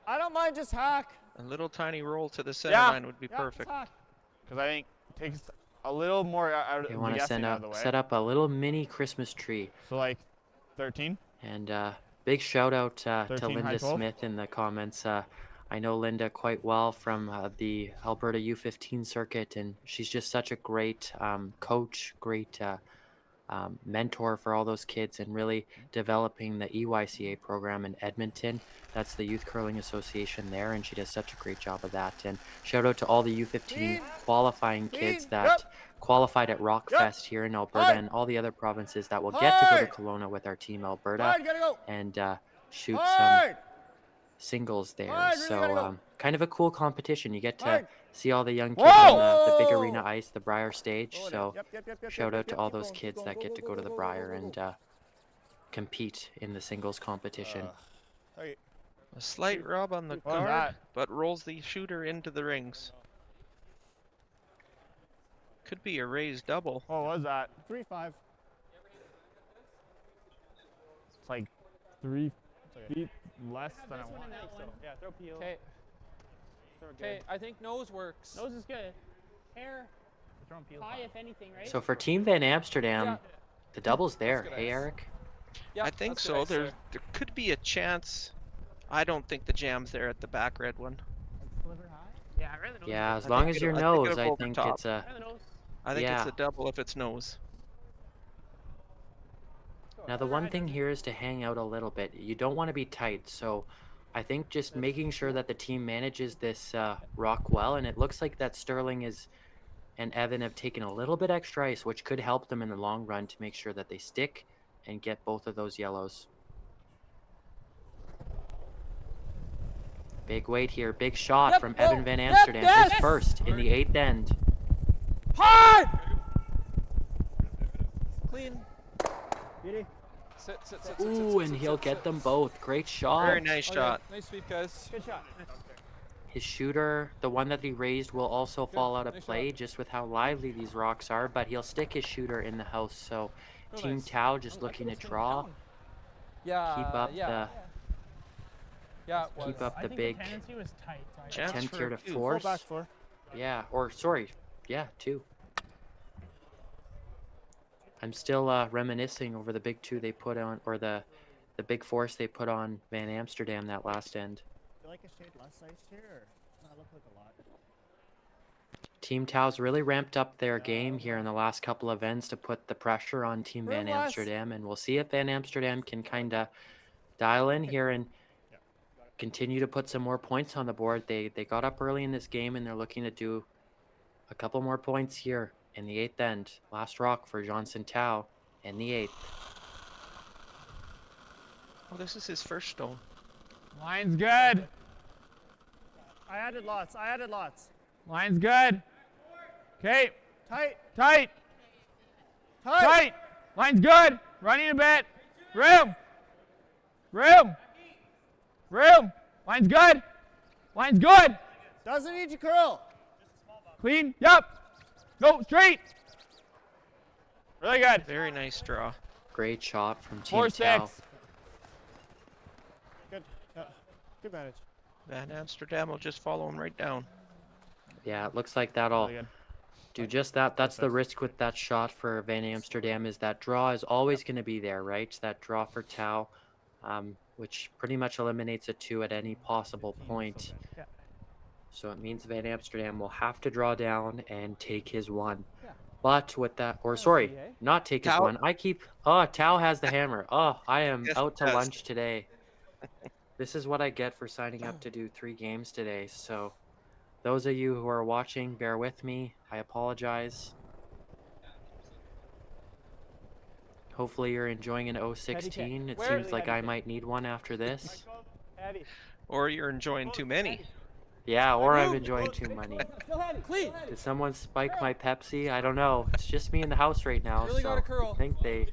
I don't mind just hack. A little tiny roll to the center line would be perfect. Because I think it takes a little more out of They the want to guessing out of the way. set up a little mini Christmas tree. So like 13? And big shout out to 13, high Linda 12? Smith in the comments. I know Linda quite well from the Alberta U15 circuit, and she's just such a great coach, great mentor for all those kids, and really developing the EYCA program in Edmonton. That's the Youth Curling Association there, and she does such a great job of that. And shout out to all the U15 qualifying kids that qualified at Rockfest here in Alberta and all the other provinces that will get to go to Kelowna with our team Alberta and shoot some singles there. So kind of a cool competition. You get to see all the young kids on the big arena ice, the Briar stage. So shout out to all those kids that get to go to the Briar and compete in the singles competition. A slight rub on the guard, but rolls the shooter into the rings. Could be a raised double. What was that? 3-5. It's like 3 feet less than I want. Yeah, throw peel. Okay. Okay, I think nose works. Nose is good. Hair. High, if anything, right? So for Team Van Amsterdam, the double's there. Hey, Eric? Yeah, I think so. There could be a chance. I don't think the jam's there at the back red one. Yeah, I really don't. Yeah, as long as your nose, I think it's a... I think it's a double if it's nose. Now the one thing here is to hang out a little bit. You don't want to be tight, so I think just making sure that the team manages this rock well, and it looks like that Sterling and Evan have taken a little bit extra ice, which could help them in the long run to make sure that they stick and get both of those yellows. Big weight here, big shot from Evan Van Amsterdam, his first in the 8th end. Hard! Clean. Beauty. Sit. Ooh, and he'll get them both. Great shot. Very nice shot. Nice sweep, guys. Good shot. His shooter, the one that he raised, will also fall out of play just with how lively these rocks are, but he'll stick his shooter in the house. So Team Tau just looking to draw. Yeah. Keep up yeah. keep up the big was tight. attempt here to Full force. back four. Yeah, or sorry, yeah, 2. I'm still reminiscing over the big 2 they put on, or the big force they put on Van Amsterdam that last end. I feel like a shade less iced here, or not look like a lot. Team Tau's really ramped up their game here in the last couple of ends to put the pressure on Team Van Amsterdam, and we'll see if Van Amsterdam can kind of dial in here and continue to put some more points on the board. They got up early in this game, and they're looking to do a couple more points here in the 8th end. Last rock for Johnson Tau in the 8th. Oh, this is his first stone. Line's good. I added lots. Line's good. Okay. Tight. Tight. Line's good. Running a bit. Room. Line's good. Doesn't need to curl. Clean. Yep. Go straight. Really good. Very nice draw. Great shot from Team Tau. 4-6. Good. Good manage. Van Amsterdam will just follow him right down. Yeah, it looks like that'll do just that. That's the risk with that shot for Van Amsterdam, is that draw is always going to be there, right? That draw for Tau, which pretty much eliminates a 2 at any possible point. So it means Van Amsterdam will have to draw down and take his 1. But with that, or sorry, not take his 1. Tau has the hammer. I am out to lunch today. This is what I get for signing up to do 3 games today. So those of you who are watching, bear with me. I apologize. Hopefully you're enjoying an 016. It seems like I might need one after this. Or you're enjoying too many. Yeah, or I'm enjoying too many. Did someone spike my Pepsi? I don't know. It's just me in the house right now, Really so gotta curl. I think they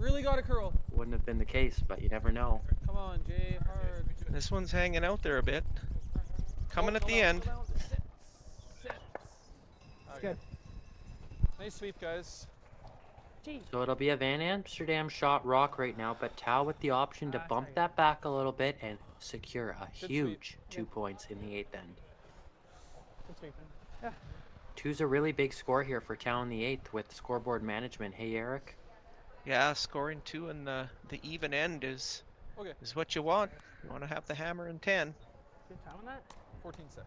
Really got to curl. wouldn't have been the case, but you never know. Come on, Jay, hard. This one's hanging out there a bit. Coming at the end. Good. Nice sweep, guys. So it'll be a Van Amsterdam shot rock right now, but Tau with the option to bump that back a little bit and secure a huge 2 points in the 8th end. Good sweep. Yeah. 2's a really big score here for Tau in the 8th with scoreboard management. Hey, Eric? Yeah, scoring 2 in the even end is what you want. You want to have the hammer in 10. Good time on that? 14-6.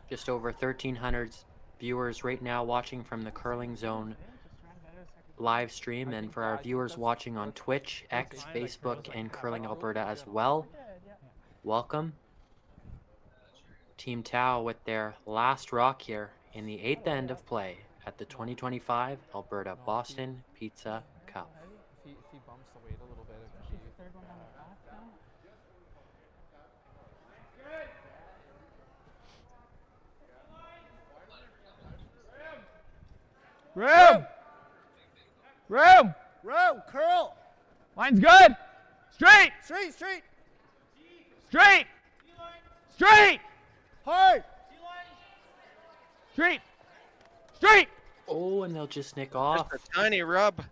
Just over 1,300 viewers right now watching from the Curling Zone live stream, and for our viewers watching on Twitch, X, Facebook, and Curling Alberta as well, welcome. Team Tau with their last rock here in the 8th end of play at the 2025 Alberta Boston Pizza Cup. If he bumps the weight a little bit, it could be... Room, curl. Line's good. Straight. Hard. Straight. Oh, and they'll just nick off. Just a tiny rub.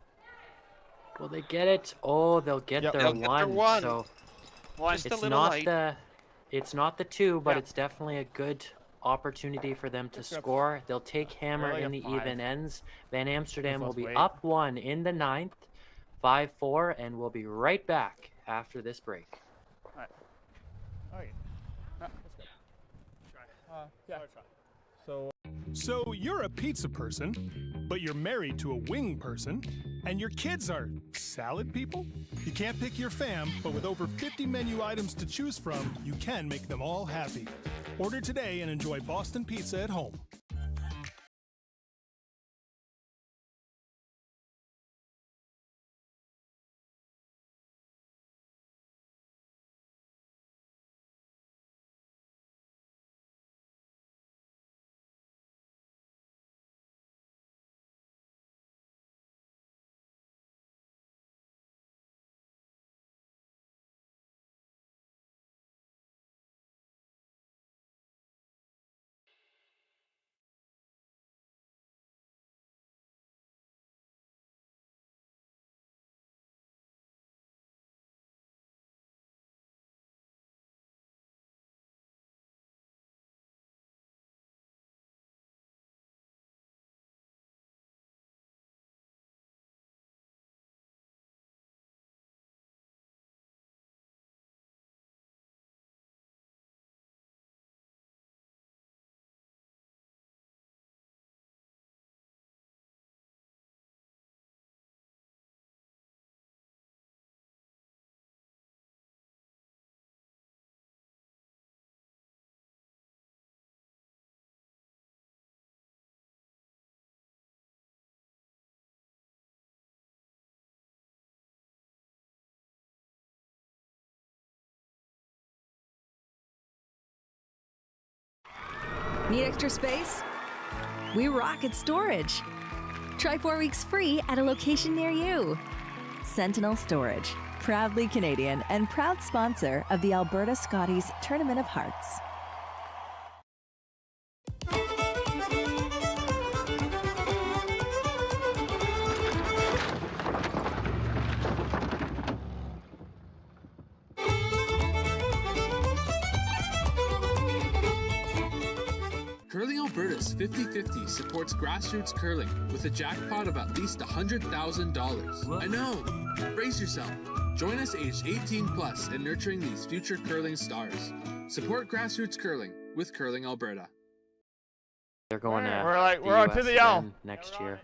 Will they get it? Oh, they'll get their They'll get their 1. So Just a it's little not light. it's not the 2, but it's definitely a good opportunity for them to score. They'll take hammer in the even ends. Van Amsterdam will be up 1 in the 9th, 5-4, and we'll be right back after this break. So you're a pizza person, but you're married to a wing person, and your kids are salad people? You can't pick your fam, but with over 50 menu items to choose from, you can make them all happy. Order today and enjoy Boston Pizza at home. Need extra space? We rock at Storage. Try 4 weeks free at a location near you. Sentinel Storage, proudly Canadian and proud sponsor of the Alberta Scotties Tournament of Hearts. Curling Alberta's 50-50 supports grassroots curling with a jackpot of at least $100,000. I know! Brace yourself. Join us aged 18 plus in nurturing these future curling stars. Support grassroots curling with Curling Alberta. They're going to we're on to the yell next year.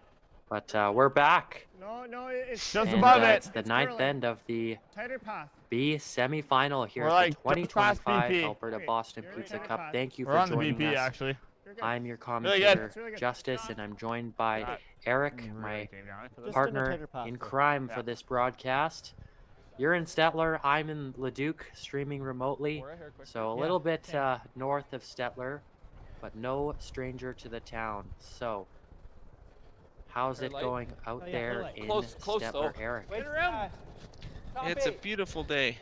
But we're back. No, it's just And, above it. It's the ninth end of the tighter path. B semi-final here We're at like the just past 2025 BP. Alberta Boston Pizza Cup. Thank you We're for on the joining BP us. actually. I'm your Really commentator, good. Justice, and I'm joined by Eric, my Just partner in the tighter path, in though. crime Yeah. for this broadcast. You're in Stettler, I'm in Leduc, streaming remotely, so a little bit north of Stettler, but no stranger to the town. So, how's it going out there in Stettler, Eric? It's a beautiful day.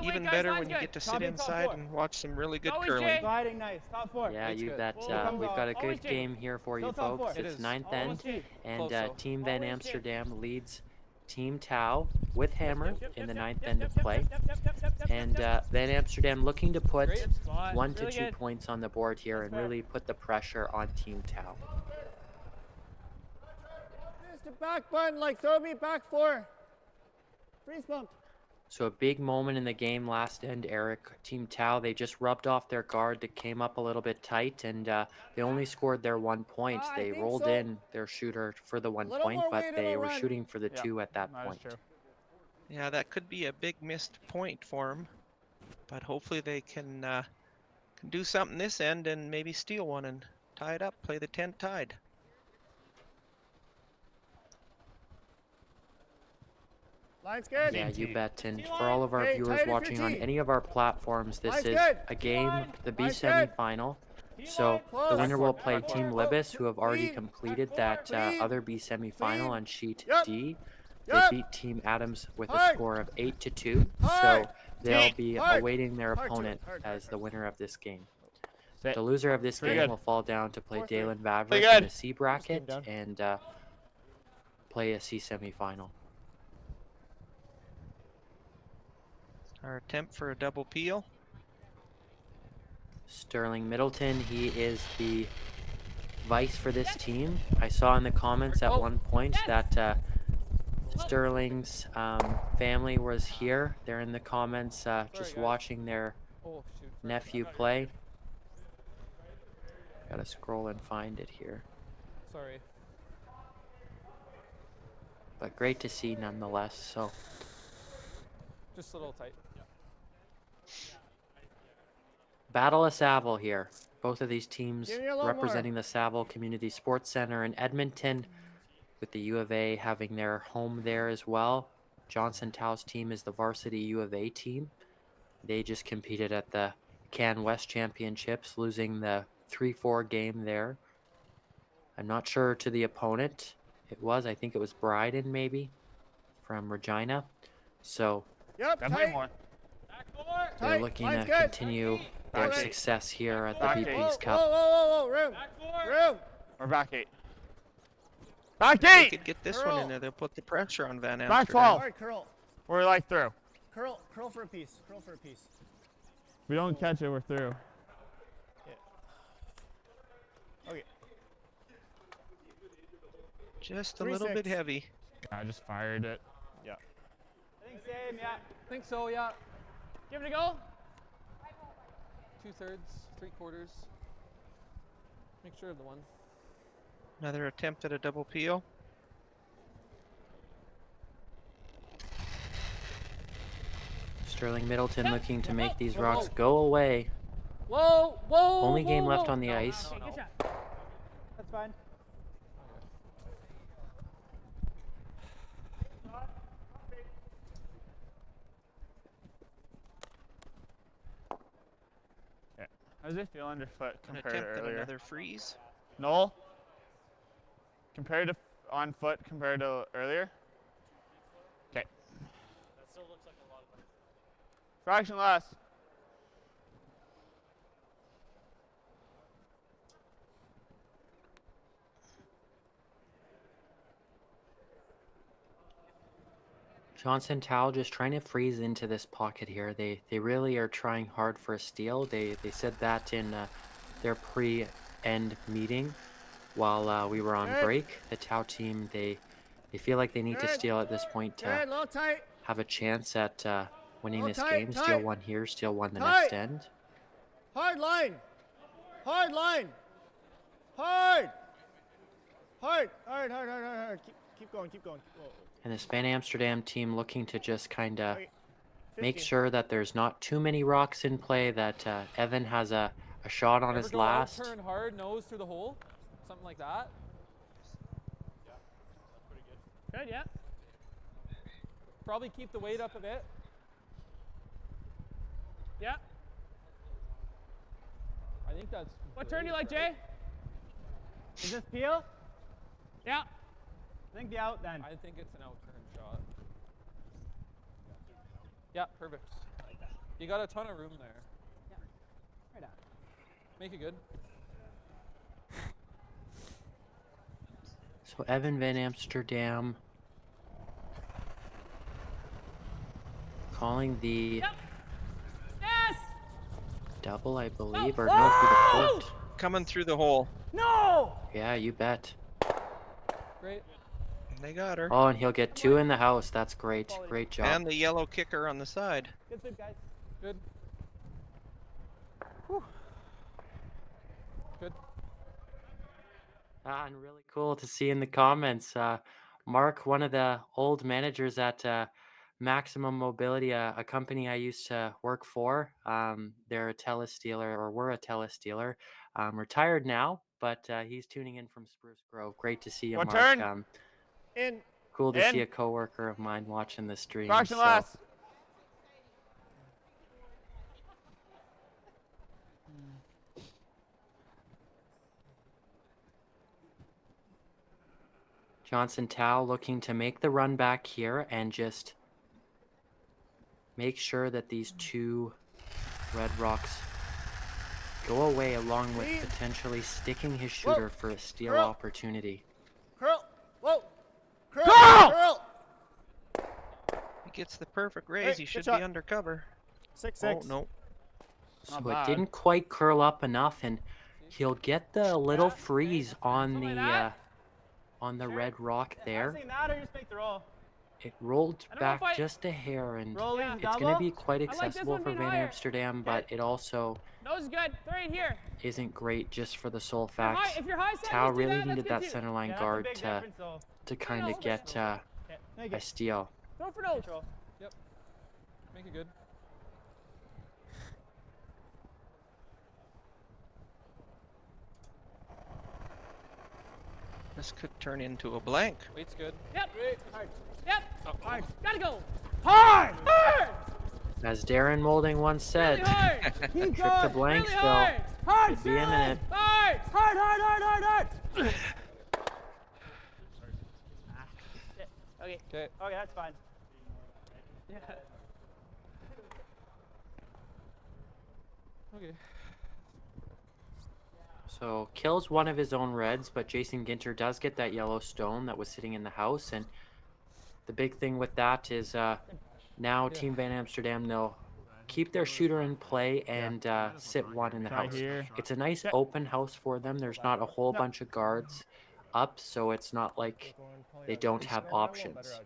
Even better when you get to sit inside and watch some really good curling. Gliding nice. Top 4. Yeah, you bet. We've got a good game here for you folks. It's ninth end, and Team Van Amsterdam leads Team Tau with Hammer in the ninth end of play. And Van Amsterdam looking to put 1 to 2 points on the board here and really put the pressure on Team Tau. Just the back button, like throw me back 4. Freeze pumped. So a big moment in the game last end, Eric. Team Tau, they just rubbed off their guard. They came up a little bit tight, and they only scored their 1 point. They rolled in their shooter for the 1 point, but they were shooting for the 2 at that point. Yeah, that could be a big missed point for them, but hopefully they can do something this end and maybe steal one and tie it up, play the 10 tied. Line's good. Yeah, you bet. And for all of our Hey, viewers tight if you're watching on T. any of our platforms, this Line's is good. a game, the B Line's good. semi-final. So the winner will play Team Libis, who have already completed that other B semi-final on sheet D. They beat Team Adams with a score of 8 to 2. So they'll be awaiting their opponent as the winner of this game. The loser of this game will fall down to play Dalen Vavris in the C bracket and play a C semi-final. Our attempt for a double peel. Sterling Middleton, he is the vice for this team. I saw in the comments at one point that Sterling's family was here. They're in the comments just watching their nephew play. Gotta scroll and find it here. Sorry. But great to see nonetheless. So Just a little tight. Battle of Saville here. Both of these teams Give me a little representing the Saville Community Sports Center in Edmonton, with the U of A having their home there as well. Johnson Tau's team is the varsity U of A team. They just competed at the Can West Championships, losing the 3-4 game there. I'm not sure to the opponent. I think it was Bryden maybe from Regina. So Definitely more. they're looking to continue their success here at the Back BP's eight. Cup. Whoa, room. Room. We're back 8. Back They 8! could get this one in there. They'll put the pressure on Van Back Amsterdam. 12. Hard curl. We're like through. Curl for a piece. Curl for a piece. If we don't catch it, we're through. Okay. Just a little bit heavy. I just fired it. Yeah. I think same, yeah. I think so, yeah. Give it a go. 2/3, 3/4. Make sure of the one. Another attempt at a double peel. Sterling Middleton looking to make these rocks go away. Whoa, whoa. Only game left whoa. on the ice. Okay, good shot. That's fine. How does it feel underfoot An compared to attempt at earlier? another freeze. Noel? Compared to on foot compared to earlier? Okay. That still looks like a lot of effort. Fraction less. Johnson Tao just trying to freeze into this pocket here. They really are trying hard for a steal. They said that in their pre-end meeting while we were on break. The Tao team, they feel like they need to steal at this point to have a chance at winning this game. Steal one here, steal one the next end. Hard line. Hard line. Hard. Hard. Hard, hard, hard, hard, hard. Keep going, keep going. And this Van Amsterdam team looking to just kind of make sure that there's not too many rocks in play, that Evan has a shot on his last. Turn hard, nose through the hole, something like that. Yeah, that's pretty good. Good, yeah. Probably keep the weight up a bit. Yeah. I think that's. What turn do you like, Jay? Is this peel? Yeah. I think the out then. I think it's an out turn shot. Yeah, perfect. You got a ton of room there. Yeah. Right on. Make it good. So Evan Van Amsterdam calling the double, I believe, or no, through the court. Coming through the hole. No! Yeah, you bet. Great. They got her. Oh, and he'll get two in the house. That's great. Great job. And the yellow kicker on the side. Good, guys. Good. Whew. Good. And really cool to see in the comments. Mark, one of the old managers at Maximum Mobility, a company I used to work for. They're a TELUS dealer, or were a TELUS dealer. Retired now, but he's tuning in from Spruce Grove. Great to see you, What Mark. turn? Cool to see a coworker of mine watching the stream. Fraction less. Johnson Tao looking to make the run back here and just make sure that these two red rocks go away, along with potentially sticking his shooter for a steal opportunity. Curl. Whoa. Curl. Curl. He gets the perfect raise. He should be under cover. 6-6. Oh, no. So it didn't quite curl up enough, and he'll get the little freeze on the red rock there. Doesn't matter, just make the roll. It rolled back just a hair, and it's going to be quite accessible for Van Amsterdam, but it also Nose is good. Throw it here. isn't great just for the sole fact. If you're high side, Tao just do really that. needed That's that good too. centerline Yeah, guard that's a big difference, though. to kind of get a steal. Throw for nose. Yep. Make it good. This could turn into a blank. Weight's good. Yep. Hard. Yep. Hard. Gotta go. Hard. Hard. As Darren Molding once said, Really hard. trip Keep to going. Blanksville Really hard. Hard. could be imminent. Hard. Hard. Hard. Hard. Hard. Hard. Okay. Okay. Okay, that's fine. Yeah. Okay. So kills one of his own reds, but Jason Ginter does get that yellow stone that was sitting in the house. And the big thing with that is now Team Van Amsterdam, they'll keep their shooter in play and sit one in the house. It's a nice open house for them. There's not a whole bunch of guards up, so it's not like they don't have options.